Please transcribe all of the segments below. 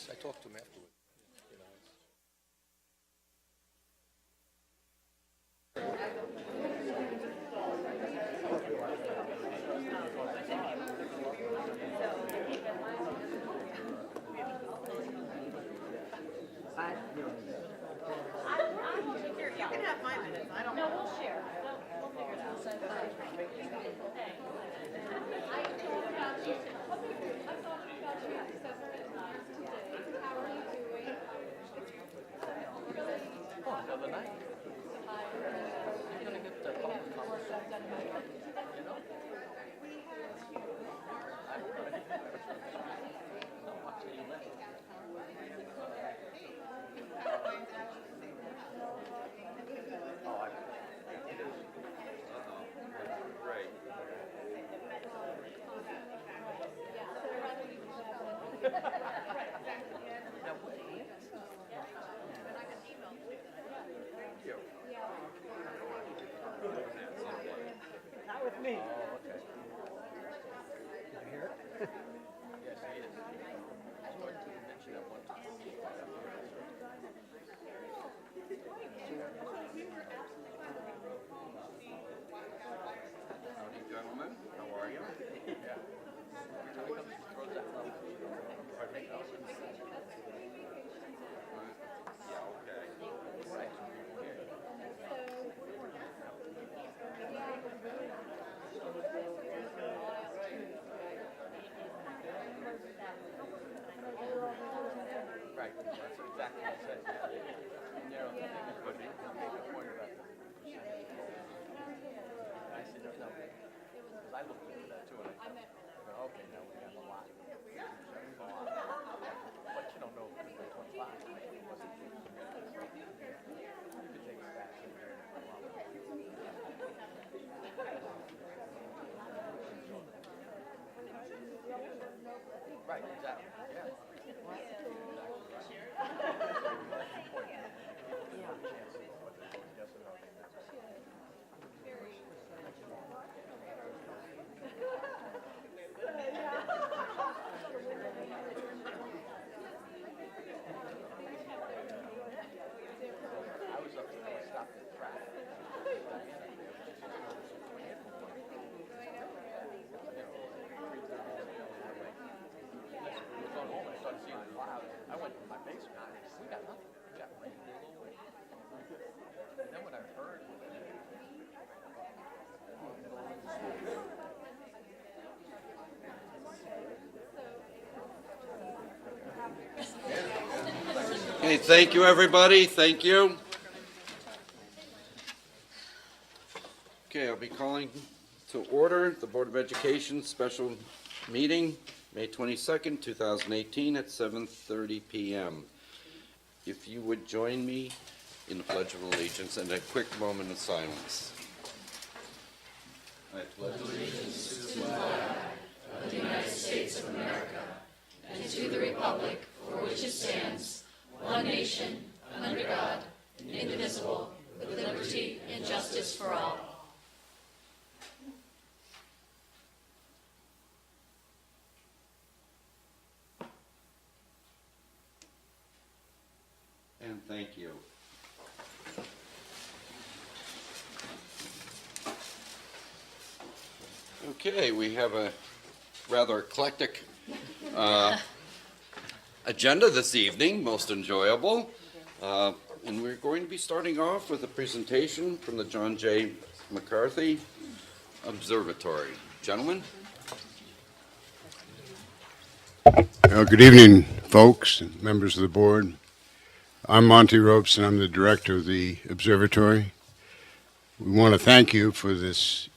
I talked to him afterward. You know, You can have 5 minutes. I don't. No, we'll share. We'll figure it out. oh, the other night. You're gonna get the public comment. You know? I'll watch it later. Oh, right. Now, Not with me. oh, okay. Yes, he is. I started to mention that one time. Howdy, gentlemen. How are you? Yeah. Every time he comes, he throws that level. Pardon me? Yeah, okay. Right. Yeah. Right, that's exactly what I said. You know, but he made a point about that. I said, no, because I looked into that too, and I said, okay, now we got a lot. But you don't know if it's 25. You could take it back. Right, exactly, yeah. I was up there, I stopped at traffic. Going home, I started seeing the clouds. I went to my basement. We got nothing. We got rain. And then when I heard, Okay, thank you, everybody. Thank you. Okay, I'll be calling to order the Board of Education special meeting, May 22nd, 2018, at 7:30 p.m. If you would join me in the Pledge of Allegiance and a quick moment of silence. I pledge allegiance to the flag of the United States of America and to the republic for which it stands, one nation, under God, indivisible, with liberty and justice for all. and thank you. Okay, we have a rather eclectic agenda this evening, most enjoyable. And we're going to be starting off with a presentation from the John J. McCarthy Observatory. Gentlemen? Good evening, folks and members of the board. I'm Monty Ropes, and I'm the director of the observatory. We want to thank you for this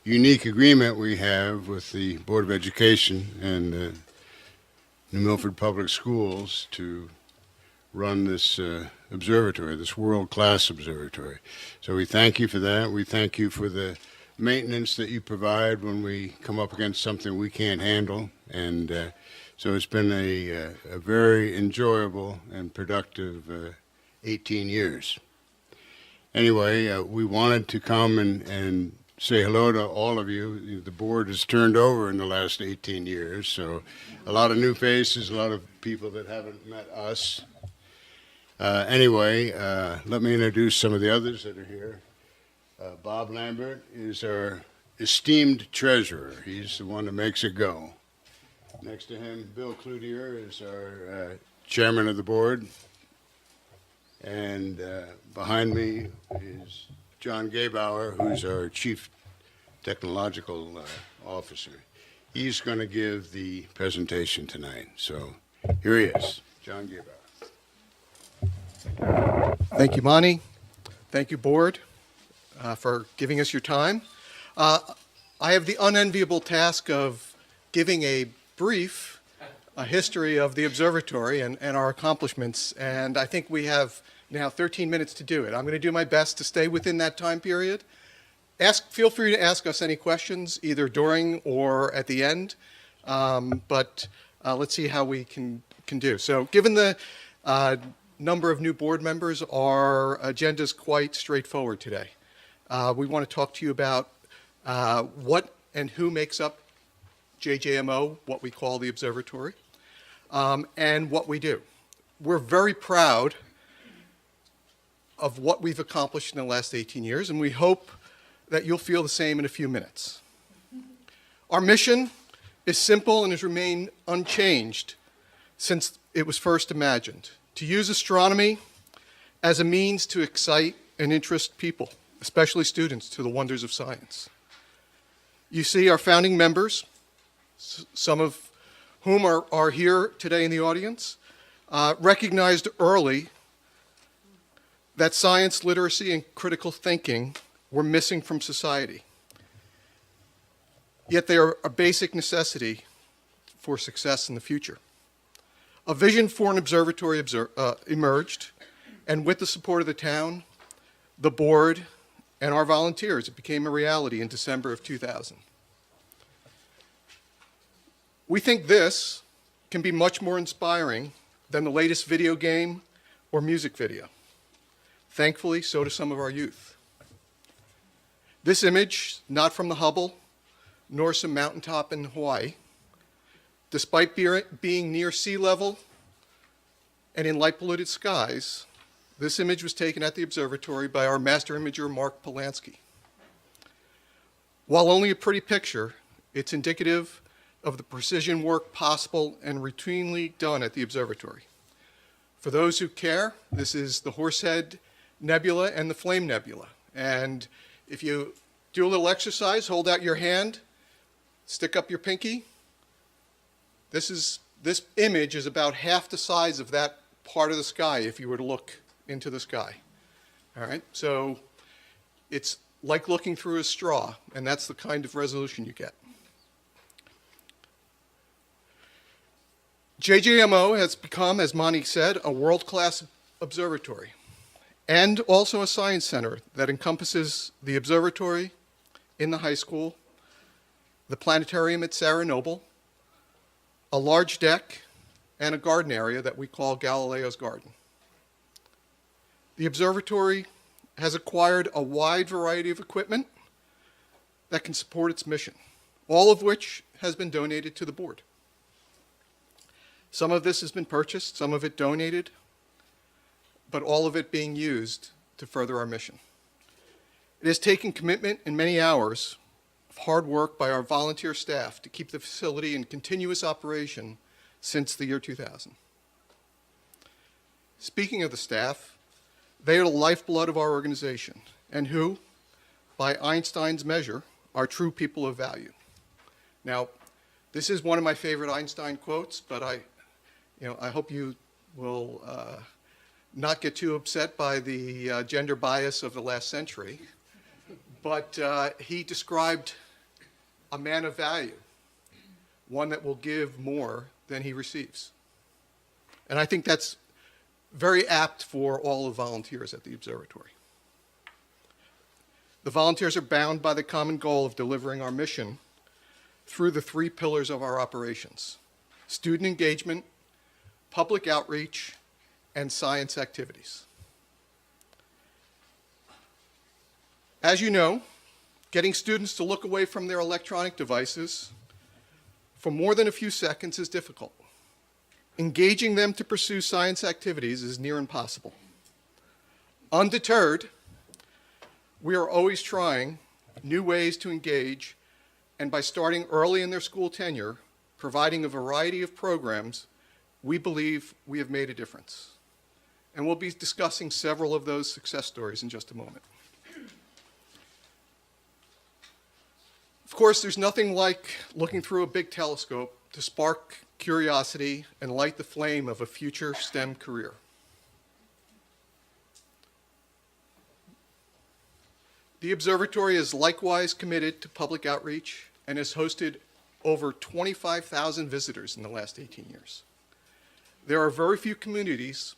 unique agreement we have with the Board of Education and New Milford Public Schools to run this observatory, this world-class observatory. So we thank you for that. We thank you for the maintenance that you provide when we come up against something we can't handle. And so it's been a very enjoyable and productive 18 years. Anyway, we wanted to come and say hello to all of you. The board has turned over in the last 18 years, so a lot of new faces, a lot of people that haven't met us. Anyway, let me introduce some of the others that are here. Bob Lambert is our esteemed treasurer. He's the one that makes it go. Next to him, Bill Cloutier is our chairman of the board. And behind me is John Gabauer, who's our chief technological officer. He's going to give the presentation tonight. So here he is, John Gabauer. Thank you, Monty. Thank you, board, for giving us your time. I have the unenviable task of giving a brief history of the observatory and our accomplishments, and I think we have now 13 minutes to do it. I'm going to do my best to stay within that time period. Feel free to ask us any questions, either during or at the end, but let's see how we can do. So given the number of new board members, our agenda is quite straightforward today. We want to talk to you about what and who makes up JJMO, what we call the observatory, and what we do. We're very proud of what we've accomplished in the last 18 years, and we hope that you'll feel the same in a few minutes. Our mission is simple and has remained unchanged since it was first imagined: to use astronomy as a means to excite and interest people, especially students, to the wonders of science. You see our founding members, some of whom are here today in the audience, recognized early that science literacy and critical thinking were missing from society. Yet they are a basic necessity for success in the future. A vision for an observatory emerged, and with the support of the town, the board, and our volunteers, it became a reality in December of 2000. We think this can be much more inspiring than the latest video game or music video. Thankfully, so do some of our youth. This image, not from the Hubble, nor some mountaintop in Hawaii, despite being near sea level and in light-polluted skies, this image was taken at the observatory by our master imager, Mark Polanski. While only a pretty picture, it's indicative of the precision work possible and routinely done at the observatory. For those who care, this is the Horsehead Nebula and the Flame Nebula. And if you do a little exercise, hold out your hand, stick up your pinky. This image is about half the size of that part of the sky if you were to look into the sky. All right, so it's like looking through a straw, and that's the kind of resolution you get. JJMO has become, as Monty said, a world-class observatory, and also a science center that encompasses the observatory in the high school, the planetarium at Sarah Noble, a large deck, and a garden area that we call Galileo's Garden. The observatory has acquired a wide variety of equipment that can support its mission, all of which has been donated to the board. Some of this has been purchased, some of it donated, but all of it being used to further our mission. It has taken commitment and many hours of hard work by our volunteer staff to keep the facility in continuous operation since the year 2000. Speaking of the staff, they are the lifeblood of our organization, and who, by Einstein's measure, are true people of value. Now, this is one of my favorite Einstein quotes, but I hope you will not get too upset by the gender bias of the last century. But he described a man of value, one that will give more than he receives. And I think that's very apt for all the volunteers at the observatory. The volunteers are bound by the common goal of delivering our mission through the three pillars of our operations: student engagement, public outreach, and science activities. As you know, Getting students to look away from their electronic devices for more than a few seconds is difficult. Engaging them to pursue science activities is near impossible. Undeterred, we are always trying new ways to engage, and by starting early in their school tenure, providing a variety of programs, we believe we have made a difference. And we'll be discussing several of those success stories in just a moment. Of course, there's nothing like looking through a big telescope to spark curiosity and light the flame of a future STEM career. The observatory is likewise committed to public outreach and has hosted over 25,000 visitors in the last 18 years. There are very few communities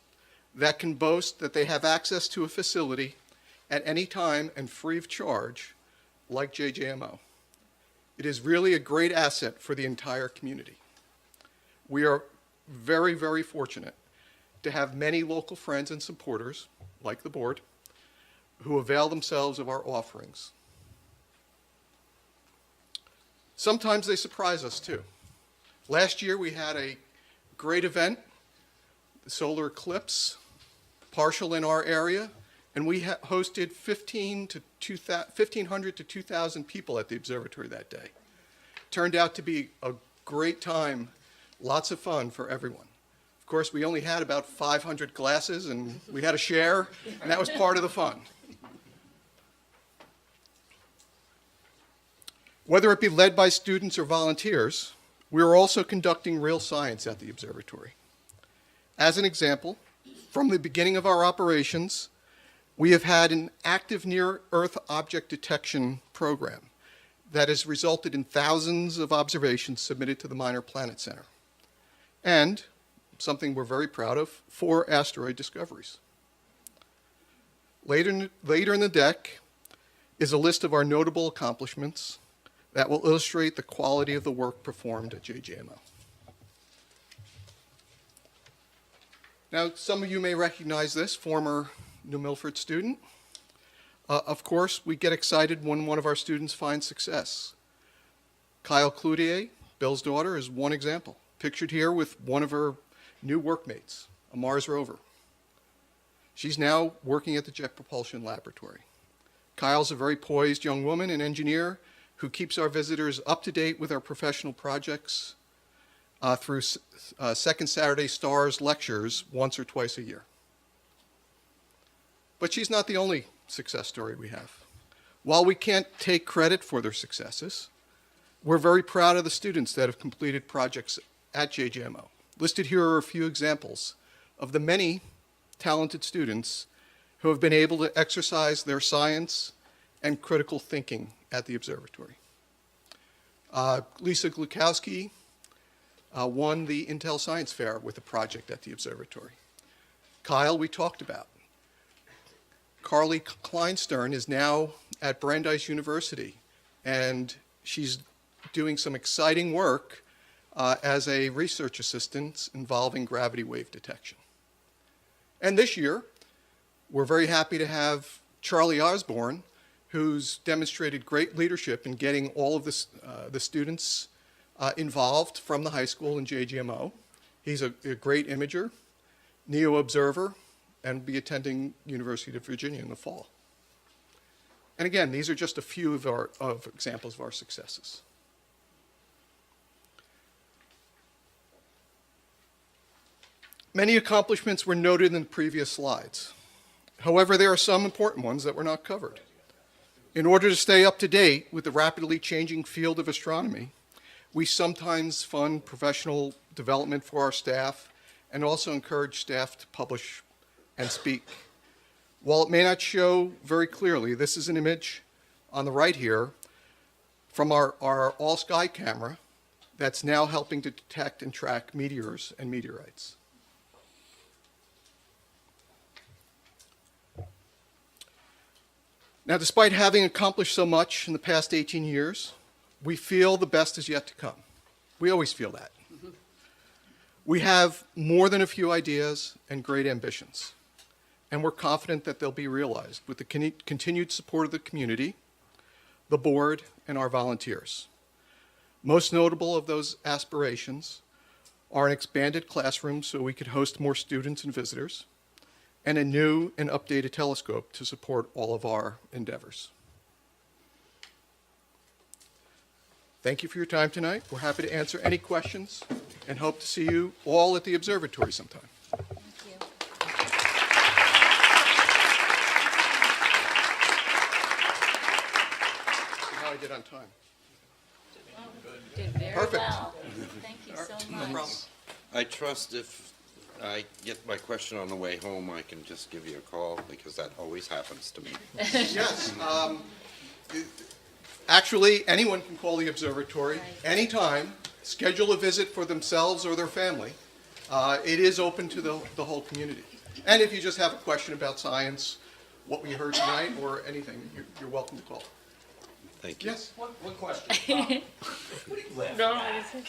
that can boast that they have access to a facility at any time and free of charge like JJMO. It is really a great asset for the entire community. We are very, very fortunate to have many local friends and supporters, like the board, who avail themselves of our offerings. Sometimes they surprise us too. Last year we had a great event, the solar eclipse, partial in our area, and we hosted 1,500 to 2,000 people at the observatory that day. Turned out to be a great time, lots of fun for everyone. Of course, we only had about 500 glasses, and we had a share, and that was part of the fun. Whether it be led by students or volunteers, we are also conducting real science at the observatory. As an example, from the beginning of our operations, we have had an active near-Earth object detection program that has resulted in thousands of observations submitted to the Minor Planet Center. And, something we're very proud of, 4 asteroid discoveries. Later in the deck is a list of our notable accomplishments that will illustrate the quality of the work performed at JJMO. Now, some of you may recognize this, former New Milford student. Of course, we get excited when one of our students finds success. Kyle Cloutier, Bill's daughter, is one example, pictured here with one of her new workmates, a Mars rover. She's now working at the Jet Propulsion Laboratory. Kyle's a very poised young woman and engineer who keeps our visitors up to date with our professional projects through Second Saturday Stars lectures once or twice a year. But she's not the only success story we have. While we can't take credit for their successes, we're very proud of the students that have completed projects at JJMO. Listed here are a few examples of the many talented students who have been able to exercise their science and critical thinking at the observatory. Lisa Glukowski won the Intel Science Fair with a project at the observatory. Kyle, we talked about. Carly Kleinstern is now at Brandeis University, and she's doing some exciting work as a research assistant involving gravity wave detection. And this year, we're very happy to have Charlie Osborne, who's demonstrated great leadership in getting all of the students involved from the high school in JGMO. He's a great imager, NEO observer, and will be attending University of Virginia in the fall. And again, these are just a few of examples of our successes. Many accomplishments were noted in the previous slides. However, there are some important ones that were not covered. In order to stay up to date with the rapidly changing field of astronomy, we sometimes fund professional development for our staff and also encourage staff to publish and speak. While it may not show very clearly, this is an image on the right here from our all-sky camera that's now helping to detect and track meteors and meteorites. Now, despite having accomplished so much in the past 18 years, we feel the best is yet to come. We always feel that. We have more than a few ideas and great ambitions, and we're confident that they'll be realized with the continued support of the community, the board, and our volunteers. Most notable of those aspirations are an expanded classroom so we could host more students and visitors, and a new and updated telescope to support all of our endeavors. Thank you for your time tonight. We're happy to answer any questions and hope to see you all at the observatory sometime. How I did on time. Did very Perfect. well. Thank you so much. problem. I trust if I get my question on the way home, I can just give you a call, because that always happens to me. Yes. Actually, anyone can call the observatory anytime, schedule a visit for themselves or their family. It is open to the whole community. And if you just have a question about science, what we heard tonight, or anything, you're welcome to call. Thank you. Yes? One question. What are you laughing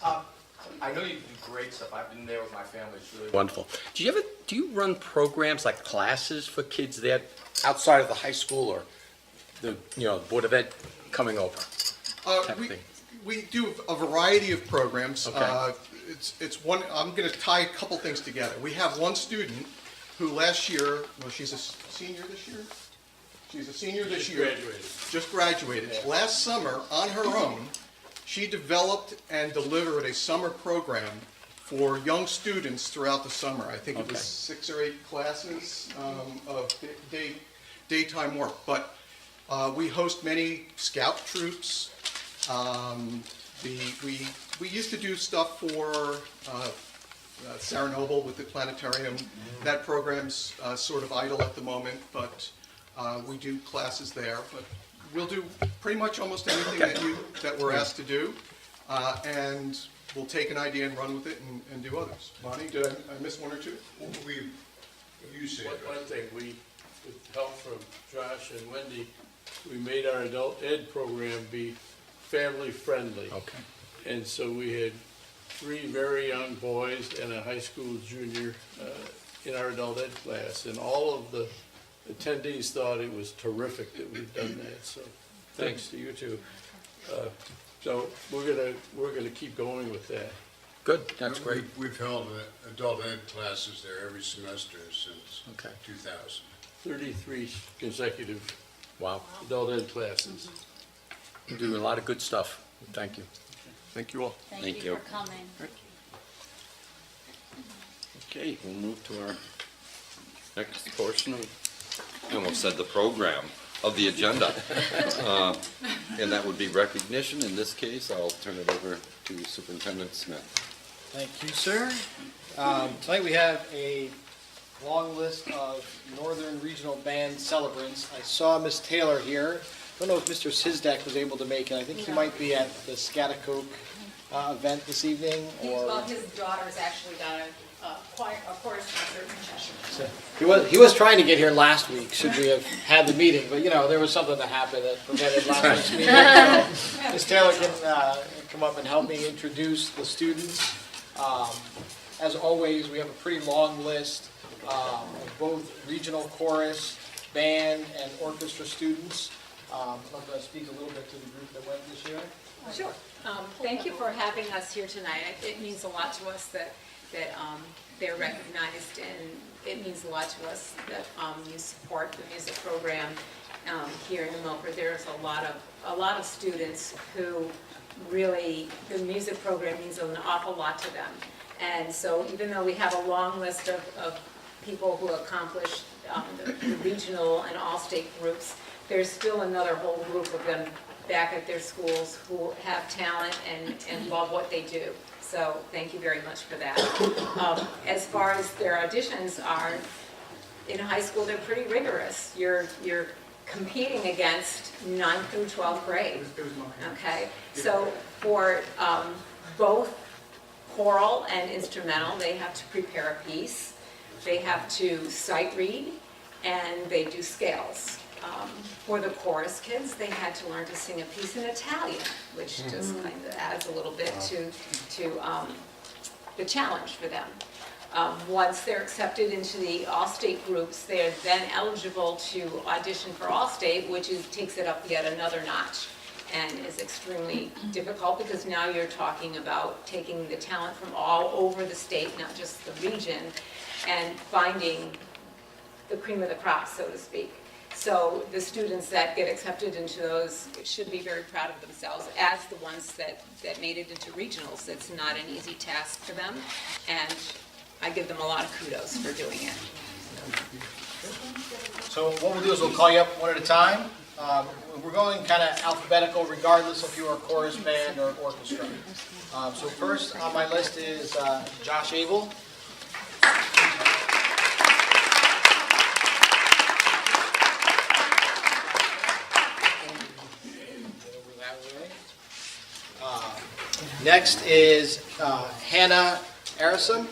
at? I know you do great stuff. I've been there with my family. It's really wonderful. Do you run programs like classes for kids there outside of the high school, or the Board of Ed coming over? Type of thing? We do a variety of programs. Okay. It's one. I'm going to tie a couple things together. We have one student who last year, well, she's a senior this year. She's a senior this year. Just graduated. Last summer, on her own, she developed and delivered a summer program for young students throughout the summer. I think it was 6 or 8 classes of daytime work. But we host many scout troops. We used to do stuff for Sarah Noble with the planetarium. That program's sort of idle at the moment, but we do classes there. But we'll do pretty much almost anything that we're asked to do, and we'll take an idea and run with it and do others. Monty, did I miss one or two? You said. One thing, with help from Josh and Wendy, we made our adult ed program be family friendly. Okay. And so we had 3 very young boys and a high school junior in our adult ed class, and all of the attendees thought it was terrific that we've done that, so thanks to you two. So we're gonna keep going with that. Good, that's great. We've held adult ed classes there every semester since 2000. 33 consecutive Wow. adult ed classes. You're doing a lot of good stuff. Thank you. Thank you all. Thank you for coming. Okay, we'll move to our next portion of, I almost said the program, of the agenda. And that would be recognition. In this case, I'll turn it over to Superintendent Smith. Thank you, sir. Tonight we have a long list of Northern Regional Band celebrants. I saw Miss Taylor here. Don't know if Mr. Sizdak was able to make it. I think he might be at the Scatticoke event this evening, or... Well, his daughter's actually got a chorus concert in Cheshire. So, he was trying to get here last week, should we have had the meeting, but there was something that happened that prevented last week's meeting. So Ms. Taylor can come up and help me introduce the students. As always, we have a pretty long list of both regional chorus, band, and orchestra students. I'm going to speak a little bit to the group that went this year. Sure. Thank you for having us here tonight. It means a lot to us that they're recognized, and it means a lot to us that you support the music program here in Milford. There's a lot of students who really, the music program means an awful lot to them. And so even though we have a long list of people who accomplish the regional and all-state groups, there's still another whole group of them back at their schools who have talent and love what they do. So thank you very much for that. As far as their auditions are, in high school, they're pretty rigorous. You're competing against 9th through 12th grade. Okay, so for both choral and instrumental, they have to prepare a piece. They have to sight read, and they do scales. For the chorus kids, they had to learn to sing a piece in Italian, which just kind of adds a little bit to the challenge for them. Once they're accepted into the all-state groups, they're then eligible to audition for all-state, which takes it up yet another notch, and is extremely difficult because now you're talking about taking the talent from all over the state, not just the region, and finding the cream of the crop, so to speak. So the students that get accepted into those should be very proud of themselves, as the ones that made it into regionals. It's not an easy task for them, and I give them a lot of kudos for doing it. So what we'll do is we'll call you up one at a time. We're going kind of alphabetical regardless if you are chorus, band, or orchestra. So first on my list is Josh Abel. Next is Hannah Arison.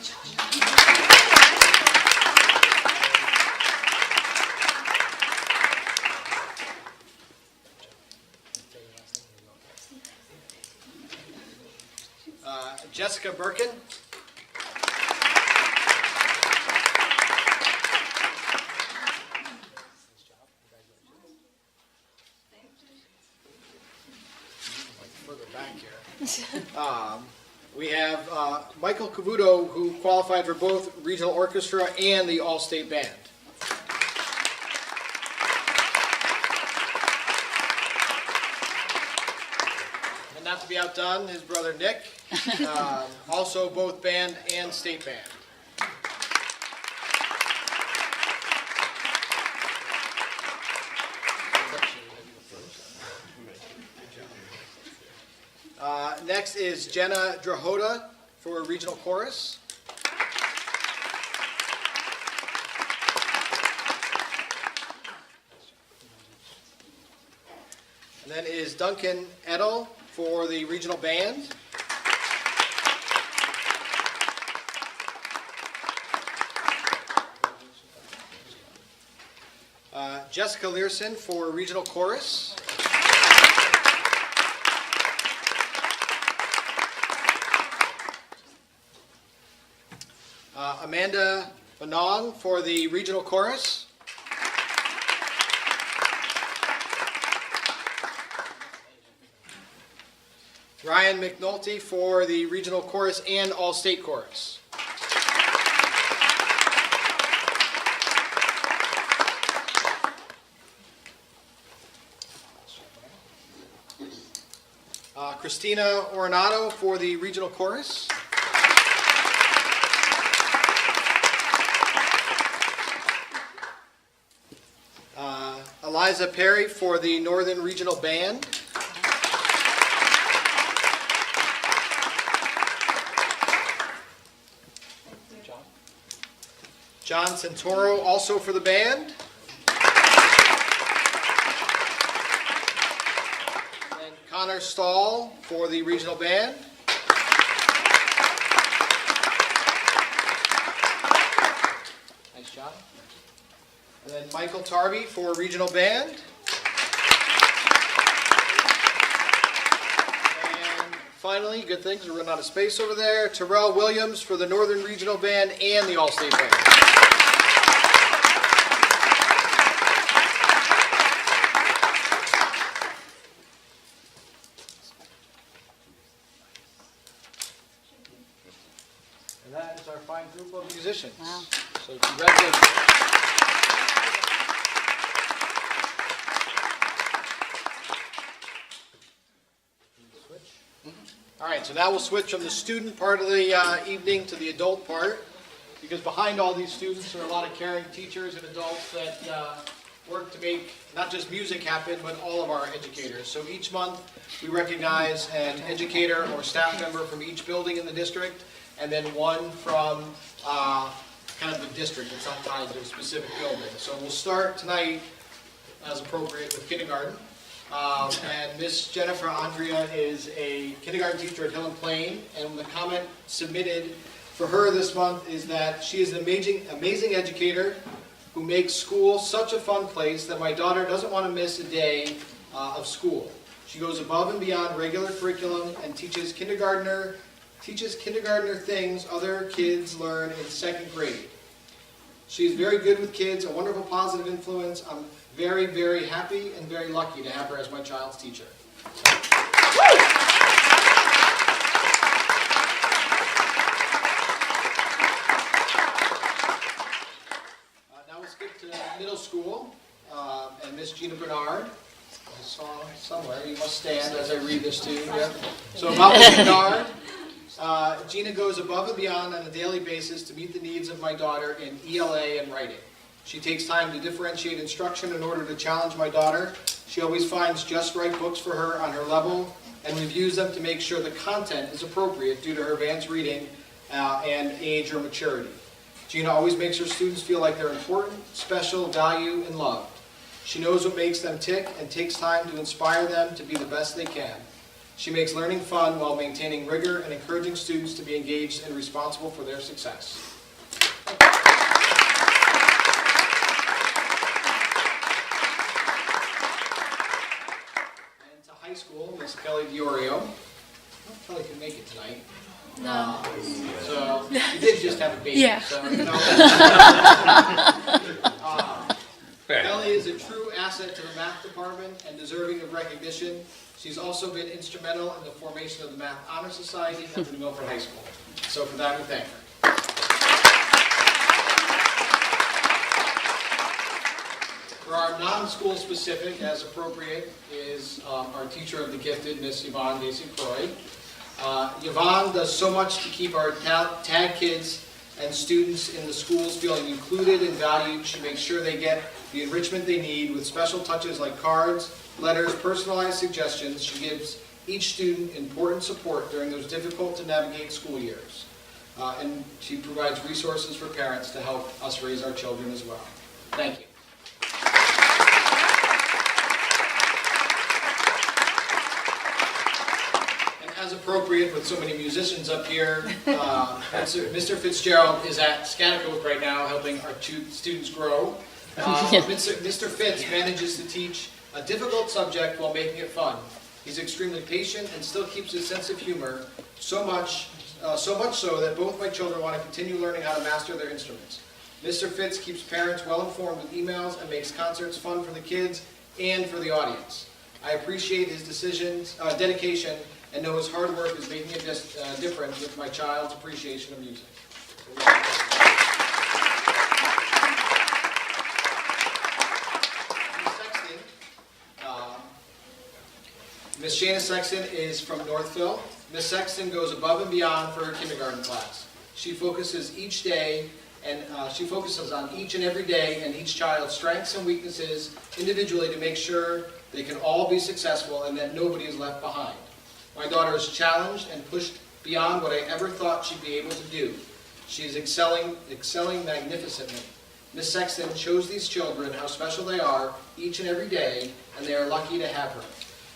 Jessica Birkin. Further back here. We have Michael Cavuto, who qualified for both regional orchestra and the all-state band. And not to be outdone, his brother Nick, also both band and state band. Next is Jenna Drahota for regional chorus. And then is Duncan Edel for the regional band. Jessica Learson for regional chorus. Amanda Banong for the regional chorus. Ryan McNulty for the regional chorus and all-state chorus. Christina Ornato for the regional chorus. Eliza Perry for the Northern Regional Band. John Santoro also for the band. And Connor Stahl for the regional band. Nice job. And then Michael Tarby for regional band. And finally, good things, we're running out of space over there, Terrell Williams for the Northern Regional Band and the All-State Band. And that is our fine group of musicians. Wow. So congratulations. All right, so now we'll switch from the student part of the evening to the adult part, because behind all these students are a lot of caring teachers and adults that work to make not just music happen, but all of our educators. So each month we recognize an educator or staff member from each building in the district, and then one from kind of the district that's not tied to a specific building. So we'll start tonight, as appropriate, with kindergarten. And Miss Jennifer Andrea is a kindergarten teacher at Hill and Plain, and the comment submitted for her this month is that she is an amazing educator who makes school such a fun place that my daughter doesn't want to miss a day of school. She goes above and beyond regular curriculum and teaches kindergartner teaches kindergartner things other kids learn in second grade. She's very good with kids, a wonderful positive influence. I'm very, very happy and very lucky to have her as my child's teacher. Now we'll skip to middle school, and Miss Gina Bernard. I saw somewhere, you must stand as I read this to you. Yep. So about Miss Bernard, Gina goes above and beyond on a daily basis to meet the needs of my daughter in ELA and writing. She takes time to differentiate instruction in order to challenge my daughter. She always finds just right books for her on her level and reviews them to make sure the content is appropriate due to her advanced reading and age or maturity. Gina always makes her students feel like they're important, special, valued, and loved. She knows what makes them tick and takes time to inspire them to be the best they can. She makes learning fun while maintaining rigor and encouraging students to be engaged and responsible for their success. And to high school, Miss Kelly Diorio. Well, Kelly can make it tonight. No. So you did just have a baby. Yeah. So, you know, Kelly is a true asset to the math department and deserving of recognition. She's also been instrumental in the formation of the Math Honor Society at the Milford High School. So for that, we thank her. For our non-school specific, as appropriate, is our teacher of the gifted, Miss Yvonne Dacey-Croy. Yvonne does so much to keep our tag kids and students in the schools feeling included and valued. She makes sure they get the enrichment they need with special touches like cards, letters, personalized suggestions. She gives each student important support during those difficult to navigate school years. And she provides resources for parents to help us raise our children as well. Thank you. As appropriate with so many musicians up here, Mr. Fitzgerald is at Scanticoke right now helping our students grow. Mr. Fitz manages to teach a difficult subject while making it fun. He's extremely patient and still keeps his sense of humor, so much so that both my children want to continue learning how to master their instruments. Mr. Fitz keeps parents well informed with emails and makes concerts fun for the kids and for the audience. I appreciate his dedication, and know his hard work is making a difference with my child's appreciation of music. Miss Shana Sexton is from Northville. Miss Sexton goes above and beyond for her kindergarten class. She focuses each day, and she focuses on each and every day and each child's strengths and weaknesses individually to make sure they can all be successful and that nobody is left behind. My daughter is challenged and pushed beyond what I ever thought she'd be able to do. She is excelling magnificently. Miss Sexton shows these children how special they are each and every day, and they are lucky to have her.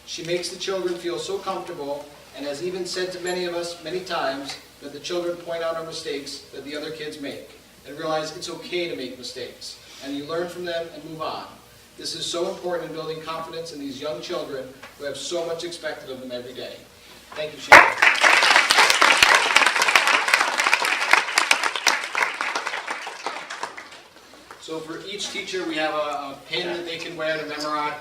She makes the children feel so comfortable and has even said to many of us many times that the children point out our mistakes that the other kids make and realize it's okay to make mistakes, and you learn from them and move on. This is so important in building confidence in these young children who have so much expected of them every day. Thank you, Sheila. So for each teacher, we have a pin that they can wear to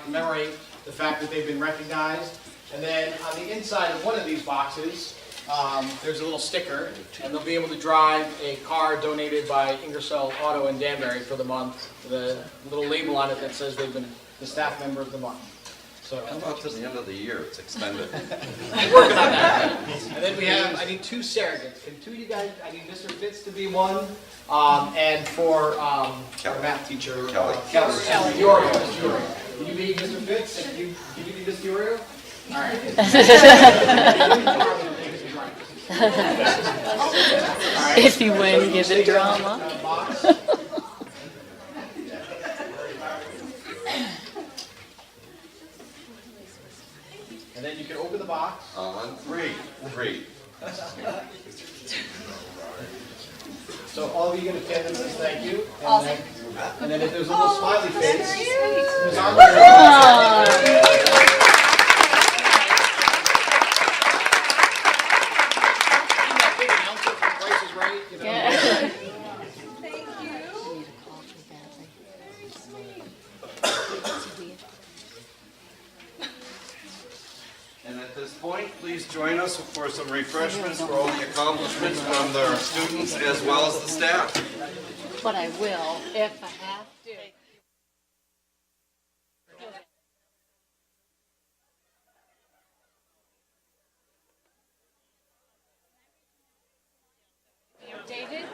commemorate the fact that they've been recognized. And then on the inside of one of these boxes, there's a little sticker, and they'll be able to drive a car donated by Ingersoll Auto in Danbury for the month, with a little label on it that says they've been the staff member of the month. So How about to the end of the year, it's extended? I'm working on that. And then we have, I need two surrogates. Can two of you guys, I need Mr. Fitz to be one, and for our math teacher, Kelly. Diorio. Can you be Mr. Fitz? And can you be Miss Diorio? All right. If you win, give it drama. And then you can open the box. On three. So all of you get a pen that says thank you. And then if there's a little smiley face, Ms. please join us for some refreshments for all the accomplishments from the students as well as the staff. But I will if I have to. David?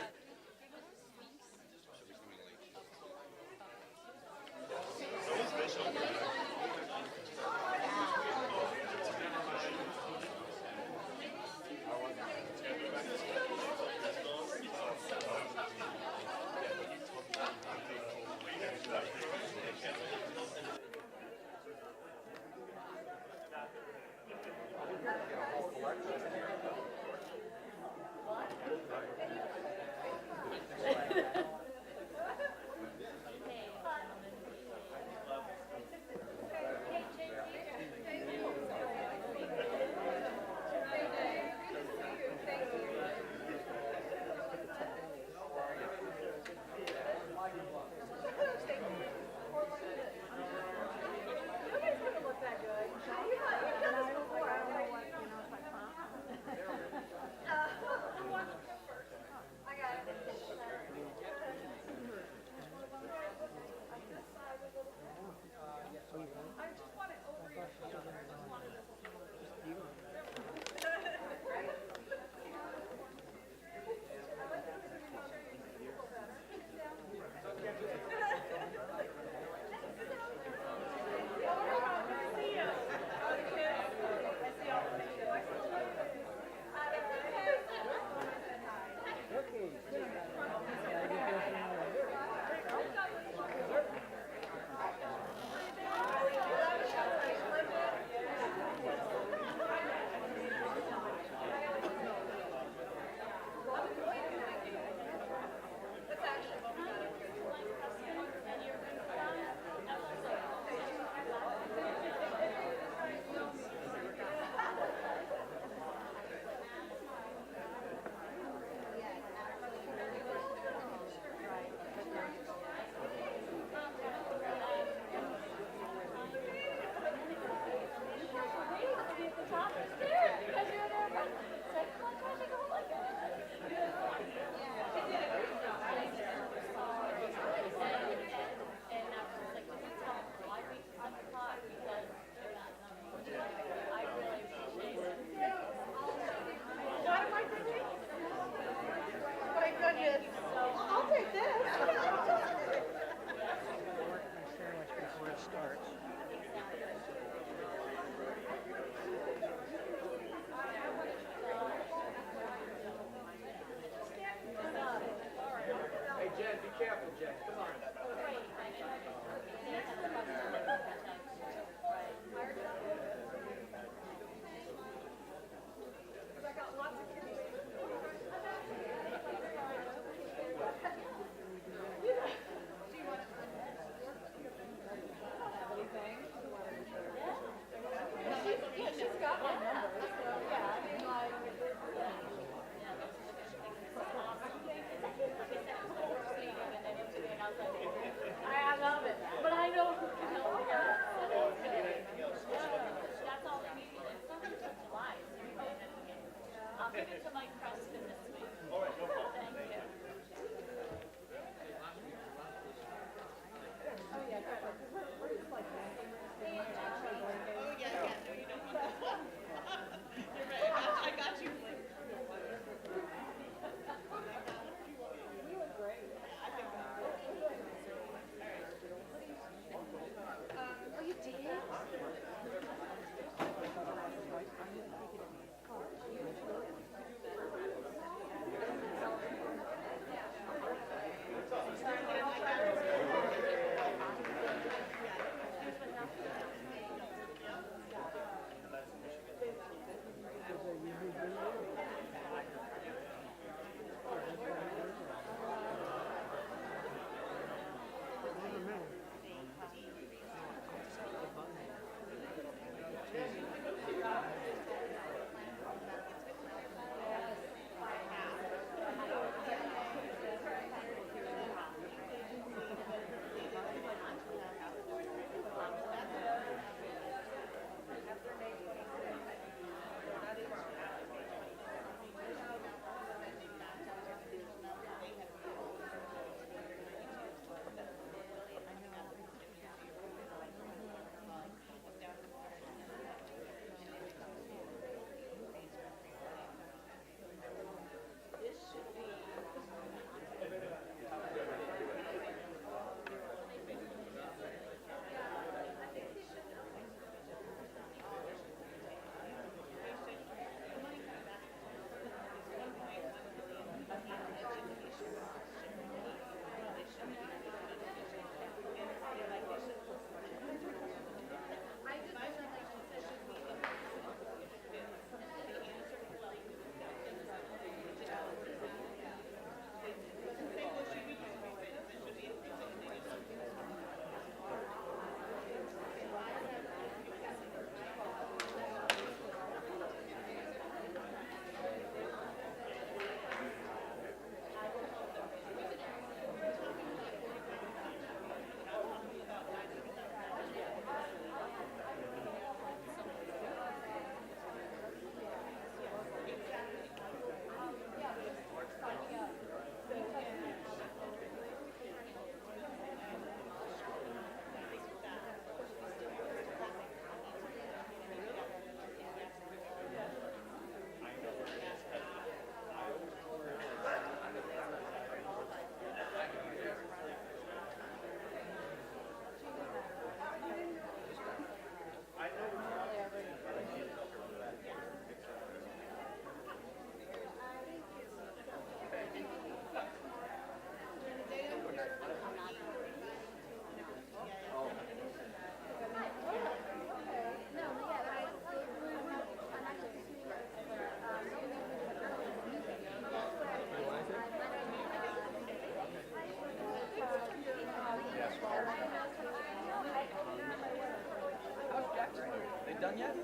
done yet?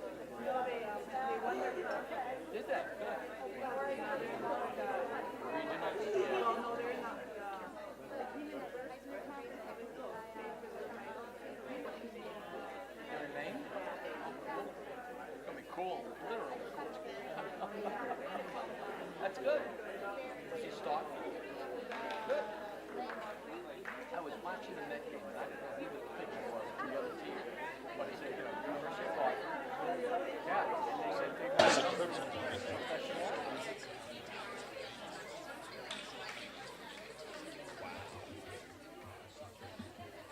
Did they? Good. Their name? It's gonna be cool, literally. That's good. Was he stalking? Good. I was watching the Met game, and I didn't know who the pitcher was for the other team. But he said, you know, University of Boston. Yeah, and they said they were professional.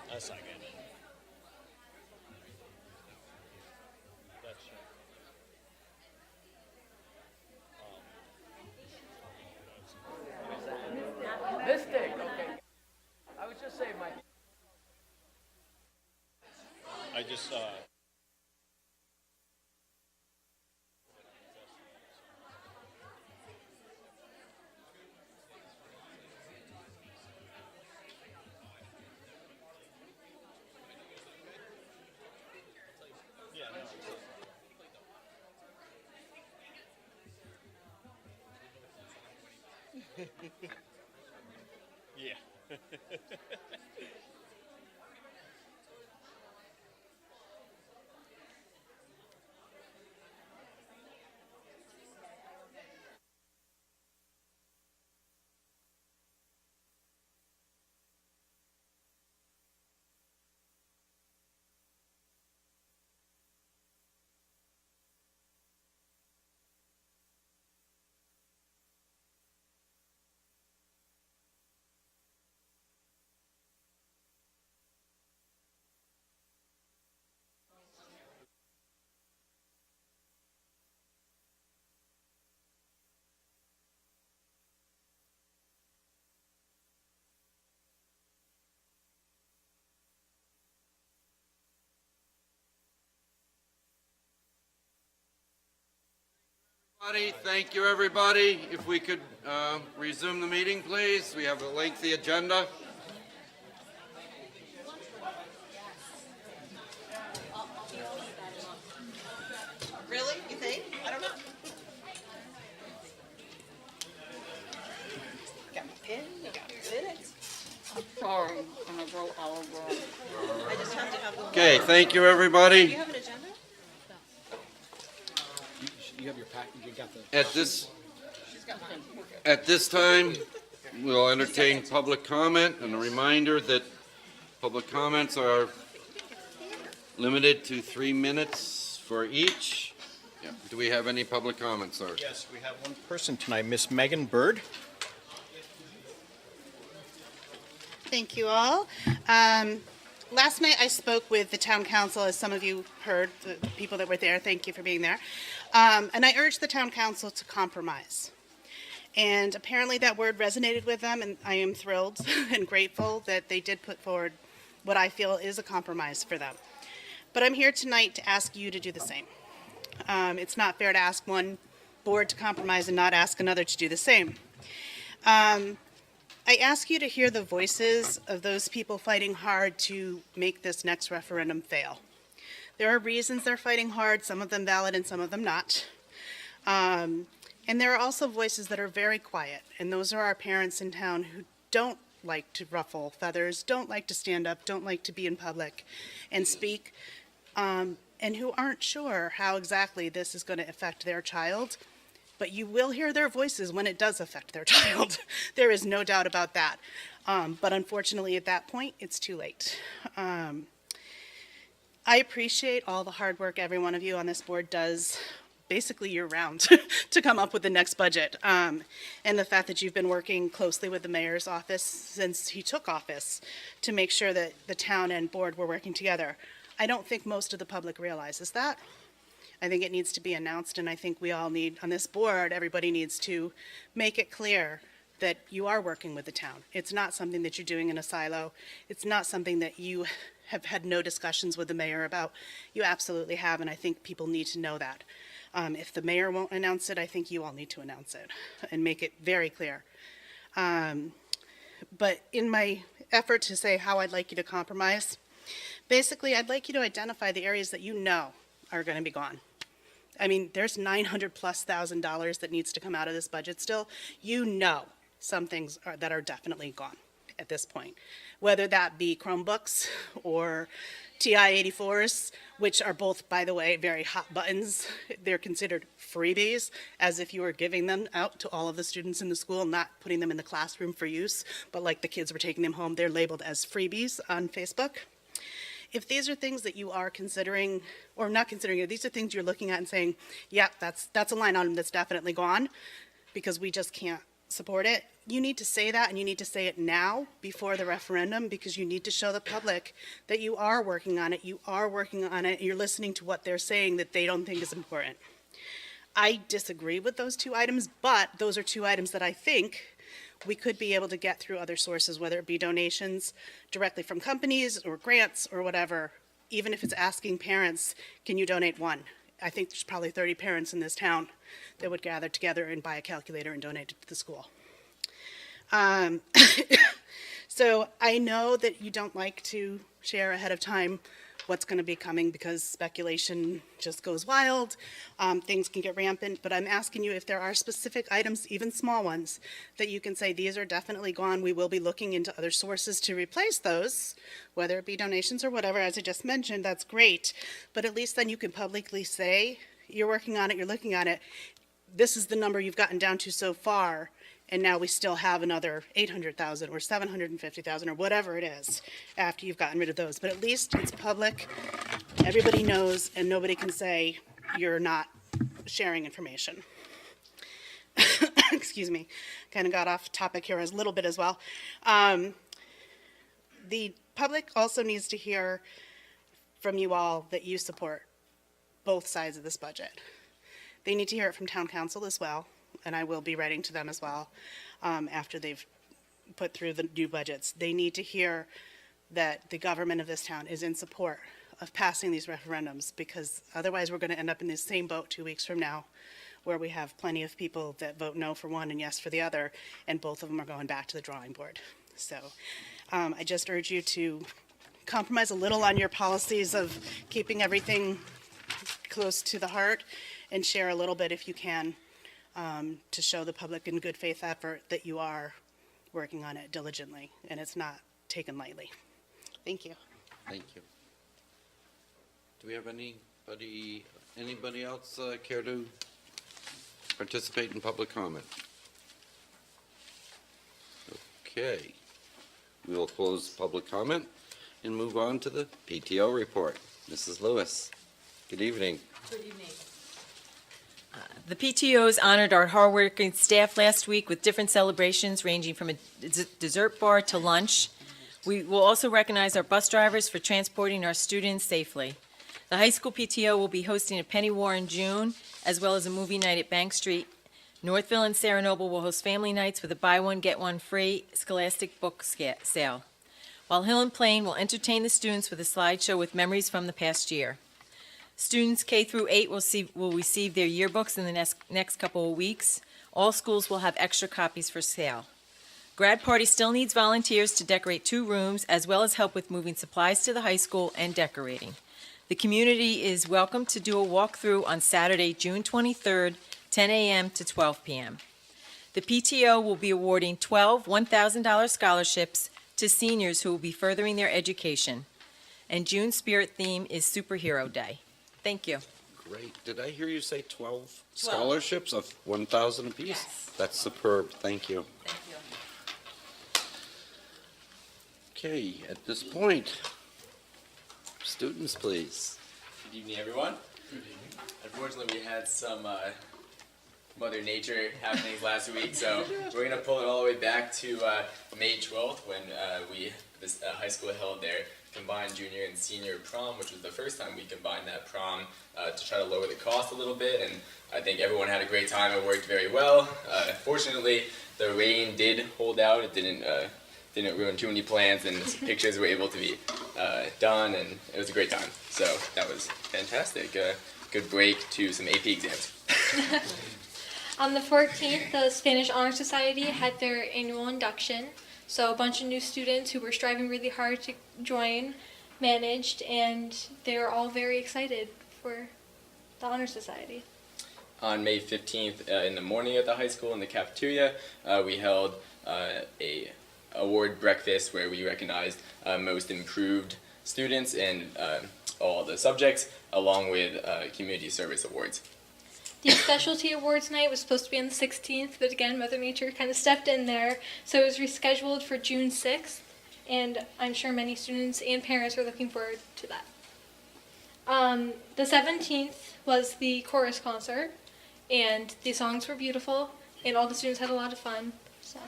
That's not good. Mistake, okay. I was just saying, Mike. I just yeah. Thank you, everybody. If we could resume the meeting, please. We have a lengthy agenda. Really? You think? I don't know. Got my pen, you got minutes. Sorry, and I wrote all wrong. I just have to have the. Okay, thank you, Do everybody. you have an agenda? You have your pack, you got the. At this time, we'll entertain public comment, and a reminder that public comments are limited to 3 minutes for each. Yeah. Do we have any public comments, sir? Yes, we have one person tonight, Miss Megan Bird. Thank you all. Last night I spoke with the town council, as some of you heard, the people that were there, thank you for being there. And I urged the town council to compromise. And apparently that word resonated with them, and I am thrilled and grateful that they did put forward what I feel is a compromise for them. But I'm here tonight to ask you to do the same. It's not fair to ask one board to compromise and not ask another to do the same. I ask you to hear the voices of those people fighting hard to make this next referendum fail. There are reasons they're fighting hard, some of them valid and some of them not. And there are also voices that are very quiet, and those are our parents in town who don't like to ruffle feathers, don't like to stand up, don't like to be in public and speak, and who aren't sure how exactly this is going to affect their child. But you will hear their voices when it does affect their child. There is no doubt about that. But unfortunately, at that point, it's too late. I appreciate all the hard work every one of you on this board does basically year-round to come up with the next budget. And the fact that you've been working closely with the mayor's office since he took office to make sure that the town and board were working together. I don't think most of the public realizes that. I think it needs to be announced, and I think we all need, on this board, everybody needs to make it clear that you are working with the town. It's not something that you're doing in a silo. It's not something that you have had no discussions with the mayor about. You absolutely have, and I think people need to know that. If the mayor won't announce it, I think you all need to announce it and make it very clear. But in my effort to say how I'd like you to compromise, basically I'd like you to identify the areas that you know are going to be gone. I mean, there's $900,000+ that needs to come out of this budget still. You know some things that are definitely gone at this point, whether that be Chromebooks or TI-84s, which are both, by the way, very hot buttons. They're considered freebies, as if you were giving them out to all of the students in the school, not putting them in the classroom for use, but like the kids were taking them home, they're labeled as freebies on Facebook. If these are things that you are considering, or not considering, these are things you're looking at and saying, yeah, that's a line item that's definitely gone, because we just can't support it, you need to say that, and you need to say it now before the referendum, because you need to show the public that you are working on it, and you're listening to what they're saying that they don't think is important. I disagree with those two items, but those are two items that I think we could be able to get through other sources, whether it be donations directly from companies or grants or whatever, even if it's asking parents, can you donate one? I think there's probably 30 parents in this town that would gather together and buy a calculator and donate it to the school. So I know that you don't like to share ahead of time what's going to be coming because speculation just goes wild. Things can get rampant, but I'm asking you if there are specific items, even small ones, that you can say these are definitely gone. We will be looking into other sources to replace those, whether it be donations or whatever, as I just mentioned, that's great. But at least then you can publicly say, you're working on it, you're looking at it, this is the number you've gotten down to so far, and now we still have another 800,000 or 750,000 or whatever it is after you've gotten rid of those. But at least it's public, everybody knows, and nobody can say you're not sharing information. Excuse me, kind of got off topic here a little bit as well. The public also needs to hear from you all that you support both sides of this budget. They need to hear it from town council as well, and I will be writing to them as well after they've put through the new budgets. They need to hear that the government of this town is in support of passing these referendums, because otherwise we're going to end up in the same boat 2 weeks from now, where we have plenty of people that vote no for one and yes for the other, and both of them are going back to the drawing board. So I just urge you to compromise a little on your policies of keeping everything close to the heart, and share a little bit if you can, to show the public in good faith effort that you are working on it diligently and it's not taken lightly. Thank you. Thank you. Do we have anybody else care to participate in public comment? Okay. We will close public comment and move on to the PTO report. Mrs. Lewis, good evening. Good evening. The PTOs honored our hardworking staff last week with different celebrations ranging from a dessert bar to lunch. We will also recognize our bus drivers for transporting our students safely. The high school PTO will be hosting a penny war in June, as well as a movie night at Bank Street. Northville and Sarah Noble will host family nights with a buy one, get one free Scholastic book sale. While Hill and Plain will entertain the students with a slideshow with memories from the past year. Students K through 8 will receive their yearbooks in the next couple of weeks. All schools will have extra copies for sale. Grad Party still needs volunteers to decorate 2 rooms, as well as help with moving supplies to the high school and decorating. The community is welcome to do a walkthrough on Saturday, June 23rd, 10 a.m. to 12 p.m. The PTO will be awarding 12 $1,000 scholarships to seniors who will be furthering their education. And June's spirit theme is Superhero Day. Thank you. Great. Did I hear you say 12 scholarships of 1,000 apiece? Yes. That's superb. Thank you. Thank you. Okay, at this point, students, please. Good evening, everyone. Good evening. Unfortunately, we had some Mother Nature happenings last week, so we're going to pull it all the way back to May 12th when this high school held their combined junior and senior prom, which was the first time we combined that prom to try to lower the cost a little bit, and I think everyone had a great time. It worked very well. Fortunately, the rain did hold out. It didn't ruin too many plans, and some pictures were able to be done, and it was a great time. So that was fantastic. Good break to some AP exams. On the 14th, the Spanish Honor Society had their annual induction. So a bunch of new students who were striving really hard to join managed, and they're all very excited for the Honor Society? On May 15th in the morning at the high school in the cafeteria, we held a award breakfast where we recognized most improved students in all the subjects, along with community service awards. The specialty awards night was supposed to be on the 16th, but again, Mother Nature kind of stepped in there, so it was rescheduled for June 6th, and I'm sure many students and parents are looking forward to that. The 17th was the chorus concert, and the songs were beautiful, and all the students had a lot of fun. So.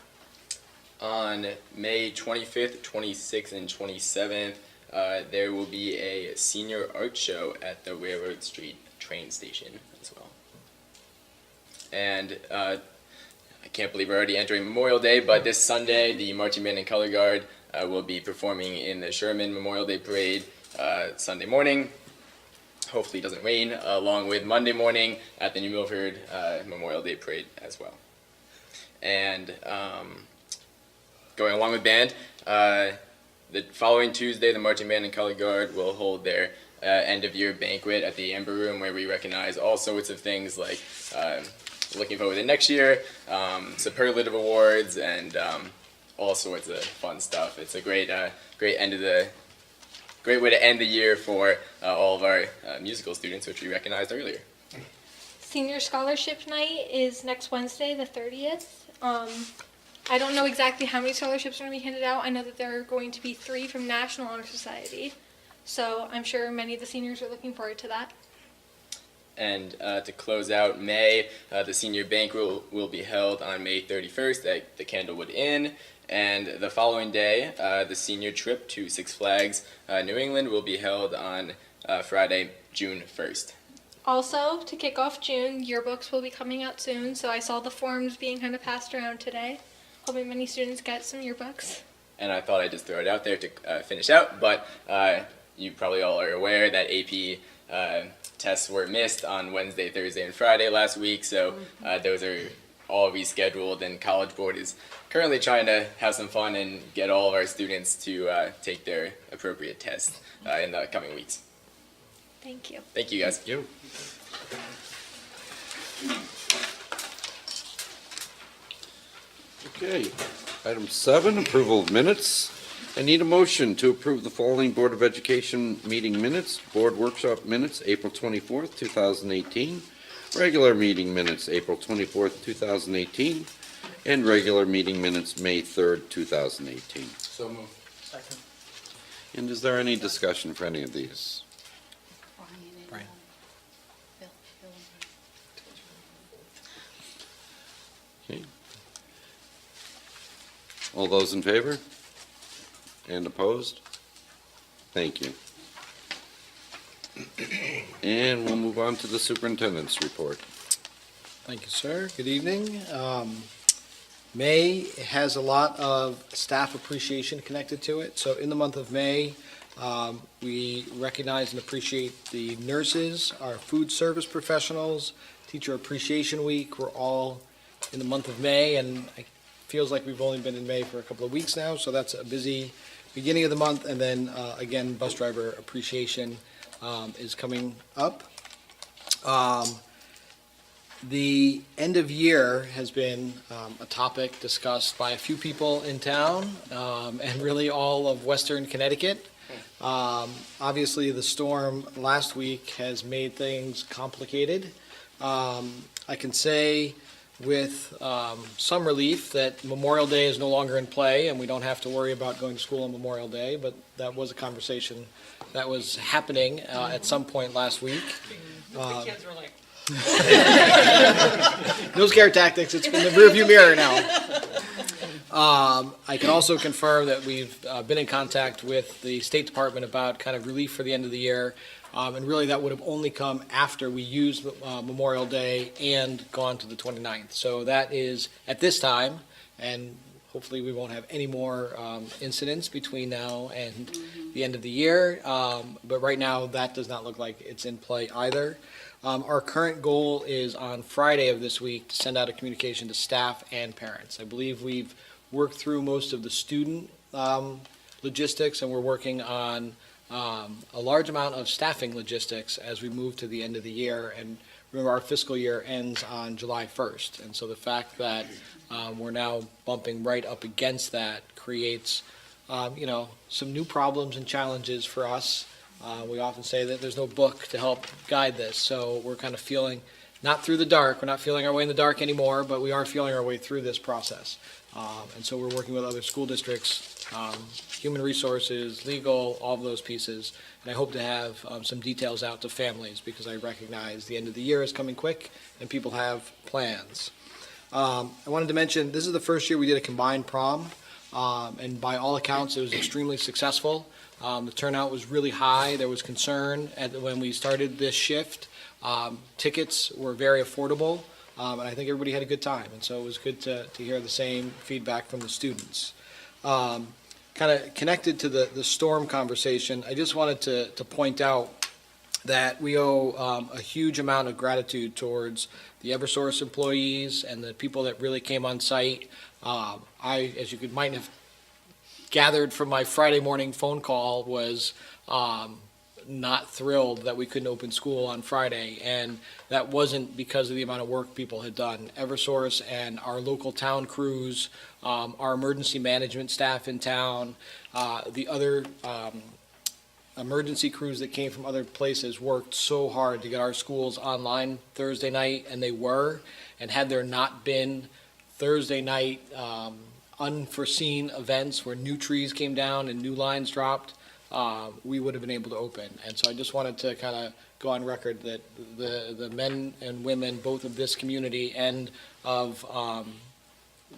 On May 25th, 26th, and 27th, there will be a senior art show at the Railroad Street train station as well. And I can't believe we're already entering Memorial Day, but this Sunday, the Marching Band and Color Guard will be performing in the Sherman Memorial Day Parade Sunday morning. Hopefully it doesn't rain, along with Monday morning at the New Milford Memorial Day Parade as well. And going along with band, the following Tuesday, the Marching Band and Color Guard will hold their end-of-year banquet at the Ember Room, where we recognize all sorts of things like looking forward to next year, superlative awards, and all sorts of fun stuff. It's a great way to end the year for all of our musical students, which we recognized earlier. Senior Scholarship Night is next Wednesday, the 30th. I don't know exactly how many scholarships are going to be handed out. I know that there are going to be 3 from National Honor Society, so I'm sure many of the seniors are looking forward to that. And to close out May, the senior banquet will be held on May 31st at the Candlewood Inn. And the following day, the senior trip to Six Flags New England will be held on Friday, June 1st. Also, to kick off June, yearbooks will be coming out soon, so I saw the forms being kind of passed around today. Hoping many students get some yearbooks. And I thought I'd just throw it out there to finish out, but you probably all are aware that AP tests were missed on Wednesday, Thursday, and Friday last week, so those are all rescheduled, and College Board is currently trying to have some fun and get all of our students to take their appropriate tests in the coming weeks. Thank you. Thank you, guys. Thank you. Okay, item 7, approval of minutes. I need a motion to approve the following Board of Education meeting minutes: board workshop minutes, April 24th, 2018, regular meeting minutes, April 24th, 2018, and regular meeting minutes, May 3rd, 2018. So moved. Second. And is there any discussion for any of these? Brian. Okay. All those in favor? And opposed? Thank you. And we'll move on to the superintendent's report. Thank you, sir. Good evening. May has a lot of staff appreciation connected to it. So in the month of May, we recognize and appreciate the nurses, our food service professionals, Teacher Appreciation Week. We're all in the month of May, and it feels like we've only been in May for a couple of weeks now, so that's a busy beginning of the month. And then, again, Bus Driver Appreciation is coming up. The end of year has been a topic discussed by a few people in town, and really all of Western Connecticut. Obviously, the storm last week has made things complicated. I can say with some relief that Memorial Day is no longer in play, and we don't have to worry about going to school on Memorial Day, but that was a conversation that was happening at some point last week. The kids were like, no scare tactics, it's in the rearview mirror now. I can also confirm that we've been in contact with the State Department about kind of relief for the end of the year, and really that would have only come after we used Memorial Day and gone to the 29th. So that is at this time, and hopefully we won't have any more incidents between now and the end of the year, but right now that does not look like it's in play either. Our current goal is on Friday of this week to send out a communication to staff and parents. I believe we've worked through most of the student logistics, and we're working on a large amount of staffing logistics as we move to the end of the year. And remember, our fiscal year ends on July 1st. And so the fact that we're now bumping right up against that creates, some new problems and challenges for us. We often say that there's no book to help guide this. So we're kind of feeling, not through the dark, we're not feeling our way in the dark anymore, but we are feeling our way through this process. And so we're working with other school districts, human resources, legal, all of those pieces. And I hope to have some details out to families because I recognize the end of the year is coming quick and people have plans. I wanted to mention, this is the first year we did a combined prom. And by all accounts, it was extremely successful. The turnout was really high. There was concern when we started this shift. Tickets were very affordable. And I think everybody had a good time, and so it was good to hear the same feedback from the students. Kind of connected to the storm conversation, I just wanted to point out that we owe a huge amount of gratitude towards the Eversource employees and the people that really came on site. As you might have gathered from my Friday morning phone call, was not thrilled that we couldn't open school on Friday, and that wasn't because of the amount of work people had done. Eversource and our local town crews, our emergency management staff in town, the other emergency crews that came from other places worked so hard to get our schools online Thursday night, and they were. And had there not been Thursday night unforeseen events where new trees came down and new lines dropped, we would have been able to open. And so I just wanted to kind of go on record that the men and women, both of this community and of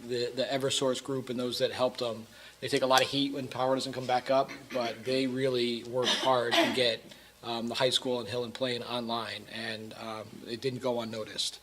the Eversource group and those that helped them, they take a lot of heat when power doesn't come back up, but they really worked hard to get the high school and Hill and Plain online, and it didn't go unnoticed.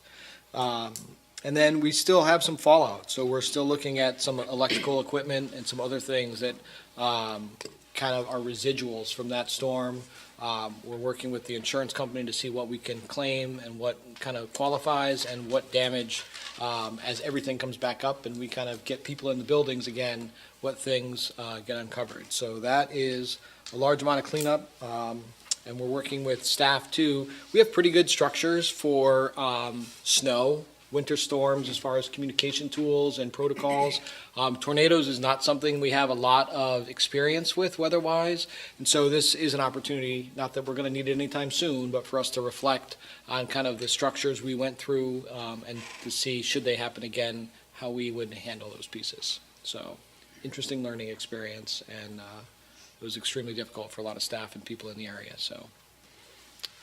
And then we still have some fallout, so we're still looking at some electrical equipment and some other things that kind of are residuals from that storm. We're working with the insurance company to see what we can claim and what kind of qualifies and what damage as everything comes back up and we kind of get people in the buildings again, what things get uncovered. So that is a large amount of cleanup, and we're working with staff too. We have pretty good structures for snow, winter storms, as far as communication tools and protocols. Tornadoes is not something we have a lot of experience with weather-wise, and so this is an opportunity, not that we're going to need it anytime soon, but for us to reflect on kind of the structures we went through and to see, should they happen again, how we would handle those pieces. So, interesting learning experience, and it was extremely difficult for a lot of staff and people in the area, so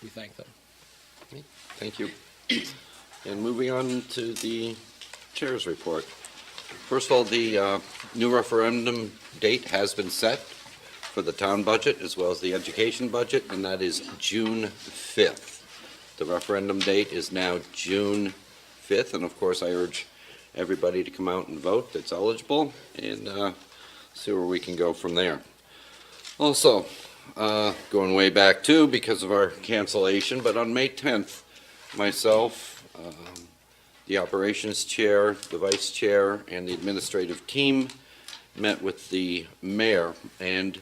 we thank them. Thank you. And moving on to the chair's report. First of all, the new referendum date has been set for the town budget as well as the education budget, and that is June 5th. The referendum date is now June 5th, and of course I urge everybody to come out and vote that's eligible and see where we can go from there. Also, going way back too because of our cancellation, but on May 10th, myself, the operations chair, the vice chair, and the administrative team met with the mayor, and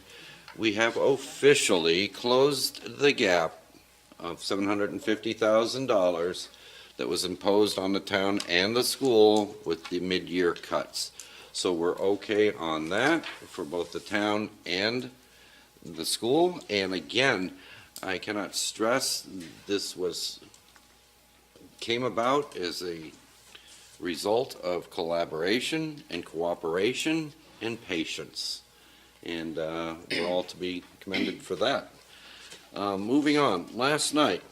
we have officially closed the gap of $750,000 that was imposed on the town and the school with the mid-year cuts. So we're okay on that for both the town and the school. And again, I cannot stress this came about as a result of collaboration and cooperation and patience. And we're all to be commended for that. Moving on, last night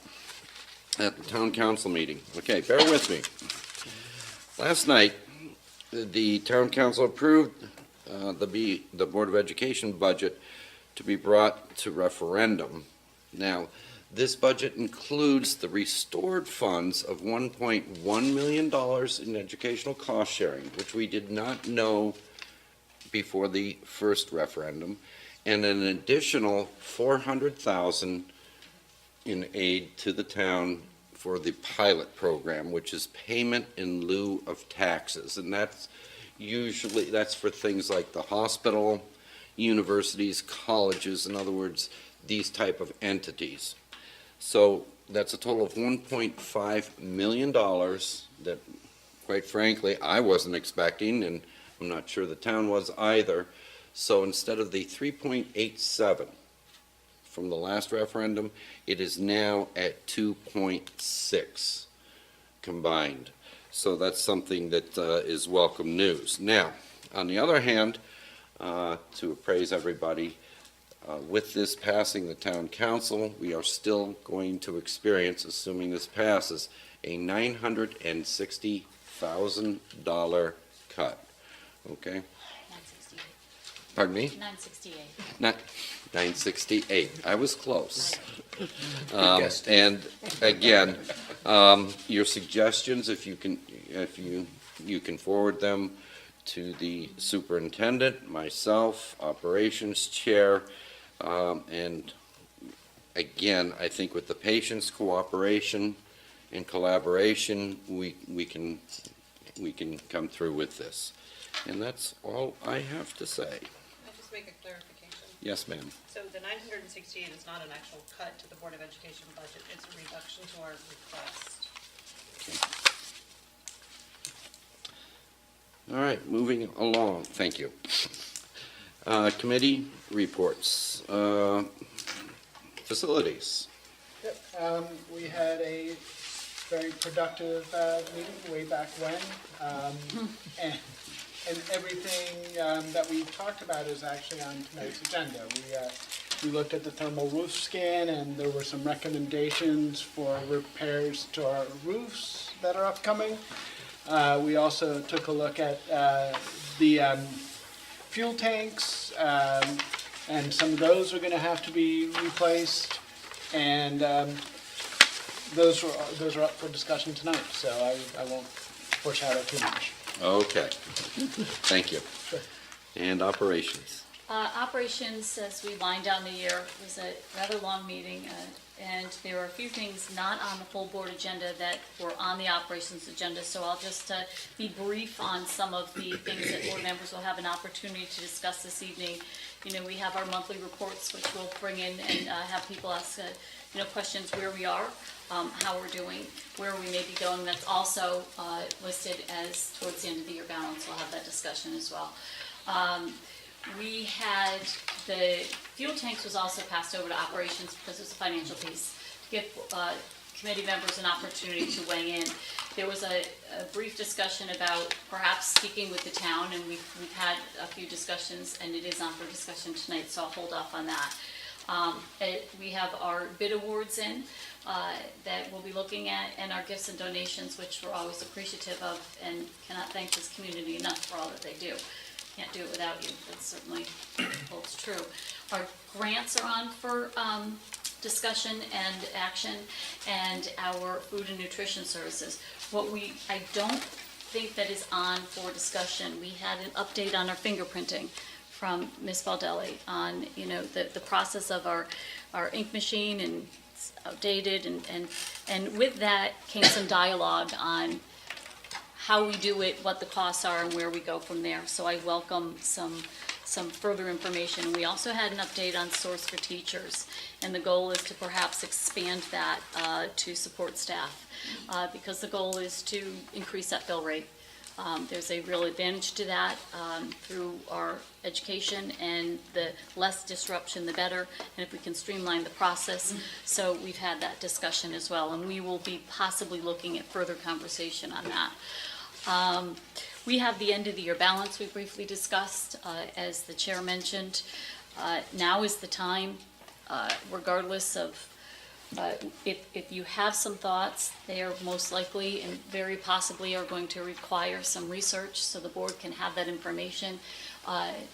at the town council meeting, okay, bear with me. Last night, the town council approved the Board of Education budget to be brought to referendum. Now, this budget includes the restored funds of $1.1 million in educational cost sharing, which we did not know before the first referendum, and an additional $400,000 in aid to the town for the pilot program, which is payment in lieu of taxes. And that's for things like the hospital, universities, colleges. In other words, these type of entities. So that's a total of $1.5 million that, quite frankly, I wasn't expecting, and I'm not sure the town was either. So instead of the 3.87 from the last referendum, it is now at 2.6 combined. So that's something that is welcome news. Now, on the other hand, to appraise everybody, with this passing the town council, we are still going to experience, assuming this passes, a $960,000 cut. Okay? 968. Pardon me? 968. Not 968. I was close. guess. And again, your suggestions, if you can forward them to the superintendent, myself, operations chair, and again, I think with the patient's cooperation and collaboration, we can come through with this. And that's all I have to say. I'll just make a clarification. Yes, ma'am. So the 968 is not an actual cut to the Board of Education budget, it's a reduction to our request. All right, moving along. Thank you. Committee reports. Facilities. Yep, we had a very productive meeting way back when, and everything that we talked about is actually on tonight's agenda. We looked at the thermal roof scan, and there were some recommendations for repairs to our roofs that are upcoming. We also took a look at the fuel tanks, and some of those are going to have to be replaced, and those are up for discussion tonight, so I won't foreshadow too much. Okay. Thank you. Sure. And operations. Operations, as we wind down the year, was a rather long meeting, and there are a few things not on the full board agenda that were on the operations agenda, so I'll just be brief on some of the things that board members will have an opportunity to discuss this evening. You know, we have our monthly reports, which we'll bring in and have people ask, questions where we are, how we're doing, where we may be going. That's also listed as towards the end of the year balance. We'll have that discussion as well. We had the fuel tanks was also passed over to operations because it's a financial piece. To give committee members an opportunity to weigh in. There was a brief discussion about perhaps speaking with the town, and we've had a few discussions, and it is on for discussion tonight, so I'll hold off on that. We have our bid awards in that we'll be looking at, and our gifts and donations, which we're always appreciative of, and cannot thank this community enough for all that they do. Can't do it without you. That certainly holds true. Our grants are on for discussion and action, and our food and nutrition services. I don't think that is on for discussion. We had an update on our fingerprinting from Ms. Baldelli on, the process of our ink machine, and it's outdated, and with that came some dialogue on how we do it, what the costs are, and where we go from there. So I welcome some further information. We also had an update on Source for Teachers, and the goal is to perhaps expand that to support staff, because the goal is to increase that bill rate. There's a real advantage to that through our education, and the less disruption, the better, and if we can streamline the process. So we've had that discussion as well, and we will be possibly looking at further conversation on that. We have the end of the year balance we briefly discussed, as the chair mentioned. Now is the time, regardless of if you have some thoughts, they are most likely and very possibly are going to require some research, so the board can have that information,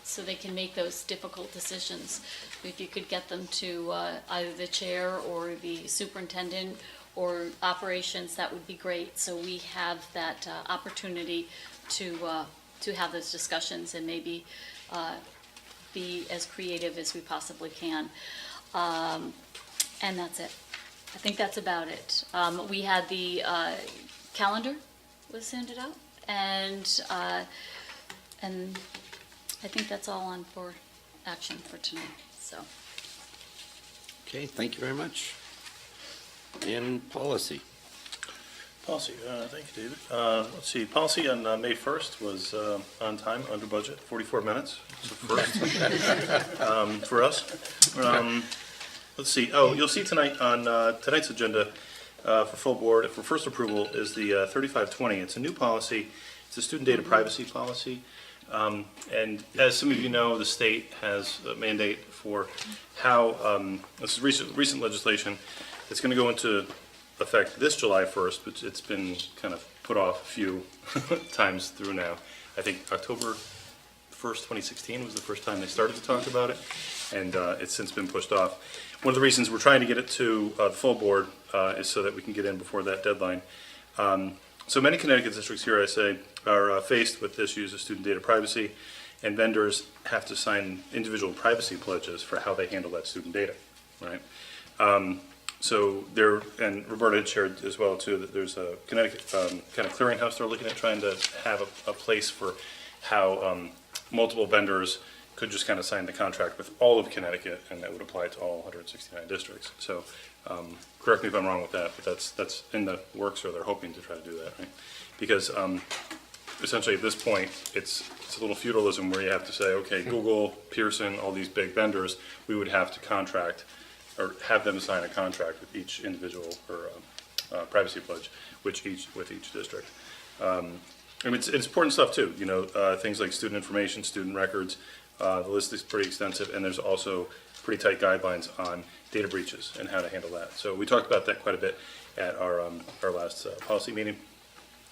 so they can make those difficult decisions. If you could get them to either the chair or the superintendent or operations, that would be great. So we have that opportunity to have those discussions and maybe be as creative as we possibly can. And that's it. I think that's about it. We had the calendar was handed out, and I think that's all on for action for tonight. So. Okay, thank you very much. And policy. Policy, thank you, David. Let's see, policy on May 1st was on time, under budget, 44 minutes. It's a first for us. Let's see, you'll see tonight on tonight's agenda for full board, for first approval, is the 3520. It's a new policy. It's a student data privacy policy. And as some of you know, the state has a mandate for how, this is recent legislation. It's going to go into effect this July 1st, but it's been kind of put off a few times through now. I think October 1st, 2016 was the first time they started to talk about it, and it's since been pushed off. One of the reasons we're trying to get it to the full board is so that we can get in before that deadline. So many Connecticut districts here, I say, are faced with issues of student data privacy, and vendors have to sign individual privacy pledges for how they handle that student data, right? So there, and Roberta had shared as well too, that there's a Connecticut kind of clearinghouse they're looking at, trying to have a place for how multiple vendors could just kind of sign the contract with all of Connecticut, and that would apply to all 169 districts. So correct me if I'm wrong with that, but that's in the works, or they're hoping to try to do that, right? Because essentially at this point, it's a little feudalism where you have to say, okay, Google, Pearson, all these big vendors, we would have to contract or have them sign a contract with each individual or privacy pledge, with each district. And it's important stuff too, you know, things like student information, student records. The list is pretty extensive, and there's also pretty tight guidelines on data breaches and how to handle that. So we talked about that quite a bit at our last policy meeting.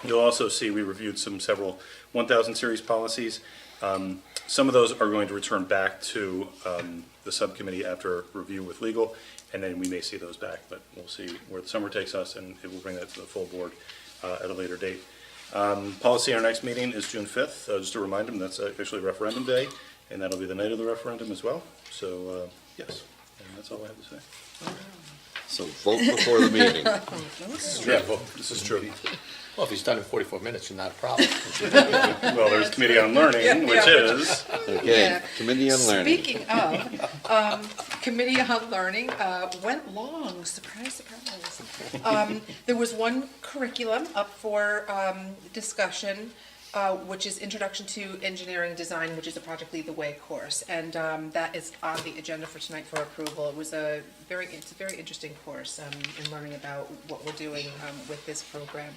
You'll also see we reviewed several 1000 series policies. Some of those are going to return back to the subcommittee after review with legal, and then we may see those back, but we'll see where the summer takes us, and it will bring that to the full board at a later date. Policy in our next meeting is June 5th. Just to remind them, that's actually referendum day, and that'll be the night of the referendum as well. So, yes, and that's all I have to say. So vote before the meeting. This is true. Well, if he's done in 44 minutes, it's not a problem. Well, there's Committee on Learning, which is. Okay, Committee on Learning. Speaking of, Committee on Learning went long, surprise, surprise. There was one curriculum up for discussion, which is Introduction to Engineering Design, which is a Project Lead the Way course, and that is on the agenda for tonight for approval. It's a very interesting course in learning about what we're doing with this program.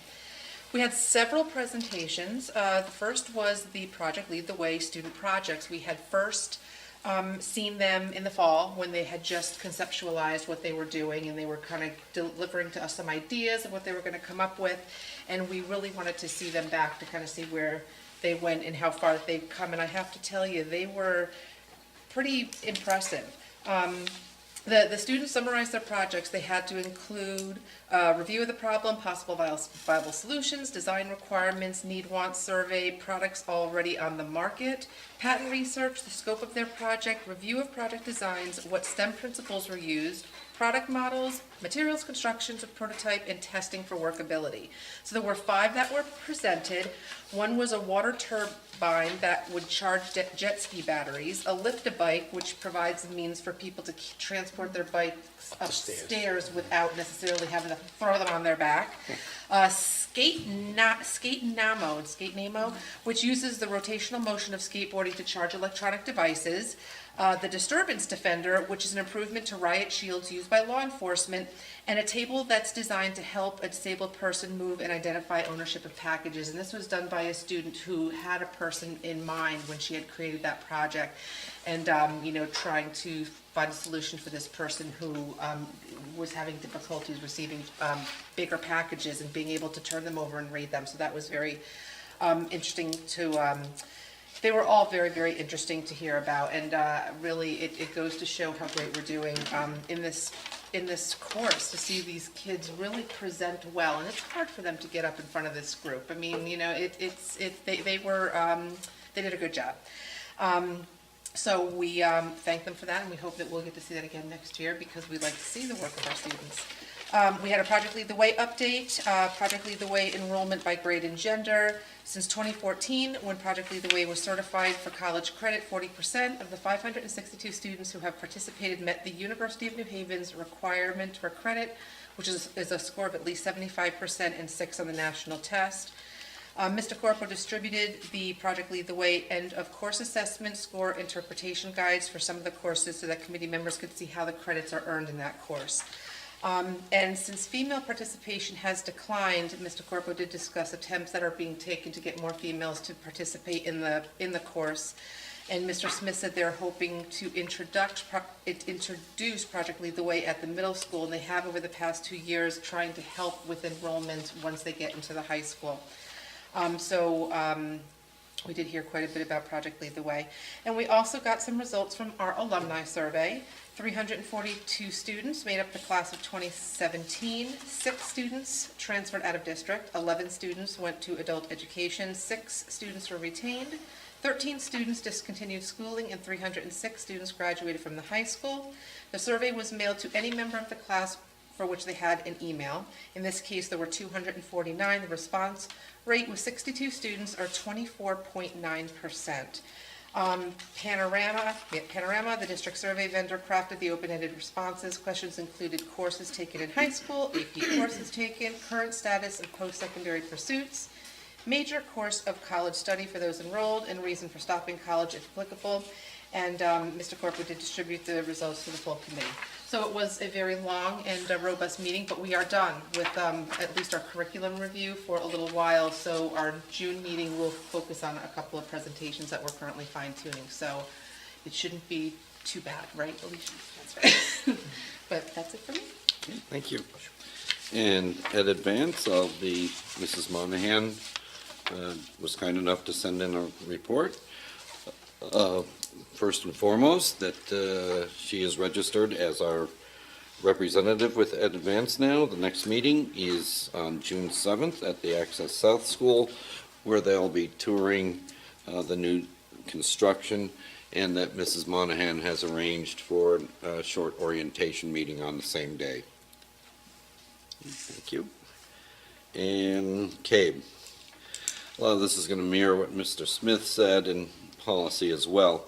We had several presentations. The first was the Project Lead the Way student projects. We had first seen them in the fall when they had just conceptualized what they were doing, and they were kind of delivering to us some ideas of what they were going to come up with, and we really wanted to see them back to kind of see where they went and how far they've come, and I have to tell you, they were pretty impressive. The students summarized their projects. They had to include a review of the problem, possible viable solutions, design requirements, need-want survey, products already on the market, patent research, the scope of their project, review of project designs, what STEM principles were used, product models, materials constructions of prototype, and testing for workability. So there were 5 that were presented. One was a water turbine that would charge jet ski batteries, a lift-a-bike, which provides a means for people to transport their bikes upstairs without necessarily having to throw them on their back. Skate Namo, which uses the rotational motion of skateboarding to charge electronic devices. The Disturbance Defender, which is an improvement to riot shields used by law enforcement, and a table that's designed to help a disabled person move and identify ownership of packages. And this was done by a student who had a person in mind when she had created that project, and trying to find a solution for this person who was having difficulties receiving bigger packages and being able to turn them over and read them. So that was very interesting to. They were all very, very interesting to hear about, and really it goes to show how great we're doing in this course, to see these kids really present well, and it's hard for them to get up in front of this group. I mean, they did a good job. So we thank them for that, and we hope that we'll get to see that again next year, because we like to see the work of our students. We had a Project Lead the Way update, Project Lead the Way enrollment by grade and gender. Since 2014, when Project Lead the Way was certified for college credit, 40% of the 562 students who have participated met the University of New Haven's requirement for credit, which is a score of at least 75% and 6 on the national test. Mr. Corpo distributed the Project Lead the Way end of course assessment score interpretation guides for some of the courses so that committee members could see how the credits are earned in that course. And since female participation has declined, Mr. Corpo did discuss attempts that are being taken to get more females to participate in the course. And Mr. Smith said they're hoping to introduce Project Lead the Way at the middle school, and they have over the past 2 years trying to help with enrollment once they get into the high school. We did hear quite a bit about Project Lead the Way. And we also got some results from our alumni survey. 342 students made up the class of 2017. 6 students transferred out of district. 11 students went to adult education. 6 students were retained. 13 students discontinued schooling, and 306 students graduated from the high school. The survey was mailed to any member of the class for which they had an email. In this case, there were 249. The response rate was 62 students, or 24.9%. Panorama, the district survey vendor, crafted the open-ended responses. Questions included courses taken in high school, AP courses taken, current status of post-secondary pursuits, major course of college study for those enrolled, and reason for stopping college if applicable. And Mr. Corpo did distribute the results to the full committee. So it was a very long and robust meeting, but we are done with at least our curriculum review for a little while. So our June meeting will focus on a couple of presentations that we're currently fine-tuning. So it shouldn't be too bad, right, Alicia? That's right. But that's it for me. Okay, thank you. And at advance, Mrs. Monahan was kind enough to send in a report. First and foremost, that she is registered as our representative with Ed Advance now. The next meeting is on June 7th at the Access South School, where they'll be touring the new construction, and that Mrs. Monahan has arranged for a short orientation meeting on the same day. Thank you. And CABE. A lot of this is going to mirror what Mr. Smith said in policy as well.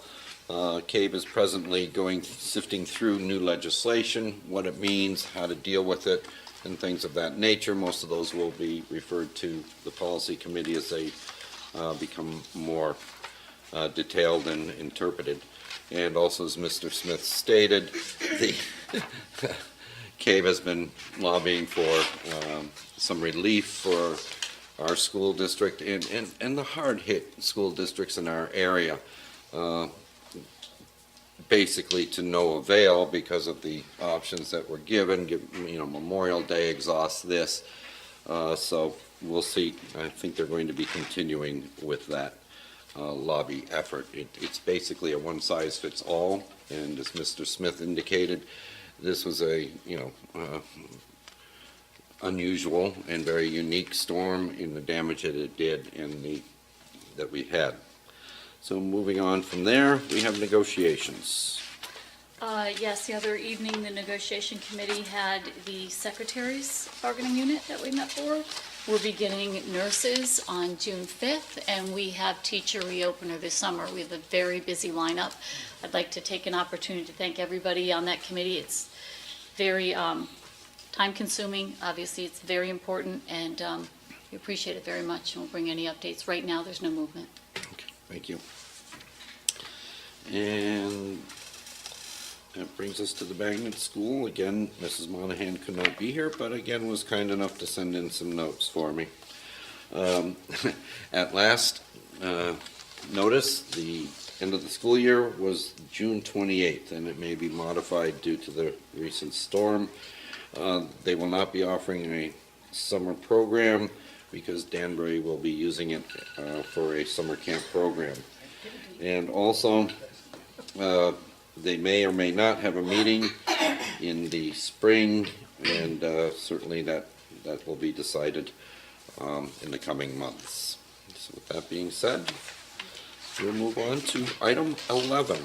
CABE is presently sifting through new legislation, what it means, how to deal with it, and things of that nature. Most of those will be referred to the policy committee as they become more detailed and interpreted. And also, as Mr. Smith stated, the CABE has been lobbying for some relief for our school district and the hard-hit school districts in our area. Basically to no avail because of the options that were given. Memorial Day exhausts this. So we'll see. I think they're going to be continuing with that lobby effort. It's basically a one-size-fits-all, and as Mr. Smith indicated, this was a unusual and very unique storm in the damage that it did and that we had. So moving on from there, we have negotiations. Yes, the other evening, the negotiation committee had the secretaries bargaining unit that we met for. We're beginning nurses on June 5th, and we have teacher reopener this summer. We have a very busy lineup. I'd like to take an opportunity to thank everybody on that committee. It's very time-consuming. Obviously, it's very important, and we appreciate it very much, and we'll bring any updates. Right now, there's no movement. Okay, thank you. And that brings us to the magnet school. Again, Mrs. Monahan could not be here, but again was kind enough to send in some notes for me. At last notice, the end of the school year was June 28th, and it may be modified due to the recent storm. They will not be offering a summer program because Danbury will be using it for a summer camp program. And also, they may or may not have a meeting in the spring, and certainly that will be decided in the coming months. So with that being said, we'll move on to item 11.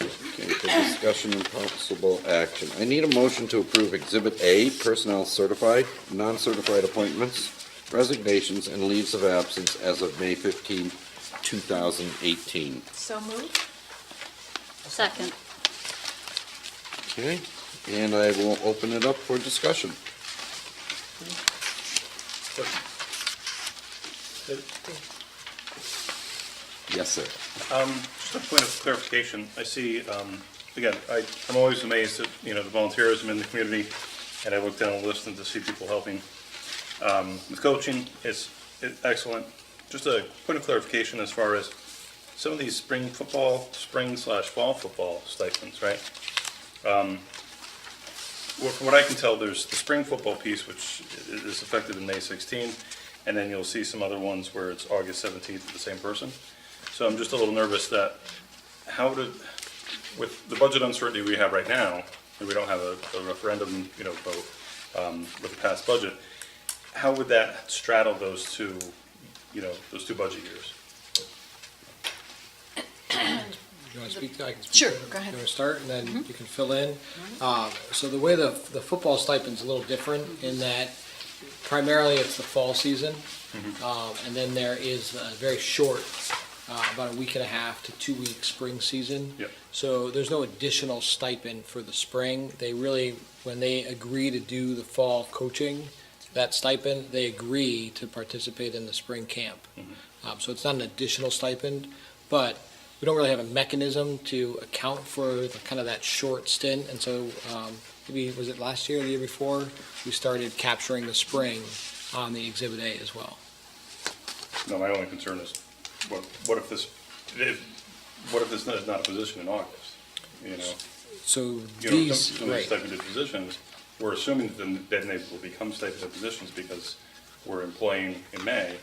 Okay, discussion and possible action. I need a motion to approve Exhibit A, personnel certified, non-certified appointments, resignations, and leaves of absence as of May 15, 2018. So moved. Second. Okay, and I will open it up for discussion. Yes, sir. Just a point of clarification, I see, again, I'm always amazed at, the volunteerism in the community, and I look down the list and to see people helping. With coaching, it's excellent. Just a point of clarification as far as some of these spring/fall football stipends, right? Well, from what I can tell, there's the spring football piece, which is effective in May 16th, and then you'll see some other ones where it's August 17th for the same person. So I'm just a little nervous that with the budget uncertainty we have right now, and we don't have a referendum, vote with the past budget, how would that straddle those two budget years? You want to speak to it? I can speak Sure, to it. go ahead. You want to start, and then you can fill in? So the way the football stipend's a little different in that primarily it's the fall season, and then there is a very short, about a week and a half to 2 week spring season. Yep. So there's no additional stipend for the spring. They really, when they agree to do the fall coaching, that stipend, they agree to participate in the spring camp. So it's not an additional stipend, but we don't really have a mechanism to account for the kind of that short stint. And so maybe, was it last year or the year before, we started capturing the spring on the Exhibit A as well. No, my only concern is, what if this is not a position in August? So Some of these stipended positions, we're assuming that then they will become stipended positions because we're employing in May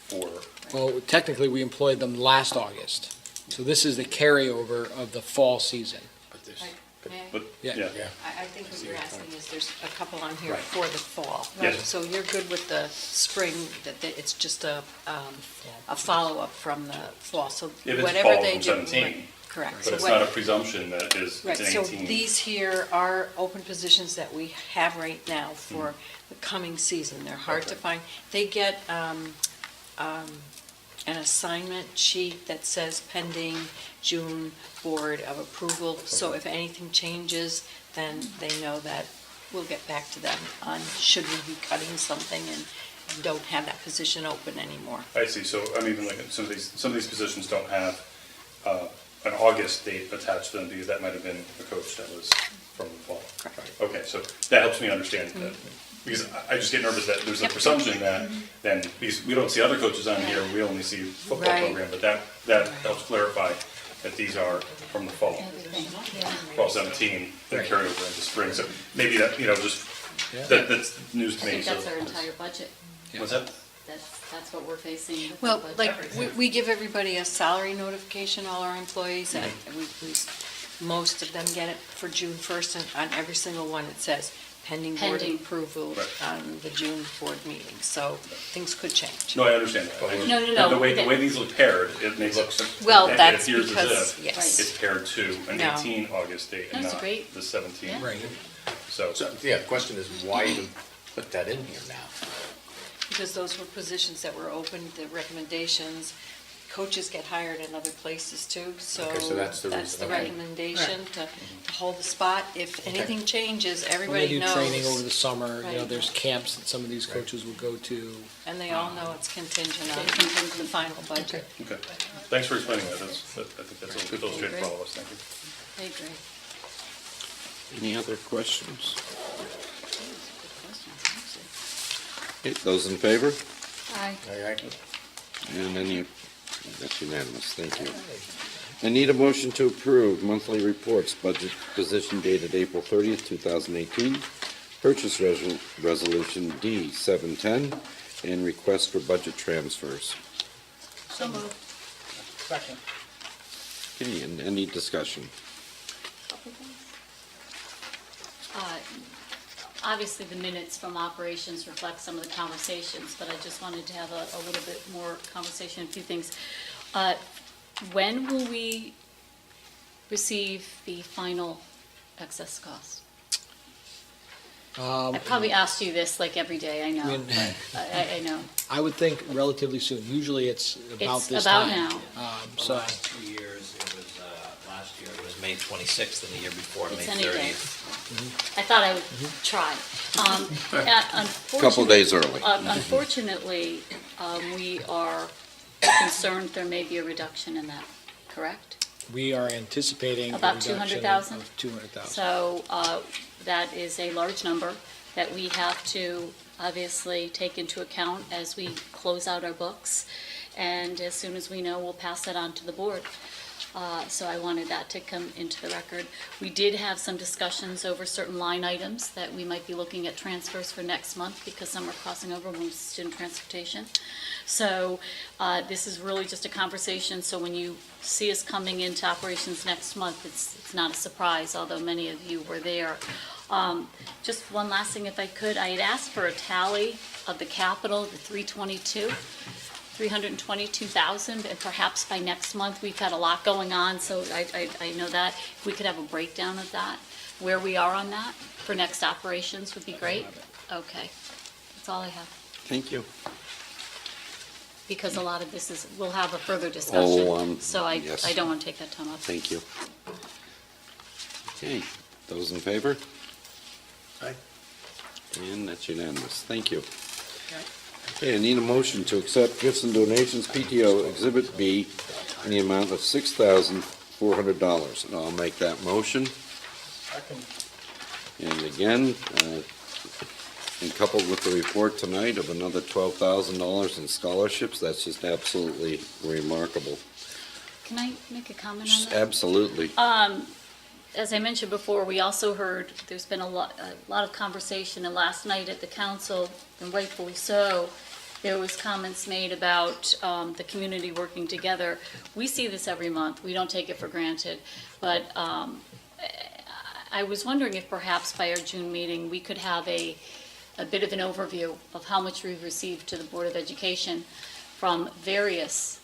for. Well, technically, we employed them last August. So this is the carryover of the fall season. But, Yeah. I think what you're asking is there's a couple on here Right. for the fall. Yes. So you're good with the spring, that it's just a follow-up from the fall, so If it's whatever fall they from do. 17. Right, correct. But So it's what- not a presumption that it's Right, an so 18. these here are open positions that we have right now for the coming season. They're hard to find. They get an assignment sheet that says pending June Board of Approval. So if anything changes, then they know that we'll get back to them on should we be cutting something and don't have that position open anymore. I see, so I'm even looking, some of these positions don't have an August date attached to them because that might have been a coach that was from the fall. Correct. Okay, so that helps me understand that, because I just get nervous that there's a presumption that then, because we don't see other coaches on here, we only see football Right. program, but that helps clarify that these are from the fall. Fall 17, and carry over into spring, so maybe that, that's news to I me, think so. that's our entire budget. What's that? That's what we're facing with the Well, budget. like, we give everybody a salary notification, all our employees, and most of them get it for June 1st, and on every single one it says pending board Pending. approval Right. on the June board meeting, so things could change. No, I understand that. I just- No. The way these look paired, it makes it. Well, it that's appears as because- if yes. It's paired to an No. 18 August date and That's not great. the 17. Right. So, Yeah, the question is, why even put that in here now? Because those were positions that were open, the recommendations, coaches get hired in other places too, so Okay, so that's the that's reason, the okay. recommendation to hold the spot. If anything changes, When they everybody do knows. training over the summer, Right. there's camps that some of these coaches will go to. And they all know it's contingent on the final budget. okay. Thanks for explaining that. I think that's a good illustrator for all of us. Thank you. I agree. Any other questions? Okay, those in favor? Aye. And any, that's unanimous, thank you. I need a motion to approve monthly reports, budget position dated April 30th, 2018, purchase resolution D710, and request for budget transfers. So moved. Second. Okay, and any discussion? Obviously, the minutes from operations reflect some of the conversations, but I just wanted to have a little bit more conversation, a few things. When will we receive the final excess cost? I I probably asked you this like every day, I know, mean- but I know. I would think relatively soon. Usually it's about It's this about time. now. The So, last 2 years, it was, last year it was May 26th, and the year before, May It's any day. 30th. I thought I would try. Couple days early. Unfortunately, we are concerned there may be a reduction in that, correct? we are anticipating a About reduction 200,000? of 200,000. So that is a large number that we have to obviously take into account as we close out our books. And as soon as we know, we'll pass that on to the board. So I wanted that to come into the record. We did have some discussions over certain line items that we might be looking at transfers for next month because some are crossing over with student transportation. So this is really just a conversation, so when you see us coming into operations next month, it's not a surprise, although many of you were there. Just one last thing, if I could, I had asked for a tally of the capital, the 322,000, and perhaps by next month, we've had a lot going on, so I know that. If we could have a breakdown of that, where we are on that for next operations would be great. Okay, that's all I have. Thank you. Because a lot of this is, we'll have a further discussion, so yes. I don't want to take that time up. Thank you. Okay, those in favor? Aye. And that's unanimous. Thank you. Okay, I need a motion to accept gifts and donations, PTO Exhibit B, in the amount of $6,400. And I'll make that motion. And again, and coupled with the report tonight of another $12,000 in scholarships, that's just absolutely remarkable. Can I make a comment on Just that? absolutely. As I mentioned before, we also heard, there's been a lot of conversation, and last night at the council, and rightfully so, there was comments made about the community working together. We see this every month. We don't take it for granted. But I was wondering if perhaps by our June meeting, we could have a bit of an overview of how much we've received to the Board of Education from various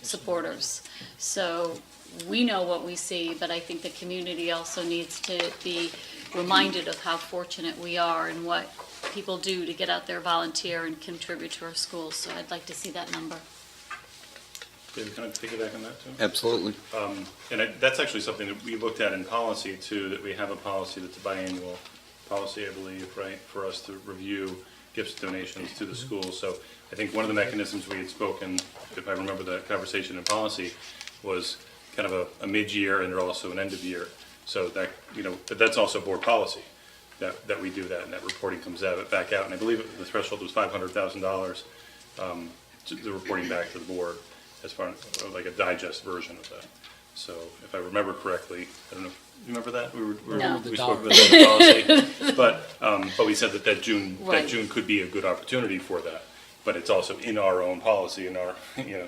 supporters. So we know what we see, but I think the community also needs to be reminded of how fortunate we are and what people do to get out there, volunteer, and contribute to our schools. So I'd like to see that number. David, can I piggyback on that too? Absolutely. That's actually something that we looked at in policy too, that we have a policy that's a biannual policy, I believe, right, for us to review gifts and donations to the schools. So I think one of the mechanisms we had spoken, if I remember the conversation in policy, was kind of a mid-year and also an end of year. So that, but that's also board policy, that we do that, and that reporting comes back out. And I believe the threshold was $500,000, the reporting back to the board as far as like a digest version of that. So if I remember correctly, I don't know, you remember that? We spoke about that in policy. But we said that June could be a good opportunity for that. But it's also in our own policy,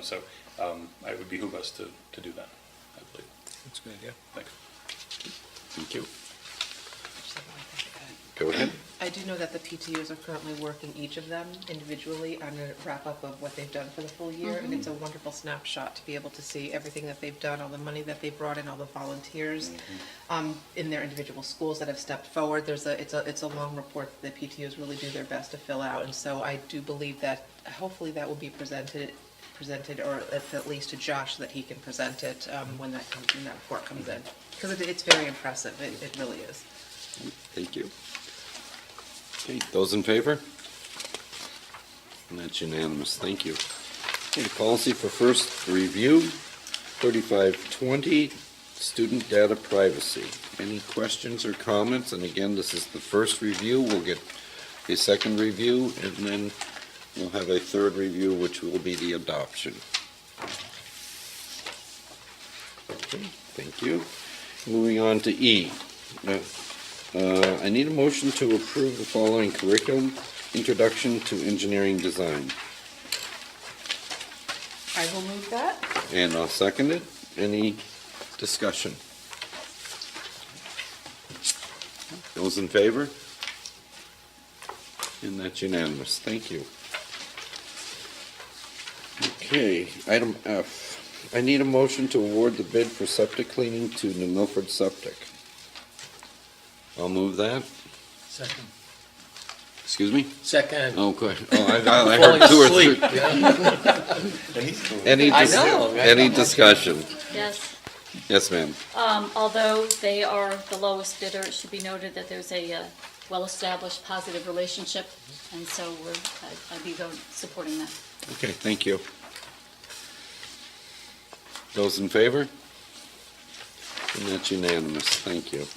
so it would behoove us to do that, I believe. That's a good idea. Thanks. Thank you. Go ahead. I do know that the PTUs are currently working, each of them individually, on a wrap-up of what they've done for the full year, and it's a wonderful snapshot to be able to see everything that they've done, all the money that they've brought in, all the volunteers in their individual schools that have stepped forward. It's a long report that the PTUs really do their best to fill out, and so I do believe that hopefully that will be presented, or at least to Josh, so that he can present it when that report comes in, because it's very impressive. It really is. Thank you. Okay, those in favor? And that's unanimous. Thank you. Okay, policy for first review, 3520, student data privacy. Any questions or comments? And again, this is the first review. We'll get a second review, and then we'll have a third review, which will be the adoption. Okay, thank you. Moving on to E. I need a motion to approve the following curriculum: Introduction to Engineering Design. I will move that. And I'll second it. Any discussion? Those in favor? And that's unanimous. Thank you. Okay, item F, I need a motion to award the bid for septic cleaning to New Milford Septic. I'll move that. Second. Excuse me? Second. Oh, good. Oh, I Falling heard two or asleep. three. Any I know. discussion? Yes. Yes, ma'am. Although they are the lowest bidder, it should be noted that there's a well-established positive relationship, and so I'd be supporting that. Okay, thank you. Those in favor? And that's unanimous. Thank you.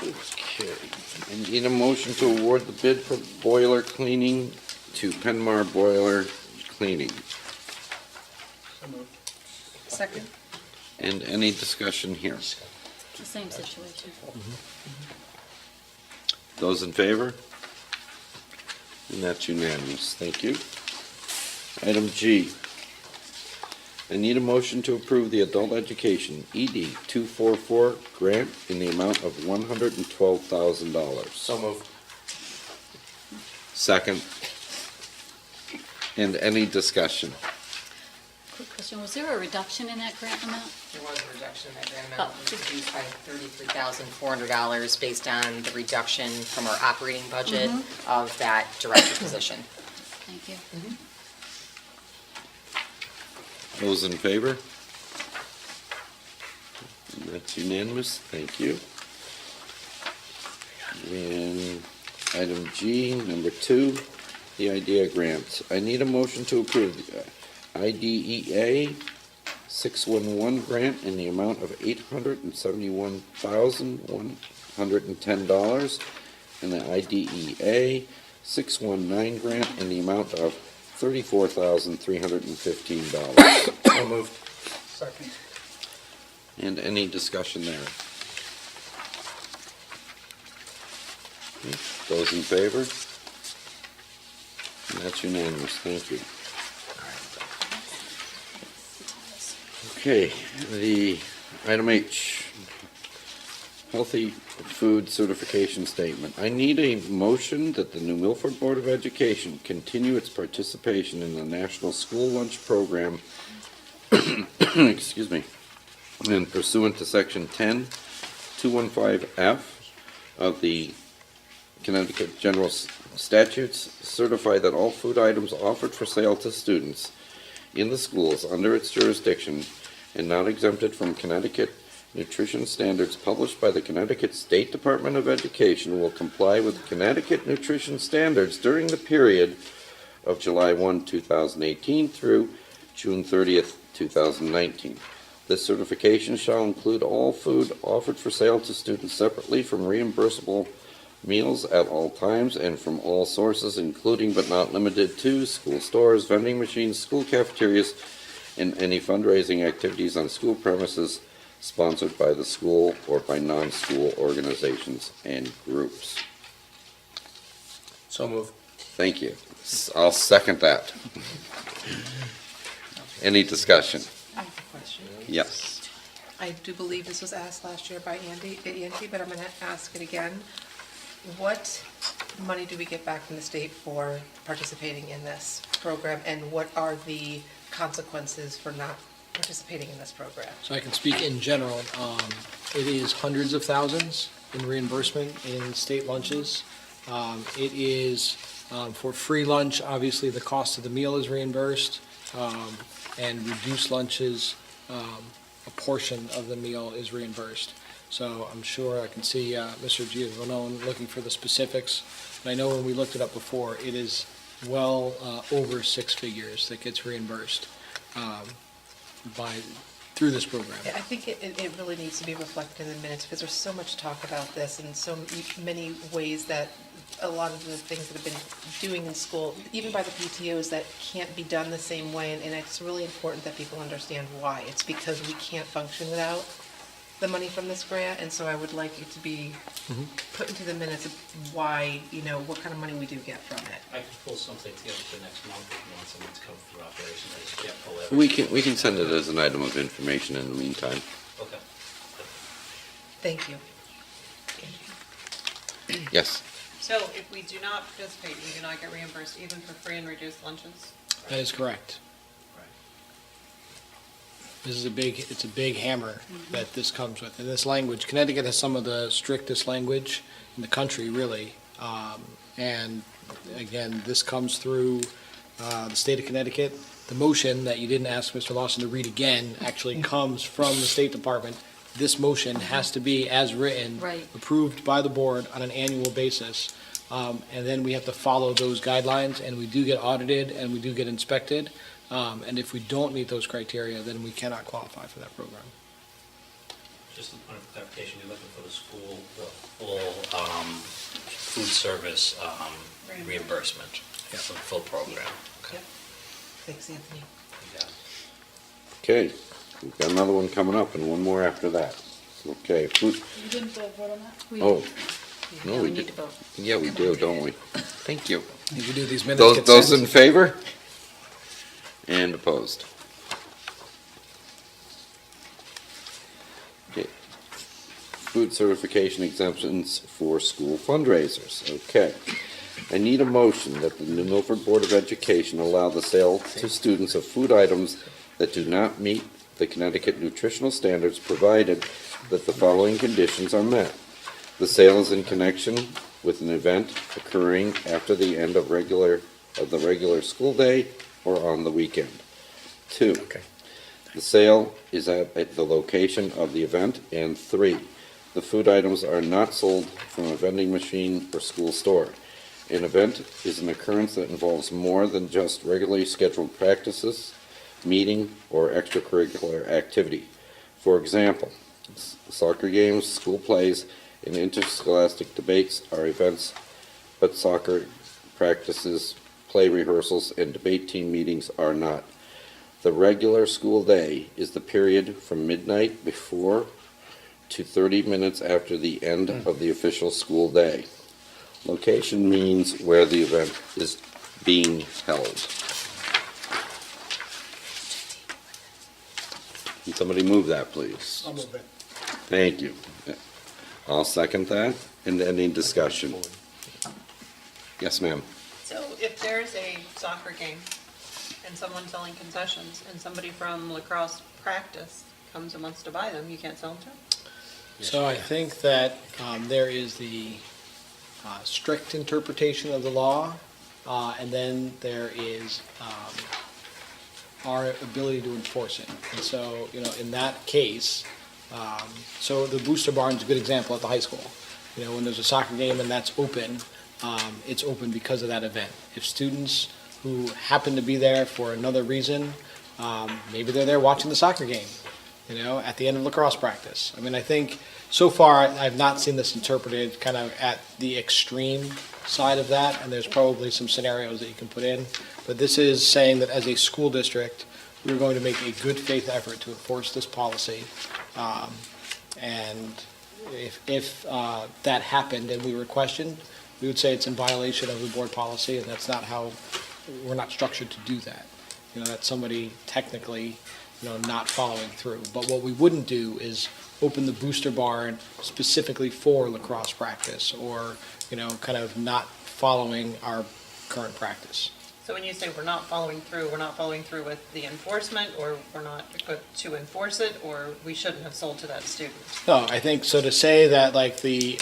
Okay, I need a motion to award the bid for boiler cleaning to Penmar Boiler Cleaning. Second. And any discussion here? It's the same situation. Those in favor? And that's unanimous. Thank you. Item G. I need a motion to approve the Adult Education ED 244 grant in the amount of $112,000. So moved. Second. And any discussion? Quick question, was there a reduction in that grant amount? There was a reduction in that grant amount. Oh. It was reduced by $33,400 based on the reduction from our operating budget of that director position. Thank you. Those in favor? And that's unanimous. Thank you. And item G, number 2, the IDEA grant. I need a motion to approve the IDEA 611 grant in the amount of $871,110 and the IDEA 619 grant in the amount of $34,315. So moved. Second. And any discussion there? Okay, those in favor? And that's unanimous, thank you. Okay, the item H, Healthy Food Certification Statement. I need a motion that the New Milford Board of Education continue its participation in the National School Lunch Program, excuse me, and pursuant to Section 10-215F of the Connecticut General Statutes, certify that all food items offered for sale to students in the schools under its jurisdiction and not exempted from Connecticut nutrition standards published by the Connecticut State Department of Education will comply with Connecticut nutrition standards during the period of July 1, 2018 through June 30th, 2019. This certification shall include all food offered for sale to students separately from reimbursable meals at all times and from all sources, including but not limited to school stores, vending machines, school cafeterias, and any fundraising activities on school premises sponsored by the school or by non-school organizations and groups. So moved. Thank you. I'll second that. Any discussion? I have a question. Yes. I do believe this was asked last year by Andy, but I'm going to ask it again. What money do we get back from the state for participating in this program, and what are the consequences for not participating in this program? So I can speak in general. It is hundreds of thousands in reimbursement in state lunches. It is for free lunch, obviously the cost of the meal is reimbursed, and reduced lunches, a portion of the meal is reimbursed. So I'm sure I can see Mr. Giovanone looking for the specifics. And I know when we looked it up before, it is well over 6 figures that gets reimbursed through this program. I think it really needs to be reflected in the minutes, because there's so much talk about this and so many ways that a lot of the things that have been doing in school, even by the PTOs, that can't be done the same way, and it's really important that people understand why. It's because we can't function without the money from this grant, and so I would like it to be put into the minutes of why, what kind of money we do get from it. I can pull something together for next month if you want something to come through operation. I just can't pull everything. We can send it as an item of information in the meantime. Okay. Thank you. Yes. So if we do not participate, we do not get reimbursed even for free and reduced lunches? That is correct. This is it's a big hammer that this comes with. And this language, Connecticut has some of the strictest language in the country, really. And again, this comes through the state of Connecticut. The motion that you didn't ask Mr. Lawson to read again actually comes from the State Department. This motion has to be, as written, Right. approved by the board on an annual basis. And then we have to follow those guidelines, and we do get audited, and we do get inspected. And if we don't meet those criteria, then we cannot qualify for that program. Just a point of clarification, you're looking for the school, the full food service reimbursement for the full program. Okay. Thanks, Anthony. Okay, we've got another one coming up and one more after that. Okay, food, You didn't vote on that? oh. No, Yeah, we we need did. to vote. Yeah, we do, don't we? Thank you. If you do these minutes, Those, get those sent. in favor? And opposed? Okay. Food certification exemptions for school fundraisers. Okay. I need a motion that the New Milford Board of Education allow the sale to students of food items that do not meet the Connecticut nutritional standards, provided that the following conditions are met. The sale is in connection with an event occurring after the end of the regular school day or on the weekend. 2, the sale is at the location of the event. And 3, the food items are not sold from a vending machine or school store. An event is an occurrence that involves more than just regularly scheduled practices, meeting, or extracurricular activity. For example, soccer games, school plays, and interscholastic debates are events, but soccer practices, play rehearsals, and debate team meetings are not. The regular school day is the period from midnight before to 30 minutes after the end of the official school day. Location means where the event is being held. Can somebody move that, please? I'll move it. Thank you. I'll second that. And any discussion? Yes, ma'am. So if there's a soccer game and someone's selling concessions and somebody from lacrosse practice comes and wants to buy them, you can't sell them to them? So I think that there is the strict interpretation of the law, and then there is our ability to enforce it. And so, in that case, so the Booster Barn is a good example at the high school. When there's a soccer game and that's open, it's open because of that event. If students who happen to be there for another reason, maybe they're there watching the soccer game, at the end of lacrosse practice. I think so far I've not seen this interpreted kind of at the extreme side of that, and there's probably some scenarios that you can put in. But this is saying that as a school district, we're going to make a good faith effort to enforce this policy. And if that happened and we were questioned, we would say it's in violation of the board policy, and that's not how, we're not structured to do that. That's somebody technically, not following through. But what we wouldn't do is open the Booster Barn specifically for lacrosse practice, or, kind of not following our current practice. So when you say we're not following through with the enforcement, or we're not equipped to enforce it, or we shouldn't have sold to that student? No, I think, so to say that like the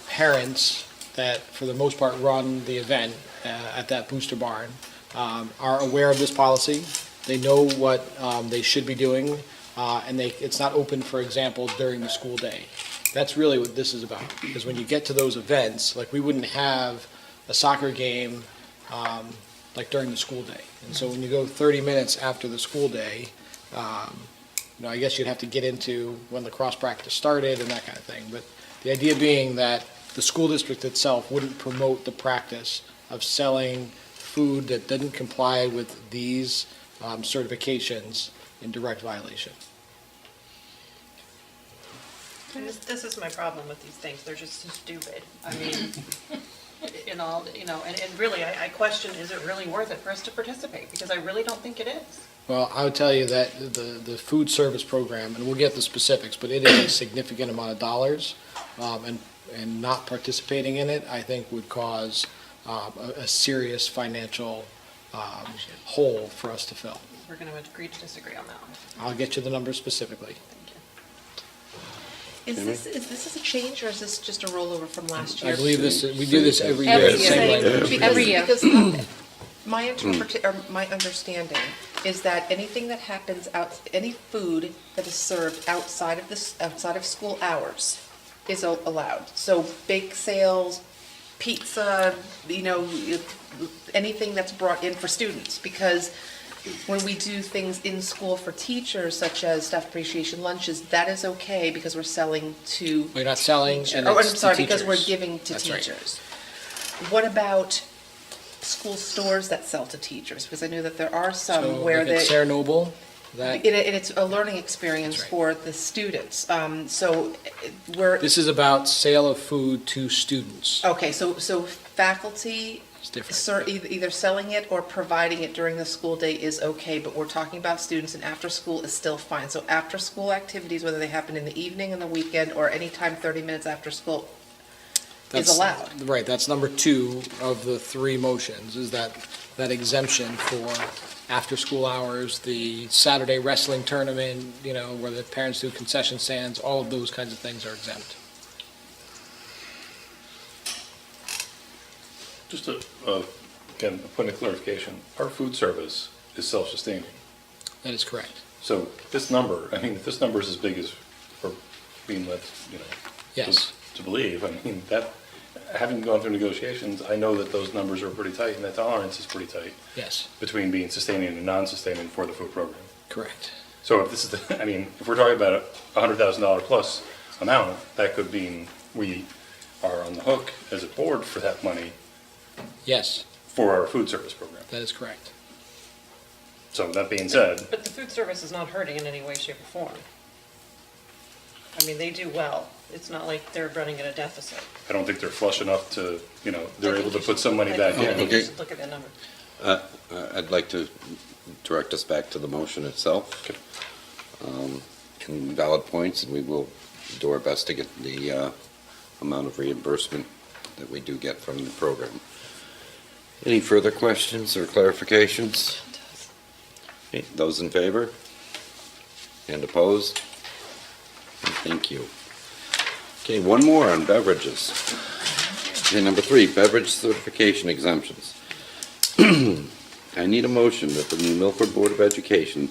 parents that for the most part run the event at that Booster Barn are aware of this policy, they know what they should be doing, and it's not open, for example, during the school day. That's really what this is about, because when you get to those events, like we wouldn't have a soccer game like during the school day. And so when you go 30 minutes after the school day, I guess you'd have to get into when lacrosse practice started and that kind of thing. But the idea being that the school district itself wouldn't promote the practice of selling food that didn't comply with these certifications in direct violation. And this is my problem with these things, they're just so stupid. I mean, and really, I question, is it really worth it for us to participate? Because I really don't think it is. Well, I would tell you that the food service program, and we'll get the specifics, but it is a significant amount of dollars. and not participating in it, I think would cause a serious financial hole for us to fill. We're going to agree to disagree on that one. I'll get you the numbers specifically. Is this a change, or is this just a rollover from last year? I believe we do this every year. Every same year. language. Every year. Because my understanding is that anything that happens any food that is served outside of school hours is allowed. So bake sales, pizza, anything that's brought in for students, because when we do things in school for teachers, such as staff appreciation lunches, that is okay because we're selling to. We're not selling, and I'm it's to sorry, because we're teachers. giving to That's right. teachers. What about school stores that sell to teachers? Because I know that there are some So, where like at they. Sarah Noble, that, And it's a learning experience That's for the students. So we're. this is about sale of food to students. Okay, so faculty. It's different. Either selling it or providing it during the school day is okay, but we're talking about students, and after school is still fine. So after school activities, whether they happen in the evening, in the weekend, or anytime 30 minutes after school is allowed. Right, that's number 2 of the 3 motions, is that exemption for after-school hours, the Saturday wrestling tournament, where the parents do concession stands, all of those kinds of things are exempt. Just again, a point of clarification, our food service is self-sustaining. That is correct. So this number, if this number is as big as we're being led, Yes. to believe, that, having gone through negotiations, I know that those numbers are pretty tight, and that tolerance is pretty tight Yes, between being sustaining and non-sustaining for the food program. correct. So if this is if we're talking about a $100,000 plus amount, that could mean we are on the hook as a board for that money Yes, for our food service program. that is correct. So that being said, But the food service is not hurting in any way, shape, or form. They do well. It's not like they're running at a deficit. I don't think they're flush enough to, they're able to put some money back I think in. you should look at that number. I'd like to direct us back to the motion itself. And valid points, and we will do our best to get the amount of reimbursement that we do get from the program. Any further questions or clarifications? Okay, those in favor? And opposed? Thank you. Okay, one more on beverages. Okay, number 3, beverage certification exemptions. I need a motion that the New Milford Board of Education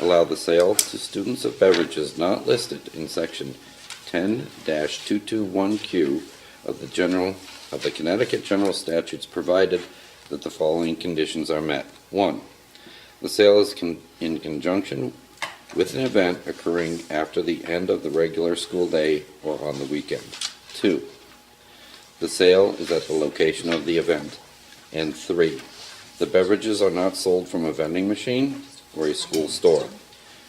allow the sale to students of beverages not listed in section 10-221Q of the Connecticut General Statutes, provided that the following conditions are met. 1, the sale is in conjunction with an event occurring after the end of the regular school day or on the weekend. 2, the sale is at the location of the event. And 3, the beverages are not sold from a vending machine or a school store.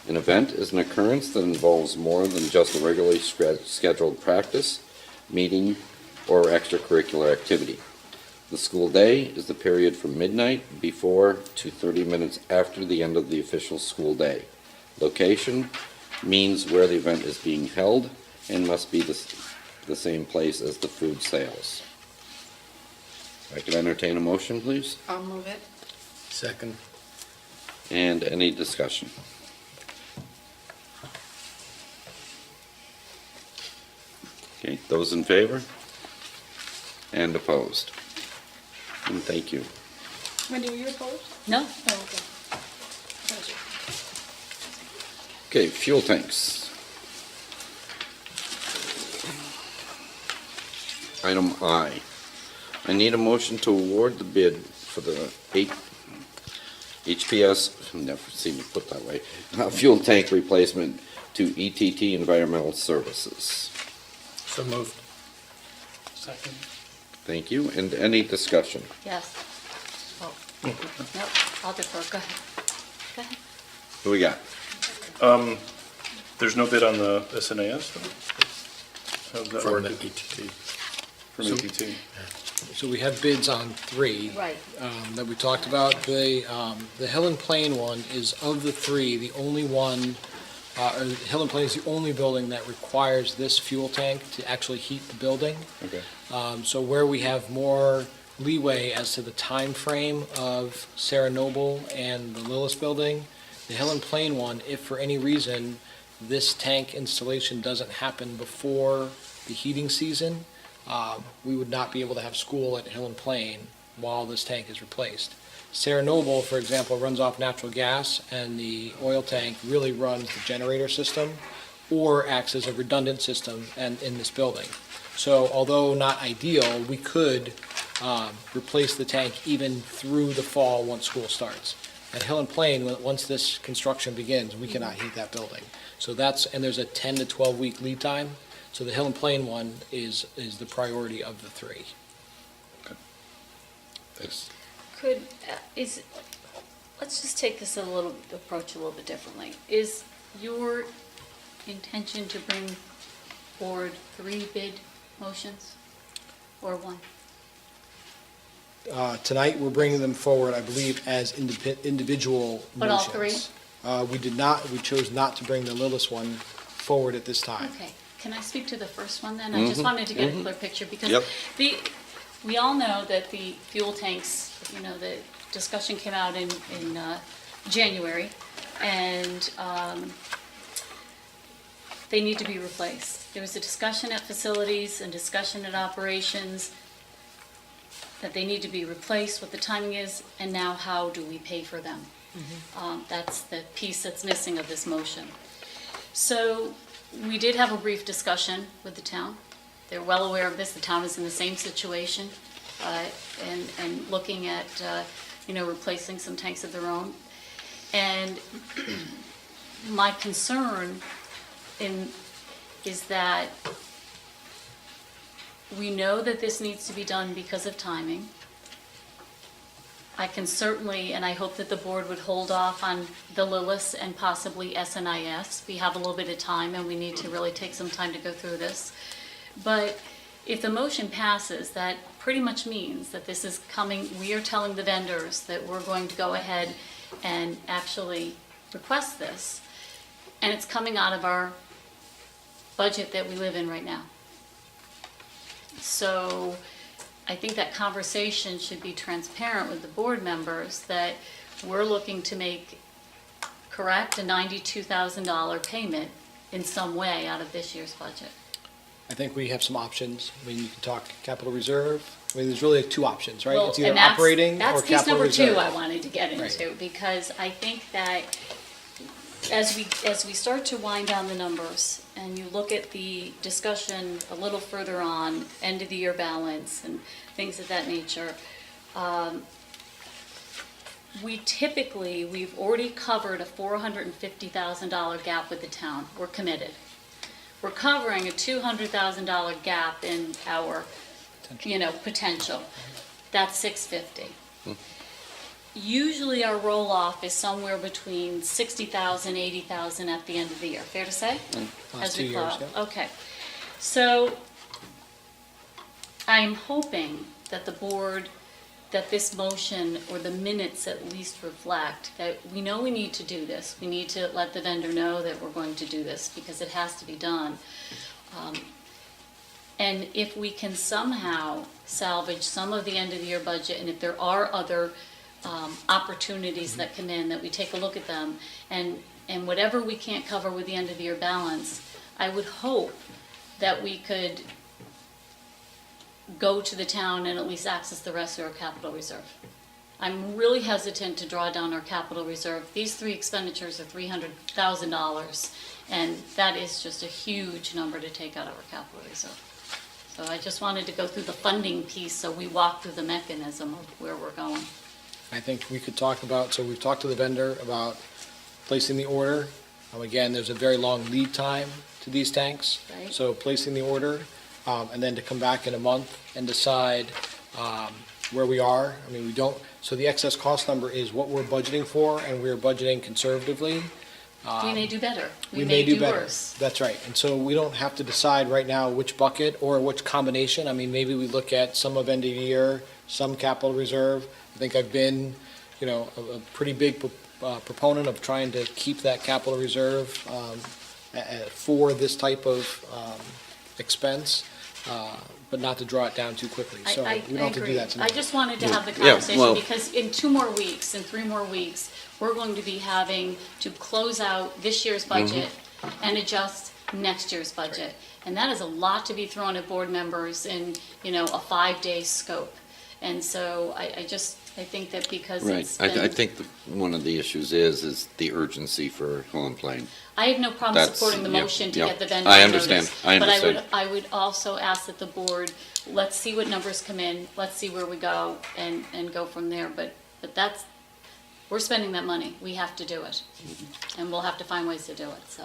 An event is an occurrence that involves more than just a regularly scheduled practice, meeting, or extracurricular activity. The school day is the period from midnight before to 30 minutes after the end of the official school day. Location means where the event is being held and must be the same place as the food sales. I can entertain a motion, please? I'll move it. Second. And any discussion? Okay, those in favor? And opposed? And thank you. Wendy, were you opposed? No? Oh, okay. Okay, fuel tanks. Item I. I need a motion to award the bid for the HPS, I've never seen it put that way, fuel tank replacement to ETT Environmental Services. So moved. Second. Thank you. And any discussion? Yes. Oh, no, I'll defer, go ahead. Go ahead. Who we got? There's no bid on the SNAS? How's that From work? the ETT. From So- ETT? So we have bids on 3. Right. That we talked about. The Hill and Plain one is, of the 3, the only one or Hill and Plain is the only building that requires this fuel tank to actually heat the building. Okay. So where we have more leeway as to the time frame of Sarah Noble and the Lillis building, the Hill and Plain one, if for any reason this tank installation doesn't happen before the heating season, we would not be able to have school at Hill and Plain while this tank is replaced. Sarah Noble, for example, runs off natural gas, and the oil tank really runs the generator system or acts as a redundant system in this building. So although not ideal, we could replace the tank even through the fall once school starts. At Hill and Plain, once this construction begins, we cannot heat that building. So and there's a 10 to 12 week lead time. So the Hill and Plain one is the priority of the three. Thanks. Let's just take this approach a little bit differently. Is your intention to bring forward 3 bid motions or 1? Tonight, we're bringing them forward, I believe, as individual motions. But all 3? We chose not to bring the Lillis one forward at this time. Okay, can I speak to the first one then? I just wanted to get a clear picture because Yep. we all know that the fuel tanks, the discussion came out in January, and they need to be replaced. There was a discussion at facilities and discussion at operations that they need to be replaced, what the timing is, and now how do we pay for them? That's the piece that's missing of this motion. So we did have a brief discussion with the town. They're well aware of this. The town is in the same situation and looking at, replacing some tanks of their own. And my concern is that we know that this needs to be done because of timing. I can certainly, and I hope that the board would hold off on the Lillis and possibly SNIS. We have a little bit of time and we need to really take some time to go through this. But if the motion passes, that pretty much means that this is coming, we are telling the vendors that we're going to go ahead and actually request this. And it's coming out of our budget that we live in right now. So I think that conversation should be transparent with the board members that we're looking to correct a $92,000 payment in some way out of this year's budget. I think we have some options. I mean, you can talk capital reserve. I mean, there's really 2 options, right? Well, It's either and that's- operating or That's capital piece reserve. number 2 I wanted to get into, Right. because I think that as we start to wind down the numbers, and you look at the discussion a little further on, end of the year balance and things of that nature, we've already covered a $450,000 gap with the town. We're committed. We're covering a $200,000 gap in our, potential. That's $650,000. Usually our roll-off is somewhere between $60,000, $80,000 at the end of the year. Fair to say? Last 2 years, yeah. Okay. So I'm hoping that the board, that this motion, or the minutes at least reflect that we know we need to do this. We need to let the vendor know that we're going to do this because it has to be done. And if we can somehow salvage some of the end of the year budget, and if there are other opportunities that come in, that we take a look at them, and whatever we can't cover with the end of the year balance, I would hope that we could go to the town and at least access the rest of our capital reserve. I'm really hesitant to draw down our capital reserve. These 3 expenditures are $300,000, and that is just a huge number to take out of our capital reserve. So I just wanted to go through the funding piece so we walk through the mechanism of where we're going. I think we could talk about, so we've talked to the vendor about placing the order. Again, there's a very long lead time to these tanks. Right. So placing the order, and then to come back in a month and decide where we are. I mean, so the excess cost number is what we're budgeting for, and we're budgeting conservatively. We may do better. We may do better. Worse. That's right. And so we don't have to decide right now which bucket or which combination. I mean, maybe we look at some of end of year, some capital reserve. I think I've been, a pretty big proponent of trying to keep that capital reserve for this type of expense, but not to draw it down too quickly. So we don't have to do that tonight. I just wanted to have the Yeah, conversation well- because in 2 more weeks, in 3 more weeks, we're going to be having to close out this year's budget and adjust next year's budget. And that is a lot to be thrown at board members in, a 5-day scope. And so I think that because Right. it's I been, think one of the issues is the urgency for Holland Plain. I have no problem That's- supporting the yeah, motion to yeah. get the vendor I understand. notice. I understand. But I would also ask that the board, let's see what numbers come in, let's see where we go and go from there. But that's, we're spending that money. We have to do it. And we'll have to find ways to do it, so.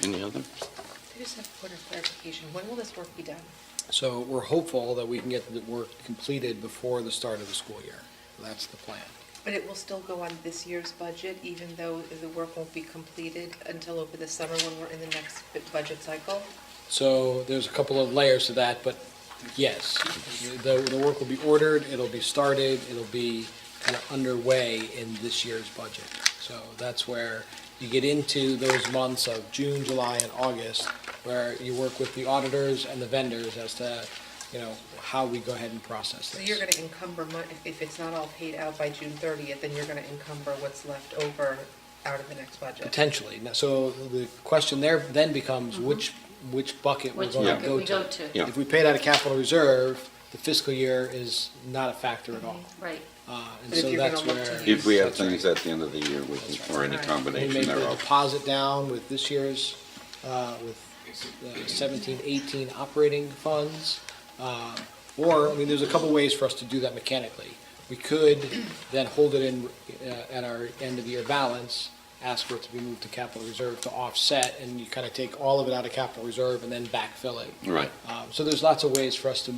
Any other? I just have a point of clarification. When will this work be done? So we're hopeful that we can get the work completed before the start of the school year. That's the plan. But it will still go on this year's budget, even though the work won't be completed until over the summer when we're in the next budget cycle? So there's a couple of layers to that, but yes, the work will be ordered, it'll be started, it'll be kind of underway in this year's budget. So that's where you get into those months of June, July, and August, where you work with the auditors and the vendors as to, how we go ahead and process So this. you're gonna encumber money, if it's not all paid out by June 30th, then you're gonna encumber what's left over out of the next budget? Potentially. Now, so the question there then becomes which bucket we're Which going to bucket go we to. go to. Yeah. If we paid out of capital reserve, the fiscal year is not a factor at all. Right. And But if so you're that's gonna look where. to If we have that's right. things at the end of the year, we can, or any We combination make the thereof. deposit down with this year's, with 17, 18 operating funds. There's a couple ways for us to do that mechanically. We could then hold it in, at our end of the year balance, ask for it to be moved to capital reserve to offset, and you kind of take all of it out of capital reserve and then backfill it. Right. So there's lots of ways for us to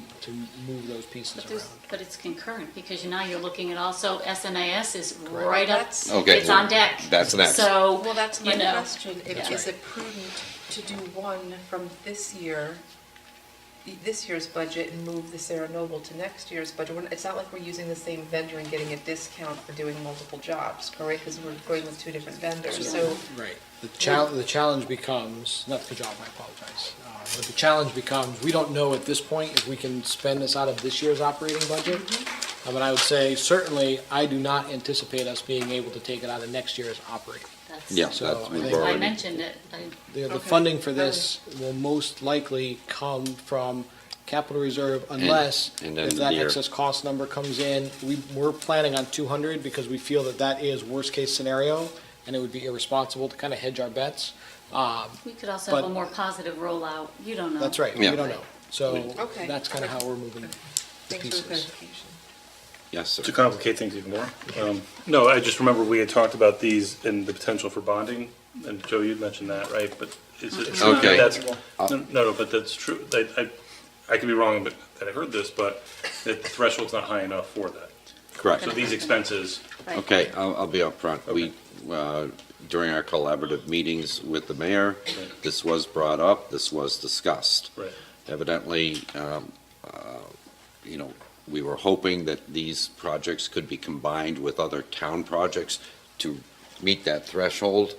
move those pieces around. But it's concurrent, because now you're looking at also SNIS is right up, Okay, it's on deck. that's next. So, Well, that's my you know, question. yeah. Is it prudent to do one from this year, this year's budget, and move the Sarah Noble to next year's budget? It's not like we're using the same vendor and getting a discount for doing multiple jobs, correct? Because we're going with 2 different vendors, so. Right. The challenge becomes, not the job, I apologize, but the challenge becomes, we don't know at this point if we can spend this out of this year's operating budget. But I would say, certainly, I do not anticipate us being able to take it out of next year's operating. Yeah, So that's, I we've think- I already, mentioned it. The Okay. funding for this will most likely come from capital reserve unless, and then if the that year. excess cost number comes in, we're planning on 200 because we feel that is worst-case scenario, and it would be irresponsible to kind of hedge our bets. We could also have a But- more positive rollout. You don't know. That's right, we Yeah. don't know. So Okay. that's kind of how we're moving the Thanks for the pieces. clarification. yes, sir. To complicate things even more. No, I just remember we had talked about these and the potential for bonding, and Joe, you'd mentioned that, right? But is it true Okay. that that's, no, but that's true. I could be wrong, but that I heard this, but that the threshold's not high enough for that. Correct. So these expenses, Right. Okay, I'll be upfront. We, during our collaborative meetings with the mayor, this was brought up, this was discussed. right, Evidently, we were hoping that these projects could be combined with other town projects to meet that threshold,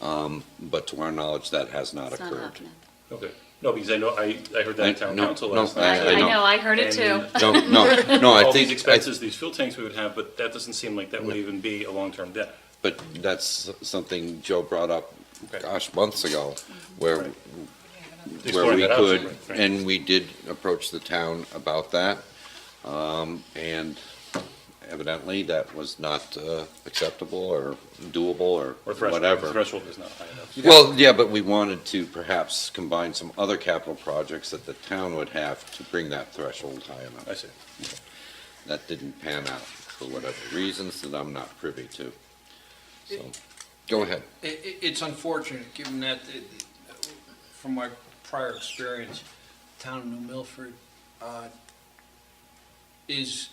but to our knowledge, that has not It's not occurred. happening. okay. No, because I know, I heard that in town No, council no, last I night. I know. know, I heard it too. And No, I all think. these expenses, these fuel tanks we would have, but that doesn't seem like that would even be a long-term debt. But that's something Joe brought up, Okay. gosh, months ago, where Right. where Exploring we that option, could, right, right. and we did approach the town about that. And evidently, that was not acceptable or doable or Or threshold, whatever. the threshold is not high enough. Well, yeah, but we wanted to perhaps combine some other capital projects that the town would have to bring that threshold high enough. I see. That didn't pan out for whatever reasons that I'm not privy to. So, go ahead. It's unfortunate, given that, from my prior experience, the town of New Milford is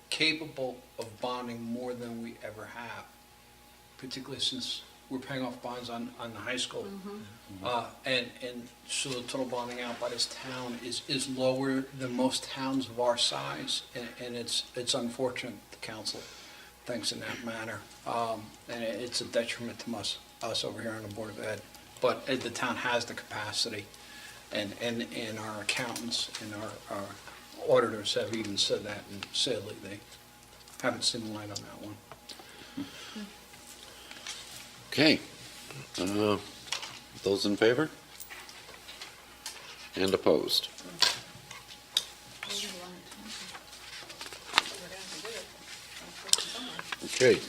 capable of bonding more than we ever have, particularly since we're paying off bonds on the high school. And so the total bonding out by this town is lower than most towns of our size, and it's unfortunate, the council. things in that manner. And it's a detriment to us over here on the Board of Ed. But the town has the capacity, and our accountants and our auditors have even said that, and sadly, they haven't seen the light on that one. Okay. Those in favor? And opposed? Okay.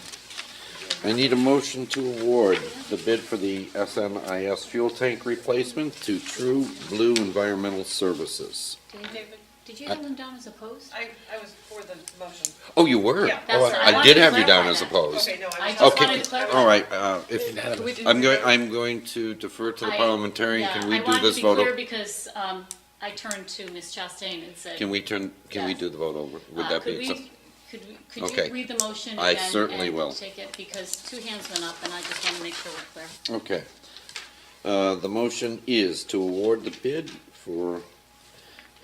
I need a motion to award the bid for the SNIS fuel tank replacement to True Blue Environmental Services. David, did you have them down as opposed? I was for the motion. Oh, you were? Yeah. Oh, That's- I I did wanted to have you down clarify as that. opposed. Okay, no, I just Okay, wanted to clarify. all right, We if, didn't- I'm going to defer to the I- parliamentarian. yeah, Can we I do wanted this to be vote? clear because I turned to Ms. Chastain and said. Can we do the vote over? Would that be? Could Okay. you read the motion I again? certainly and will. take it, because two hands went up, and I just want to make sure we're clear. Okay. The motion is to award the bid for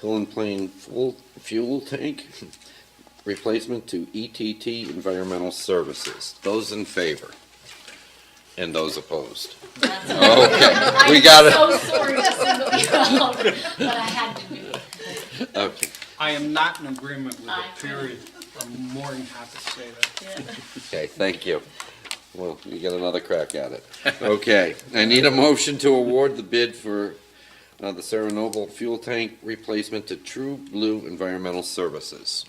Hill and Plain fuel tank replacement to ETT Environmental Services. Those in favor? And those opposed? Okay, we got it. I'm so sorry to single you out, but I had to do it. Okay. I am not in agreement with I- it, period. I'm more than happy to say that. Okay, thank you. Well, you get another crack at it. Okay, I need a motion to award the bid for the Sarah Noble fuel tank replacement to True Blue Environmental Services.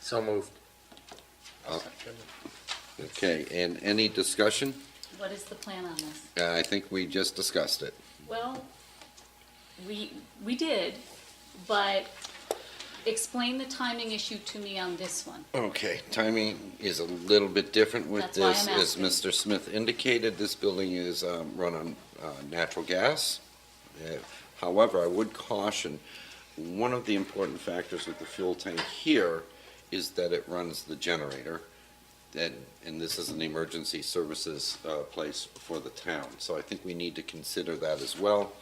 So moved. Okay, and any discussion? What is the plan on this? I think we just discussed it. Well, we did, but explain the timing issue to me on this one. Okay, timing is a little bit different with That's why this. I'm As Mr. Smith indicated, this building is run on natural gas. However, I would caution, one of the important factors with the fuel tank here is that it runs the generator, and this is an emergency services place for the town. So I think we need to consider that as well.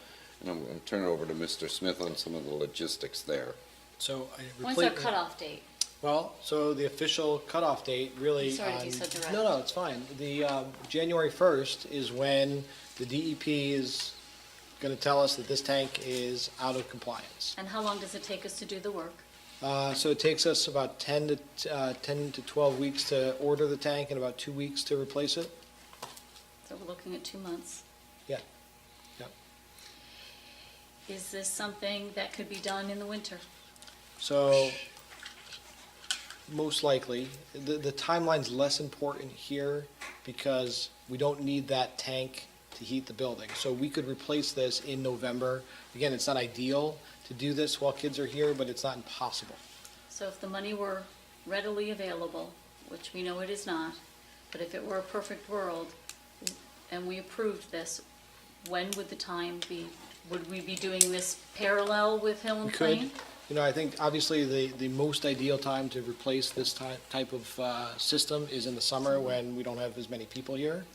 And I'm going to turn it over to Mr. Smith on some of the logistics there. So When's our cutoff date? Well, so the official cutoff date really. I'm sorry to be so direct. No, it's fine. The January 1st is when the DEP is going to tell us that this tank is out of compliance. And how long does it take us to do the work? So it takes us about 10 to 12 weeks to order the tank and about 2 weeks to replace it. So we're looking at 2 months. Yeah. Yep. Is this something that could be done in the winter? So most likely, the timeline's less important here because we don't need that tank to heat the building. So we could replace this in November. Again, it's not ideal to do this while kids are here, but it's not impossible. So if the money were readily available, which we know it is not, but if it were a perfect world and we approved this, when would the time be? Would we be doing this parallel with Hill and We could. Plain? You know, I think obviously the most ideal time to replace this type of system is in the summer when we don't have as many people here.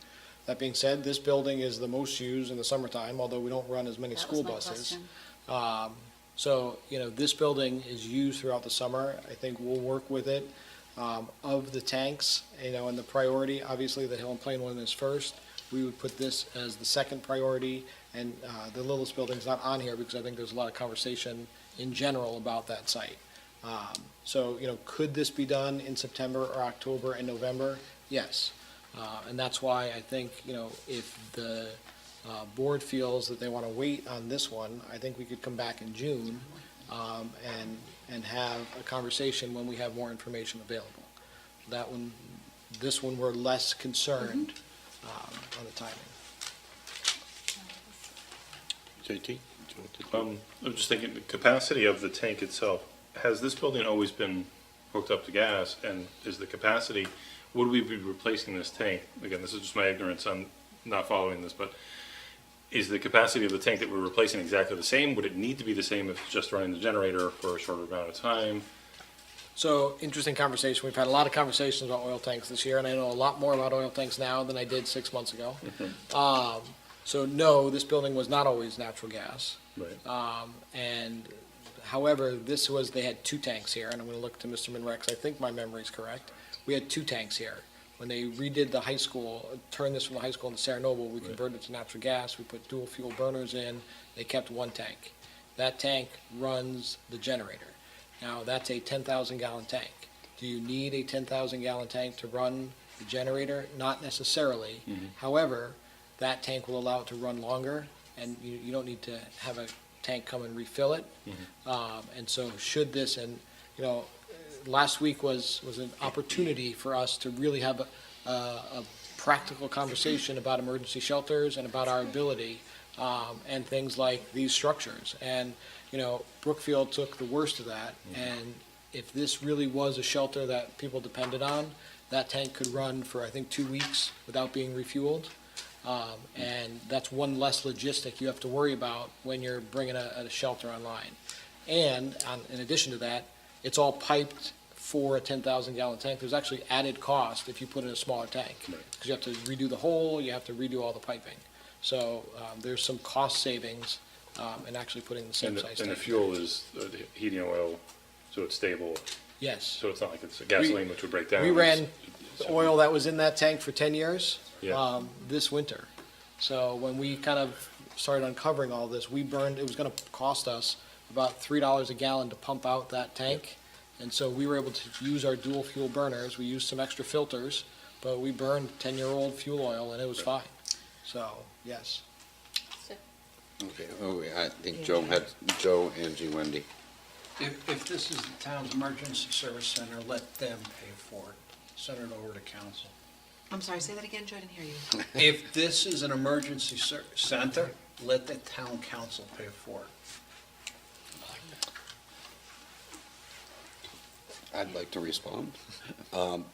That being said, this building is the most used in the summertime, although we don't run as many That school was my buses. question. So, you know, this building is used throughout the summer. I think we'll work with it. Of the tanks, you know, and the priority, obviously the Hill and Plain one is first. We would put this as the second priority, and the Lillis building's not on here because I think there's a lot of conversation in general about that site. So, you know, could this be done in September or October and November? Yes. And that's why I think, you know, if the board feels that they want to wait on this one, I think we could come back in June and have a conversation when we have more information available. That one, this one, we're less concerned on the timing. JT? I'm just thinking, the capacity of the tank itself, has this building always been hooked up to gas? And is the capacity, would we be replacing this tank? Again, this is just my ignorance, I'm not following this, but is the capacity of the tank that we're replacing exactly the same? Would it need to be the same if it's just running the generator for a shorter amount of time? So, interesting conversation. We've had a lot of conversations about oil tanks this year, and I know a lot more about oil tanks now than I did 6 months ago. So, no, this building was not always natural gas. Right. And however, they had 2 tanks here, and I'm going to look to Mr. Minrex. I think my memory's correct. we had 2 tanks here. When they redid the high school, turned this from the high school into Sarah Noble, we converted it to natural gas, we put dual fuel burners in, they kept 1 tank. That tank runs the generator. Now, that's a 10,000 gallon tank. Do you need a 10,000 gallon tank to run the generator? Not necessarily. However, that tank will allow it to run longer, and you don't need to have a tank come and refill it. And so should this, and, you know, last week was an opportunity for us to really have a practical conversation about emergency shelters and about our ability, and things like these structures. And, you know, Brookfield took the worst of that, and if this really was a shelter that people depended on, that tank could run for, I think, 2 weeks without being refueled. And that's one less logistic you have to worry about when you're bringing a shelter online. And in addition to that, it's all piped for a 10,000 gallon tank. There's actually added cost if you put in a smaller tank, because you have to redo the hole, you have to redo all the piping. So there's some cost savings in actually putting the same size tank. And the fuel is the heating oil, so it's stable. Yes. So it's not like it's a gasoline which would break down. We ran the oil that was in that tank for 10 years Yeah. this winter. So when we kind of started uncovering all this, we burned, it was going to cost us about $3 a gallon to pump out that tank. And so we were able to use our dual fuel burners. We used some extra filters, but we burned 10-year-old fuel oil and it was fine. So, yes. Okay, I think Joe, Angie, Wendy. If this is the town's emergency service center, let them pay for it. Send it over to council. I'm sorry, say that again, Joe, I didn't hear you. If this is an emergency center, let the town council pay for it. I'd like to respond.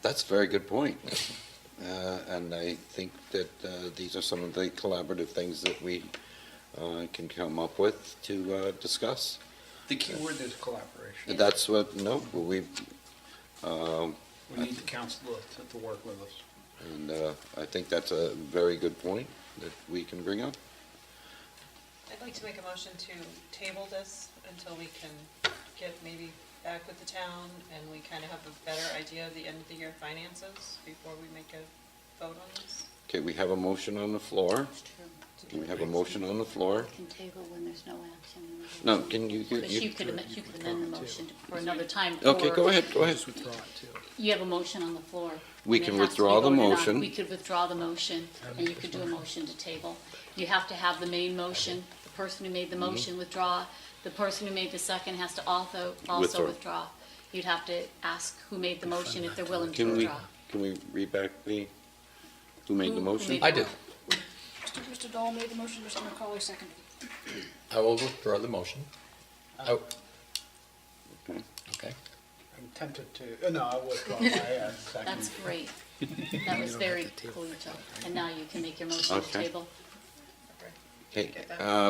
That's a very good point. And I think that these are some of the collaborative things that we can come up with to discuss. The key word is collaboration. That's what, we We need the council to work with us. and I think that's a very good point that we can bring up. I'd like to make a motion to table this until we can get maybe back with the town and we kind of have a better idea of the end of the year finances before we make a vote on this. Okay, we have a motion on the floor. We have a motion on the floor. Can table when there's no action. No, can you? Because you could amend the motion for another time. Okay, or- go ahead. You have a motion on the floor. We and it can has to be withdraw the voted on. motion. We could withdraw the motion, and you could do a motion to table. You have to have the main motion, the person who made the motion withdraw. The person who made the second has to also withdraw. You'd have to ask who made the motion if they're willing to Can we, withdraw. can we read back who made the Who motion? made the I did. Mr. Dahl made the motion, Mr. McCauley seconded. I will withdraw the motion. Oh. Okay. I'm tempted to, no, I withdraw my second. That's great. That was very cool, Joe. And now you can make your motion to Okay. table. Okay,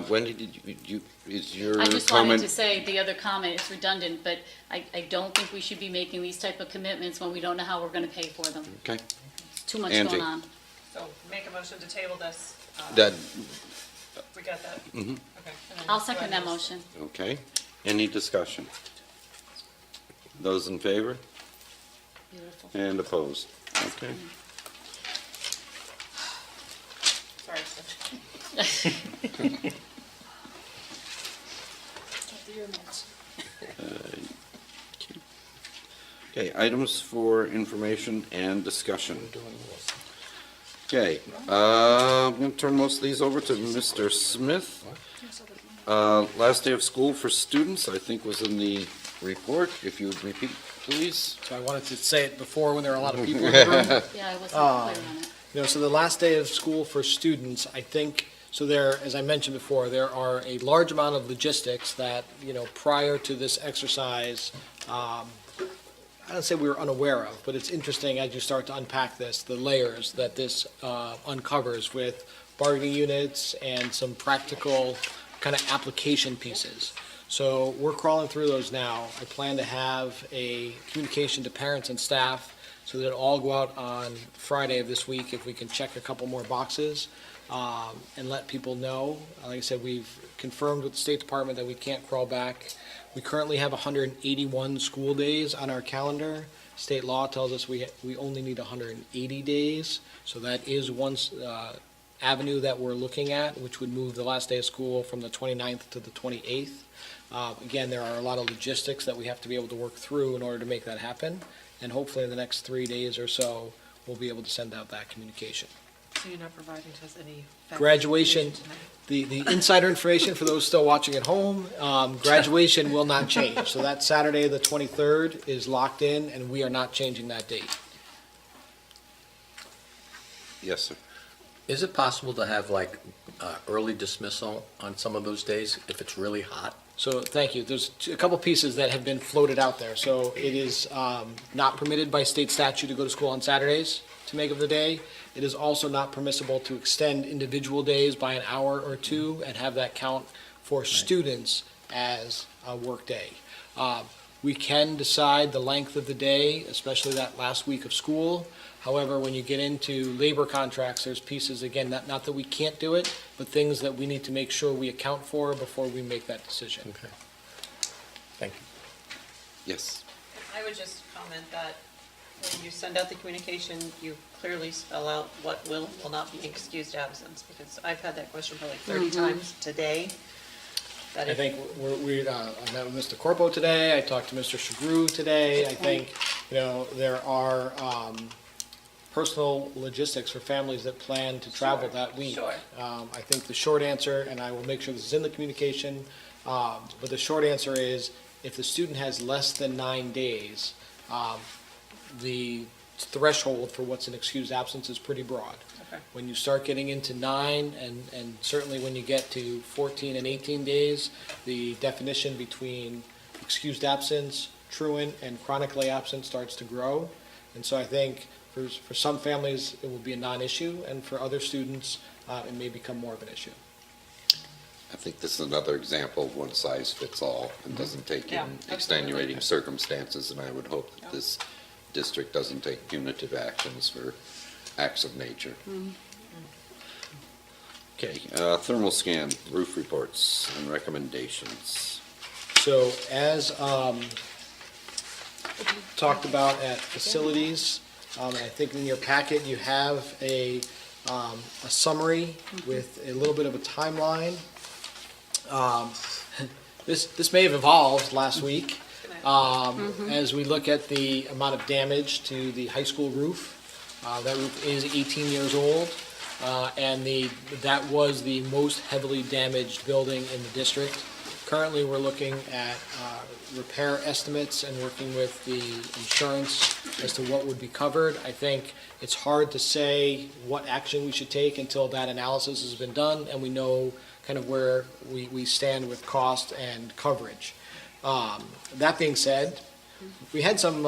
Wendy, did you, is your I just wanted comment? to say, the other comment, it's redundant, but I don't think we should be making these type of commitments when we don't know how we're gonna pay for them. Okay, It's too much Angie. going on. So make a motion to table this. that, We got that? mhm, Okay. and then I'll go second ahead that and- motion. okay. Any discussion? Those in favor Beautiful. and opposed? Okay. Sorry, sir. Okay, items for information and discussion. Okay, I'm going to turn most of these over to Mr. Smith. Last day of school for students, I think was in the report. If you would repeat, please. So I wanted to say it before when there are a lot of people in the room. Yeah, I wasn't clear on it. You know, so the last day of school for students, I think, so there, as I mentioned before, there are a large amount of logistics that, you know, prior to this exercise, I don't say we were unaware of, but it's interesting as you start to unpack this, the layers that this uncovers with bargaining units and some practical kind of application pieces. So we're crawling through those now. I plan to have a communication to parents and staff so that it'll all go out on Friday of this week if we can check a couple more boxes and let people know. Like I said, we've confirmed with the State Department that we can't crawl back. We currently have 181 school days on our calendar. State law tells us we only need 180 days, so that is one avenue that we're looking at, which would move the last day of school from the 29th to the 28th. Again, there are a lot of logistics that we have to be able to work through in order to make that happen, and hopefully in the next 3 days or so, we'll be able to send out that communication. So you're not providing to us any fact Graduation, information the insider information for those still watching at home, graduation will not change. So that Saturday, the 23rd, is locked in, and we are not changing that date. Yes, sir. Is it possible to have like early dismissal on some of those days if it's really hot? So, thank you. There's a couple pieces that have been floated out there. So it is not permitted by state statute to go to school on Saturdays to make of the day. It is also not permissible to extend individual days by an hour or two and have that count for students as a work day. We can decide the length of the day, especially that last week of school. However, when you get into labor contracts, there's pieces, again, not that we can't do it, but things that we need to make sure we account for before we make that decision. Okay. Thank you. Yes. I would just comment that when you send out the communication, you clearly spell out what will and will not be excused absence, because I've had that question probably 30 times today. That I if- think I met with Mr. Corpo today, I talked to Mr. Shagru today. I think, there are personal logistics for families that plan to travel that week. Sure. I think the short answer, and I will make sure this is in the communication, but the short answer is, if the student has less than 9 days, the threshold for what's an excused absence is pretty broad. Okay. When you start getting into 9, and certainly when you get to 14 and 18 days, the definition between excused absence, truant, and chronically absent starts to grow. And so I think for some families, it will be a non-issue, and for other students, it may become more of an issue. I think this is another example of one size fits all and doesn't take Yeah, in absolutely. extenuating circumstances, and I would hope that this district doesn't take punitive actions for acts of nature. Okay, thermal scan, roof reports and recommendations. So as talked about at facilities, and I think in your packet, you have a summary with a little bit of a timeline. This may have evolved last week as we look at the amount of damage to the high school roof. That roof is 18 years old, and that was the most heavily damaged building in the district. Currently, we're looking at repair estimates and working with the insurance as to what would be covered. I think it's hard to say what action we should take until that analysis has been done and we know kind of where we stand with cost and coverage. That being said, we had some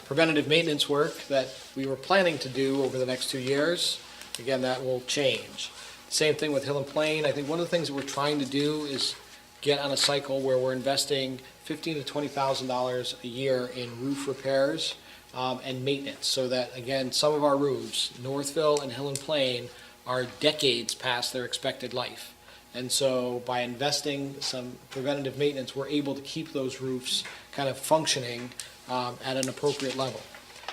preventative maintenance work that we were planning to do over the next 2 years. Again, that will change. Same thing with Hill and Plain. I think one of the things that we're trying to do is get on a cycle where we're investing $15,000 to $20,000 a year in roof repairs and maintenance, so that, again, some of our roofs, Northville and Hill and Plain, are decades past their expected life. And so by investing some preventative maintenance, we're able to keep those roofs kind of functioning at an appropriate level.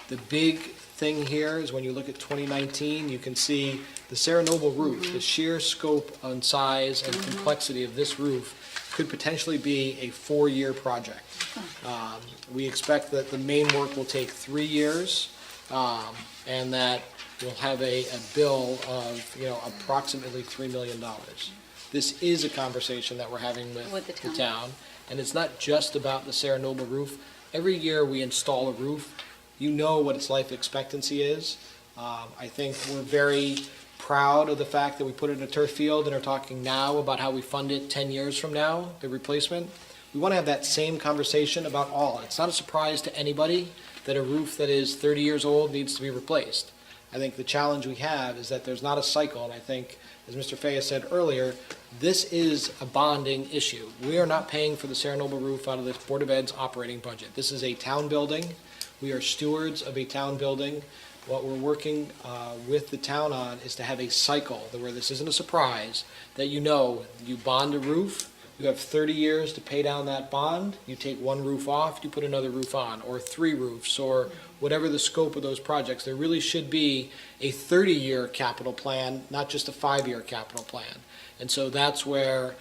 The big thing here is when you look at 2019, you can see the Sarah Noble roof, the sheer scope and size and complexity of this roof could potentially be a 4-year project. We expect that the main work will take 3 years, and that we'll have a bill of, approximately $3 million. This is a conversation that we're having with the town, and it's not just about the Sarah Noble roof. Every year we install a roof, you know what its life expectancy is. I think we're very proud of the fact that we put it in a turf field and are talking now about how we fund it 10 years from now, the replacement. We want to have that same conversation about all. It's not a surprise to anybody that a roof that is 30 years old needs to be replaced. I think the challenge we have is that there's not a cycle, and I think, as Mr. Fay said earlier, this is a bonding issue. We are not paying for the Sarah Noble roof out of the Board of Ed's operating budget. This is a town building. We are stewards of a town building. What we're working with the town on is to have a cycle where this isn't a surprise, that you bond a roof, You have 30 years to pay down that bond. You take one roof off, you put another roof on, or 3 roofs, or whatever the scope of those projects. There really should be a 30-year capital plan, not just a 5-year capital plan. And so that's where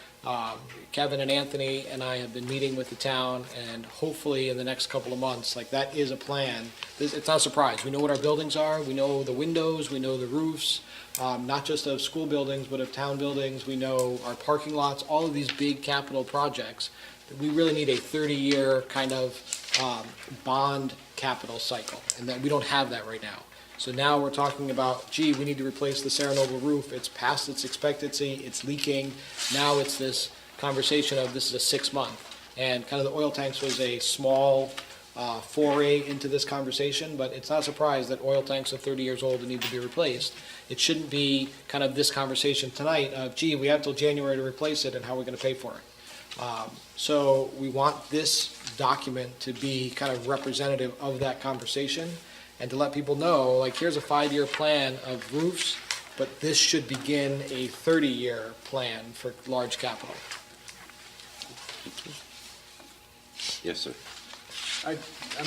Kevin and Anthony and I have been meeting with the town, and hopefully in the next couple of months, like, that is a plan. It's not a surprise. We know what our buildings are. We know the windows. We know the roofs, not just of school buildings, but of town buildings. We know our parking lots, all of these big capital projects. We really need a 30-year kind of bond capital cycle, and that we don't have that right now. So now we're talking about, gee, we need to replace the Saranova roof. It's past its expectancy. It's leaking. Now it's this conversation of this is a 6-month. And kind of the oil tanks was a small foray into this conversation, but it's not a surprise that oil tanks are 30 years old and need to be replaced. It shouldn't be kind of this conversation tonight of, gee, we have till January to replace it, and how are we going to pay for it? So we want this document to be kind of representative of that conversation, and to let people know, like, here's a 5-year plan of roofs, but this should begin a 30-year plan for large capital. Yes, sir. I'm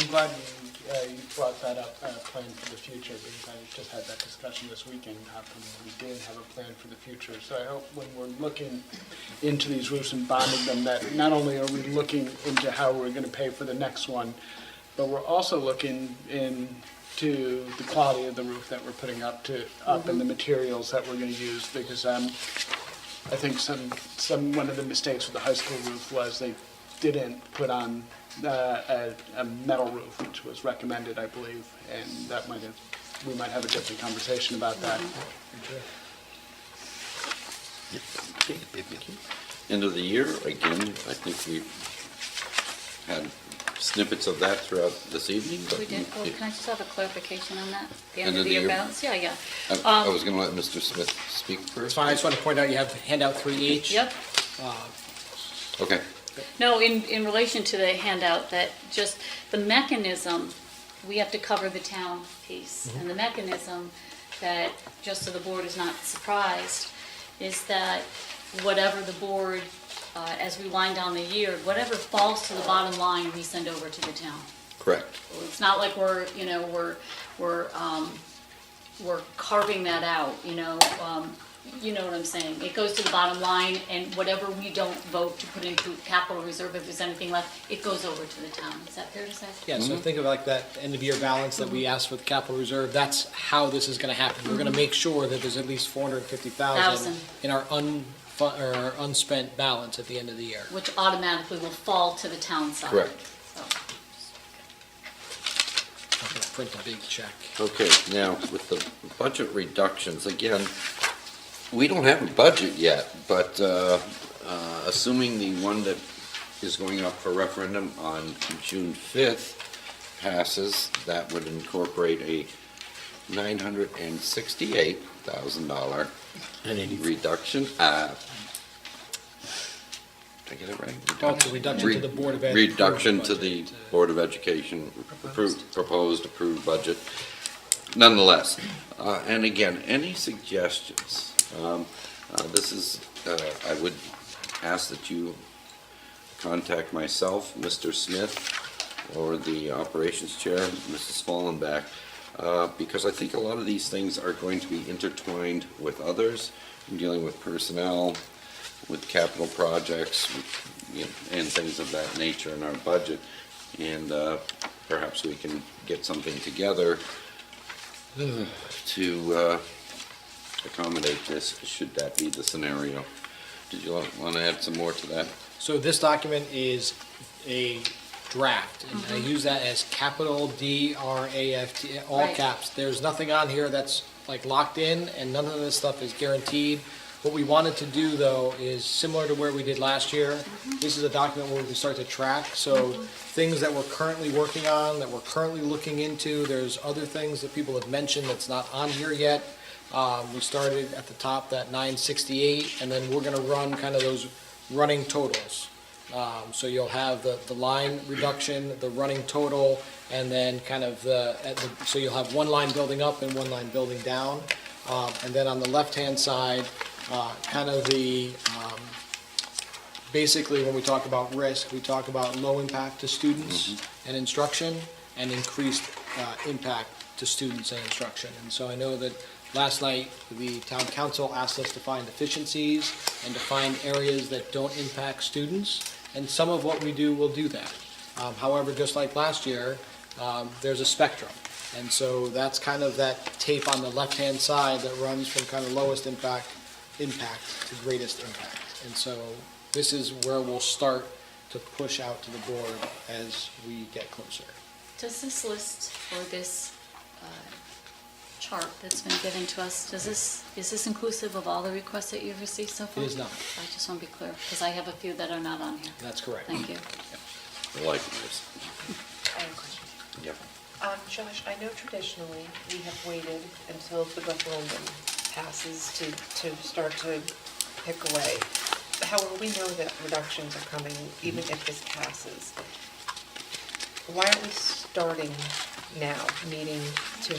glad you brought that up, plan for the future, because I just had that discussion this weekend, how come we did have a plan for the future. So I hope when we're looking into these roofs and bonding them, that not only are we looking into how we're going to pay for the next one, but we're also looking into the quality of the roof that we're putting up and the materials that we're going to use, because I think one of the mistakes with the high school roof was they didn't put on a metal roof, which was recommended, I believe, and that we might have a different conversation about that. End of the year, again, I think we've had snippets of that throughout this evening. But We did. Well, can I just have a clarification on that? The End of the year balance? Yeah. I was going to let Mr. Smith speak first. It's fine, I just want to point out you have handout 3H. Yep. Okay. No, in relation to the handout, that just the mechanism, we have to cover the town piece. And the mechanism that, just so the board is not surprised, is that whatever the board, as we wind down the year, whatever falls to the bottom line, we send over to the town. Correct. It's not like we're carving that out, you know what I'm saying? It goes to the bottom line, and whatever we don't vote to put into capital reserve, if there's anything left, it goes over to the town. Is that fair to say? Yeah, so think of like that end of year balance that we asked for the capital reserve. That's how this is going to happen. We're going to make sure that there's at least 450,000 in our unspent balance at the end of the year. Which automatically will fall to the town side. Correct. So, I'm going to print a big check. Okay, now, with the budget reductions, again, we don't have a budget yet, but assuming the one that is going up for referendum on June 5th passes, that would incorporate a $968,000 reduction. Did I get it right? Okay, reduction to the Board of Ed. Reduction to the Board of Education proposed approved budget. Nonetheless, and again, any suggestions? This is, I would ask that you contact myself, Mr. Smith, or the operations chair, Mrs. Fallenbach, because I think a lot of these things are going to be intertwined with others, dealing with personnel, with capital projects, and things of that nature in our budget. And perhaps we can get something together to accommodate this, should that be the scenario. Did you want to add some more to that? So this document is a draft, and I use that as capital D-R-A-F-T, all Right. caps. There's nothing on here that's like locked in, and none of this stuff is guaranteed. What we wanted to do, though, is similar to where we did last year. This is a document where we can start to track, so things that we're currently working on, that we're currently looking into, there's other things that people have mentioned that's not on here yet. We started at the top, that 968, and then we're gonna run kind of those running totals. So you'll have the line reduction, the running total, and then kind of so you'll have one line building up and one line building down. And then on the left-hand side, kind of the basically, when we talk about risk, we talk about low impact to students and instruction, and increased impact to students and instruction. And so I know that last night, the town council asked us to find efficiencies and to find areas that don't impact students, and some of what we do will do that. However, just like last year, there's a spectrum. And so that's kind of that tape on the left-hand side that runs from kind of lowest impact to greatest impact. And so this is where we'll start to push out to the board as we get closer. Does this list or this chart that's been given to us, is this inclusive of all the requests that you've received so far? It is not. I just want to be clear, because I have a few that are not on here. That's correct. Thank you. I like this. I have a question. Yep. Josh, I know traditionally we have waited until the referendum passes to start to pick away. However, we know that reductions are coming even if this passes. Why aren't we starting now, meeting to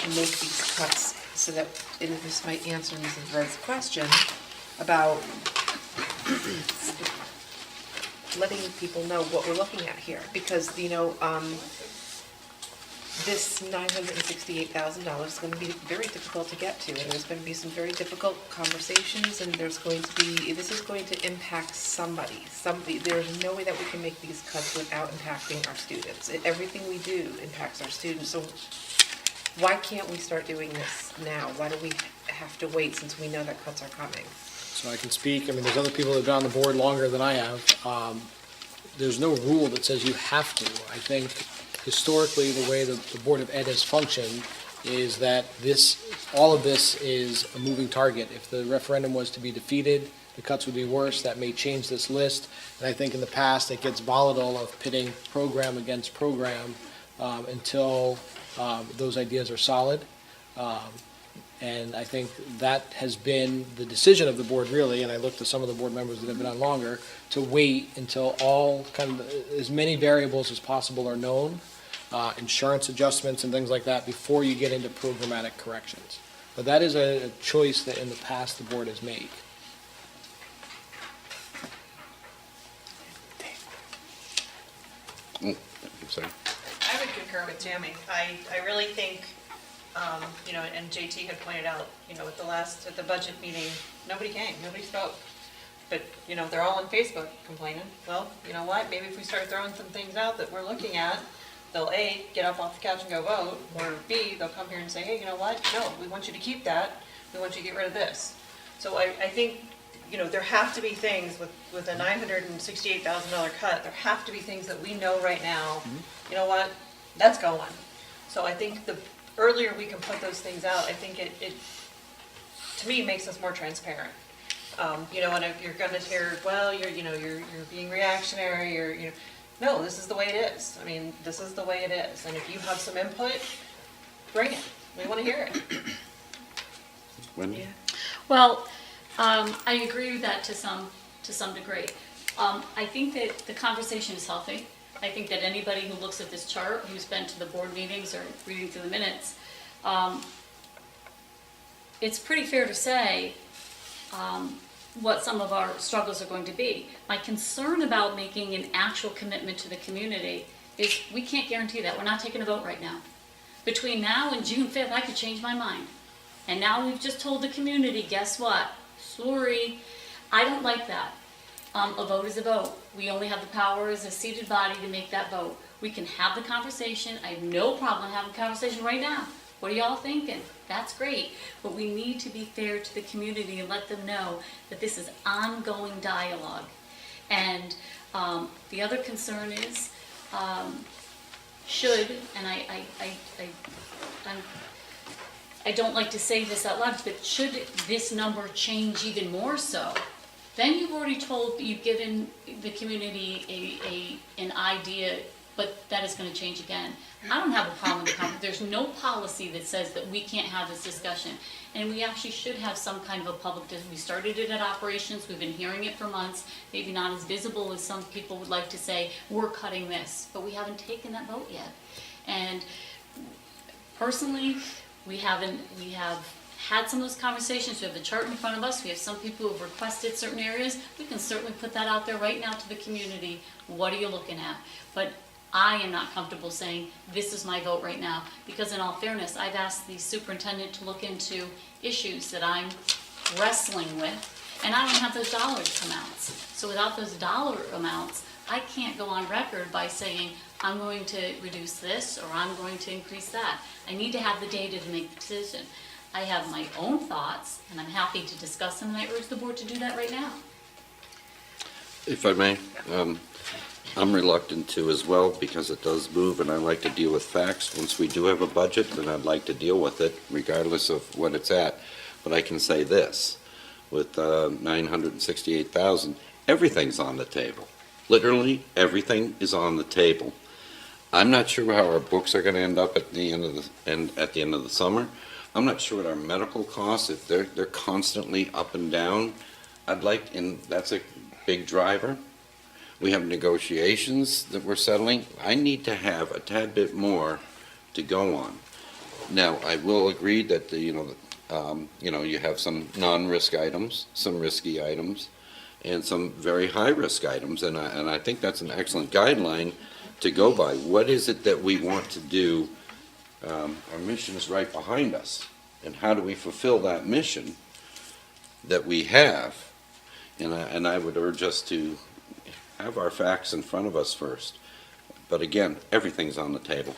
make these cuts so that, and this might answer Mrs. Red's question about letting people know what we're looking at here? Because, this $968,000 is going to be very difficult to get to, and there's going to be some very difficult conversations, and this is going to impact somebody. There's no way that we can make these cuts without impacting our students. Everything we do impacts our students, so why can't we start doing this now? Why do we have to wait since we know that cuts are coming? So I can speak, there's other people that have been on the board longer than I have. There's no rule that says you have to. I think historically, the way the Board of Ed has functioned is that all of this is a moving target. If the referendum was to be defeated, the cuts would be worse. That may change this list. And I think in the past, it gets volatile of pitting program against program until those ideas are solid. And I think that has been the decision of the board, really, and I looked at some of the board members that have been on longer, to wait until all as many variables as possible are known, insurance adjustments and things like that, before you get into programmatic corrections. But that is a choice that in the past the board has made. I'm sorry. I would concur with Tammy. I really think, and JT had pointed out, at the budget meeting, nobody came, nobody spoke. But, they're all on Facebook complaining. Well, you know what, maybe if we start throwing some things out that we're looking at, they'll A, get up off the couch and go vote, or B, they'll come here and say, hey, you know what, no, we want you to keep that, we want you to get rid of this. So I think, there have to be things with a $968,000 cut, there have to be things that we know right now, you know what, that's going. So I think the earlier we can put those things out, I think it to me, makes us more transparent. And if you're gonna hear, well, you're being reactionary, or, no, this is the way it is. This is the way it is. And if you have some input, bring it. We wanna hear it. Wendy? Yeah. Well, I agree with that to some degree. I think that the conversation is healthy. I think that anybody who looks at this chart, who's been to the board meetings or reading through the minutes, it's pretty fair to say what some of our struggles are going to be. My concern about making an actual commitment to the community is we can't guarantee that. We're not taking a vote right now. Between now and June 5th, I could change my mind. And now we've just told the community, guess what? Sorry, I don't like that. A vote is a vote. We only have the power as a seated body to make that vote. We can have the conversation. I have no problem having a conversation right now. What are y'all thinking? That's great. But we need to be fair to the community and let them know that this is ongoing dialogue. And the other concern is, and I don't like to say this out loud, but should this number change even more so, then you've already you've given the community an idea, but that is going to change again. I don't have a problem with the conversation. There's no policy that says that we can't have this discussion. And we actually should have some kind of a public discussion. We started it at operations. We've been hearing it for months.Maybe not as visible as some people would like to say, we're cutting this. But we haven't taken that vote yet. And personally, we have had some of those conversations, we have the chart in front of us, we have some people who have requested certain areas, we can certainly put that out there right now to the community, what are you looking at? But I am not comfortable saying, this is my vote right now, because in all fairness, I've asked the superintendent to look into issues that I'm wrestling with, and I don't have those dollar amounts. So without those dollar amounts, I can't go on record by saying, I'm going to reduce this, or I'm going to increase that. I need to have the data to make the decision. I have my own thoughts, and I'm happy to discuss them, and I urge the board to do that right now. If I may, I'm reluctant to as well, because it does move, and I like to deal with facts. Once we do have a budget, then I'd like to deal with it, regardless of what it's at. But I can say this, with $968,000, everything's on the table. Literally, everything is on the table. I'm not sure how our books are going to end up at the end of the summer. I'm not sure what our medical costs, if they're constantly up and down. And that's a big driver. We have negotiations that we're settling. I need to have a tad bit more to go on. Now, I will agree that you have some non-risk items, some risky items, and some very high-risk items, and I think that's an excellent guideline to go by. What is it that we want to do? Our mission is right behind us, and how do we fulfill that mission that we have? And I would urge us to have our facts in front of us first. But again, everything's on the table.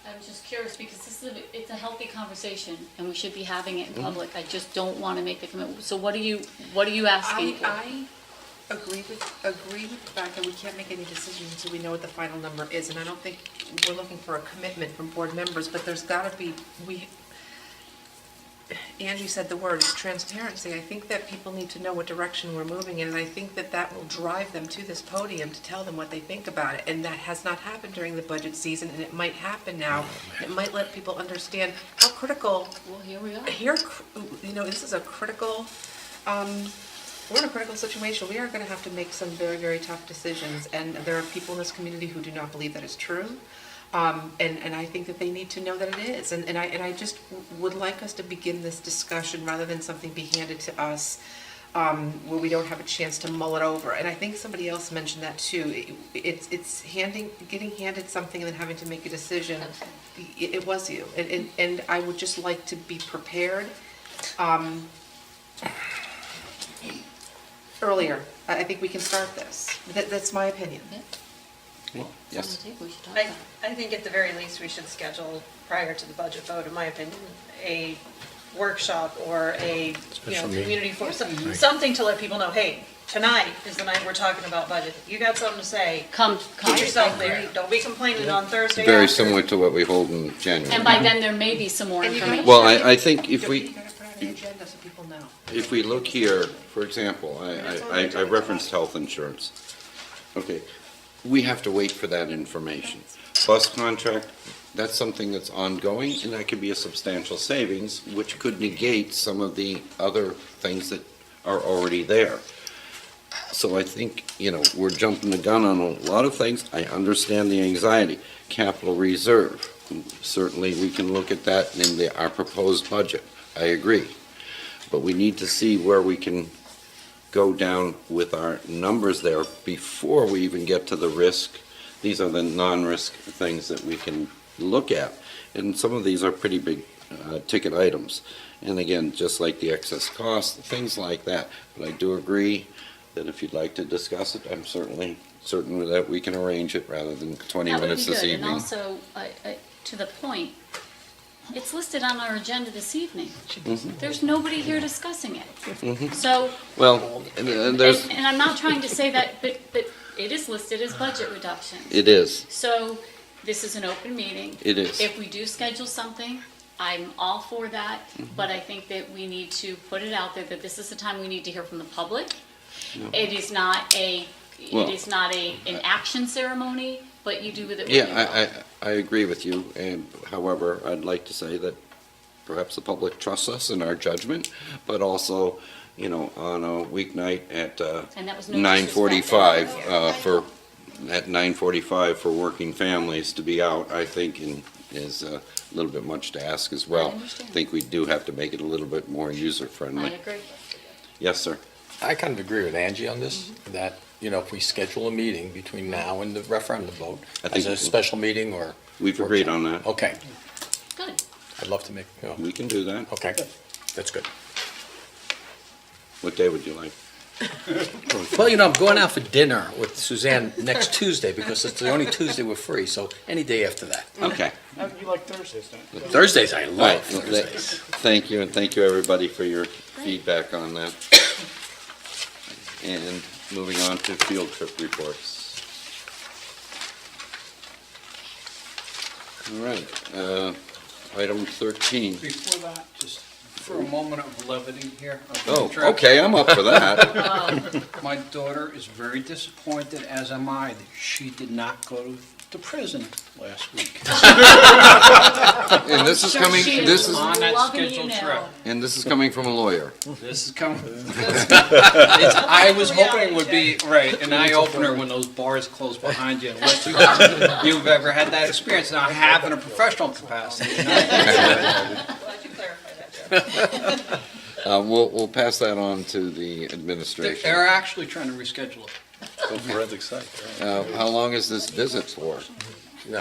I'm just curious, because it's a healthy conversation, and we should be having it in public. I just don't want to make the commitment. So what are you asking for? I agree with the fact that we can't make any decisions until we know what the final number is, and I don't think we're looking for a commitment from board members, but there's got to be, Angie said the word, transparency. I think that people need to know what direction we're moving in, and I think that that will drive them to this podium to tell them what they think about it, and that has not happened during the budget season, and it might happen now. It might let people understand how critical. Well, here we are. This is a critical, we're in a critical situation. We are going to have to make some very, very tough decisions, and there are people in this community who do not believe that is true. And I think that they need to know that it is. And I just would like us to begin this discussion rather than something be handed to us where we don't have a chance to mull it over. And I think somebody else mentioned that too. It's getting handed something and then having to make a decision. It was you. And I would just like to be prepared earlier. I think we can start this. That's my opinion. Yes. I think at the very least, we should schedule, prior to the budget vote, in my opinion, a workshop or a, community forum, something to let people know, hey, tonight is the night we're talking about budget. You got something to say, get yourself there. Don't be complaining on Thursday Very after. similar to what we hold in January. And by then, there may be some more information. Well, I think if we, You gotta put it on the agenda so people know. if we look here, for example, I referenced health insurance. Okay, we have to wait for that information. Bus contract, that's something that's ongoing, and that could be a substantial savings, which could negate some of the other things that are already there. So I think, we're jumping the gun on a lot of things. I understand the anxiety. Capital reserve, certainly we can look at that in our proposed budget. I agree. But we need to see where we can go down with our numbers there before we even get to the risk. These are the non-risk things that we can look at. And some of these are pretty big ticket items. And again, just like the excess cost, things like that. But I do agree that if you'd like to discuss it, I'm certainly certain that we can arrange it rather than 20 minutes this evening. And also, to the point, it's listed on our agenda this evening. There's nobody here discussing it. So. Well, and there's. And I'm not trying to say that, but it is listed as budget reductions. It is. So this is an open meeting. It is. If we do schedule something, I'm all for that, but I think that we need to put it out there that this is the time we need to hear from the public. No. It is not an action ceremony, but you do with it what you will. I agree with you, and however, I'd like to say that perhaps the public trusts us in our judgment, but also, on a weeknight at 9:45 for working families to be out, I think, and is a little bit much to ask as well. understand. I think we do have to make it a little bit more user-friendly. agree. Yes, sir. I kind of agree with Angie on this, that, if we schedule a meeting between now and the referendum vote, I think as a special meeting or. We've agreed on that. Okay, Good. I'd love to make, We can do that. okay, that's good. What day would you like? Well, I'm going out for dinner with Suzanne next Tuesday because it's the only Tuesday we're free, so any day after that. Okay. You like Thursdays, don't you? Thursdays, I All love right. Thursdays. Thank you, and thank you, everybody, for your feedback on that. And moving on to field trip reports. All right, item 13. Before that, just for a moment of levity here. Oh, okay, I'm up for that. My daughter is very disappointed, as am I, that she did not go to prison last week. And this is coming, this is, On that scheduled trip. and this is coming from a lawyer. This is coming. I was hoping it would be, right, an eye-opener when those bars close behind you, unless you've ever had that experience. Now, I have in a professional capacity. Glad you clarified that, Joe. We'll pass that on to the administration. They're actually trying to reschedule it. Go forensic psych. How long is this visit for? They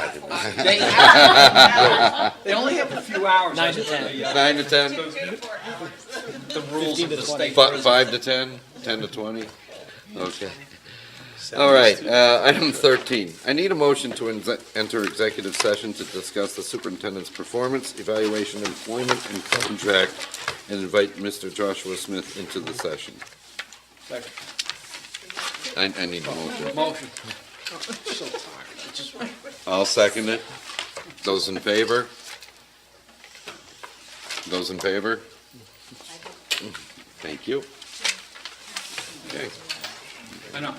only have a few hours. 9 to 10. 9 to 10? The rules of the state. 5 to 10? 10 to 20? Okay. All right, item 13. I need a motion to enter executive session to discuss the superintendent's performance, evaluation, employment, and contract, and invite Mr. Joshua Smith into the session. Second. I need a motion. Motion. So tired. I just- I'll second it. Those in favor? Those in favor? Thank you. Okay. I know.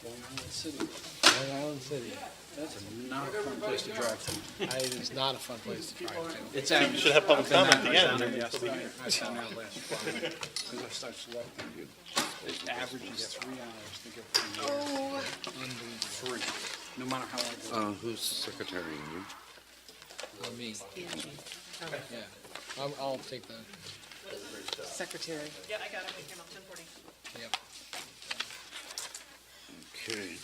Long Island City. That's not a fun place to drive to. It is not a fun place to drive to. It's you should have public comment at the end. I was down there last Friday, because I started selecting you. It averages 3 hours to get from here. Under 3, no matter how I go. Who's secretary? You? Me. Yeah, I'll take that. Secretary. Yeah, I got it, it came out 10:40. Yep. Okay.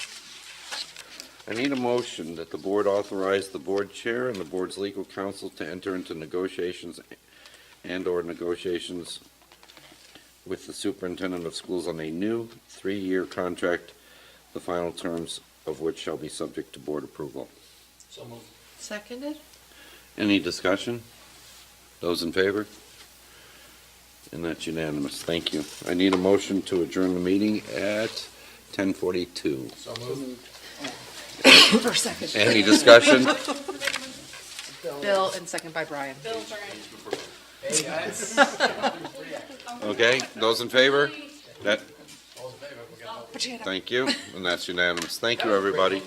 I need a motion that the board authorize the board chair and the board's legal counsel to enter into negotiations and/or negotiations with the superintendent of schools on a new 3-year contract, the final terms of which shall be subject to board approval. So moved. Seconded? Any discussion? Those in favor? And that's unanimous. Thank you. I need a motion to adjourn the meeting at 10:42. So moved. For a second. Any discussion? Bill, and second by Brian. Hey, guys. Okay, those in favor? That, Put your hand up. thank you, and that's unanimous. Thank you, everybody.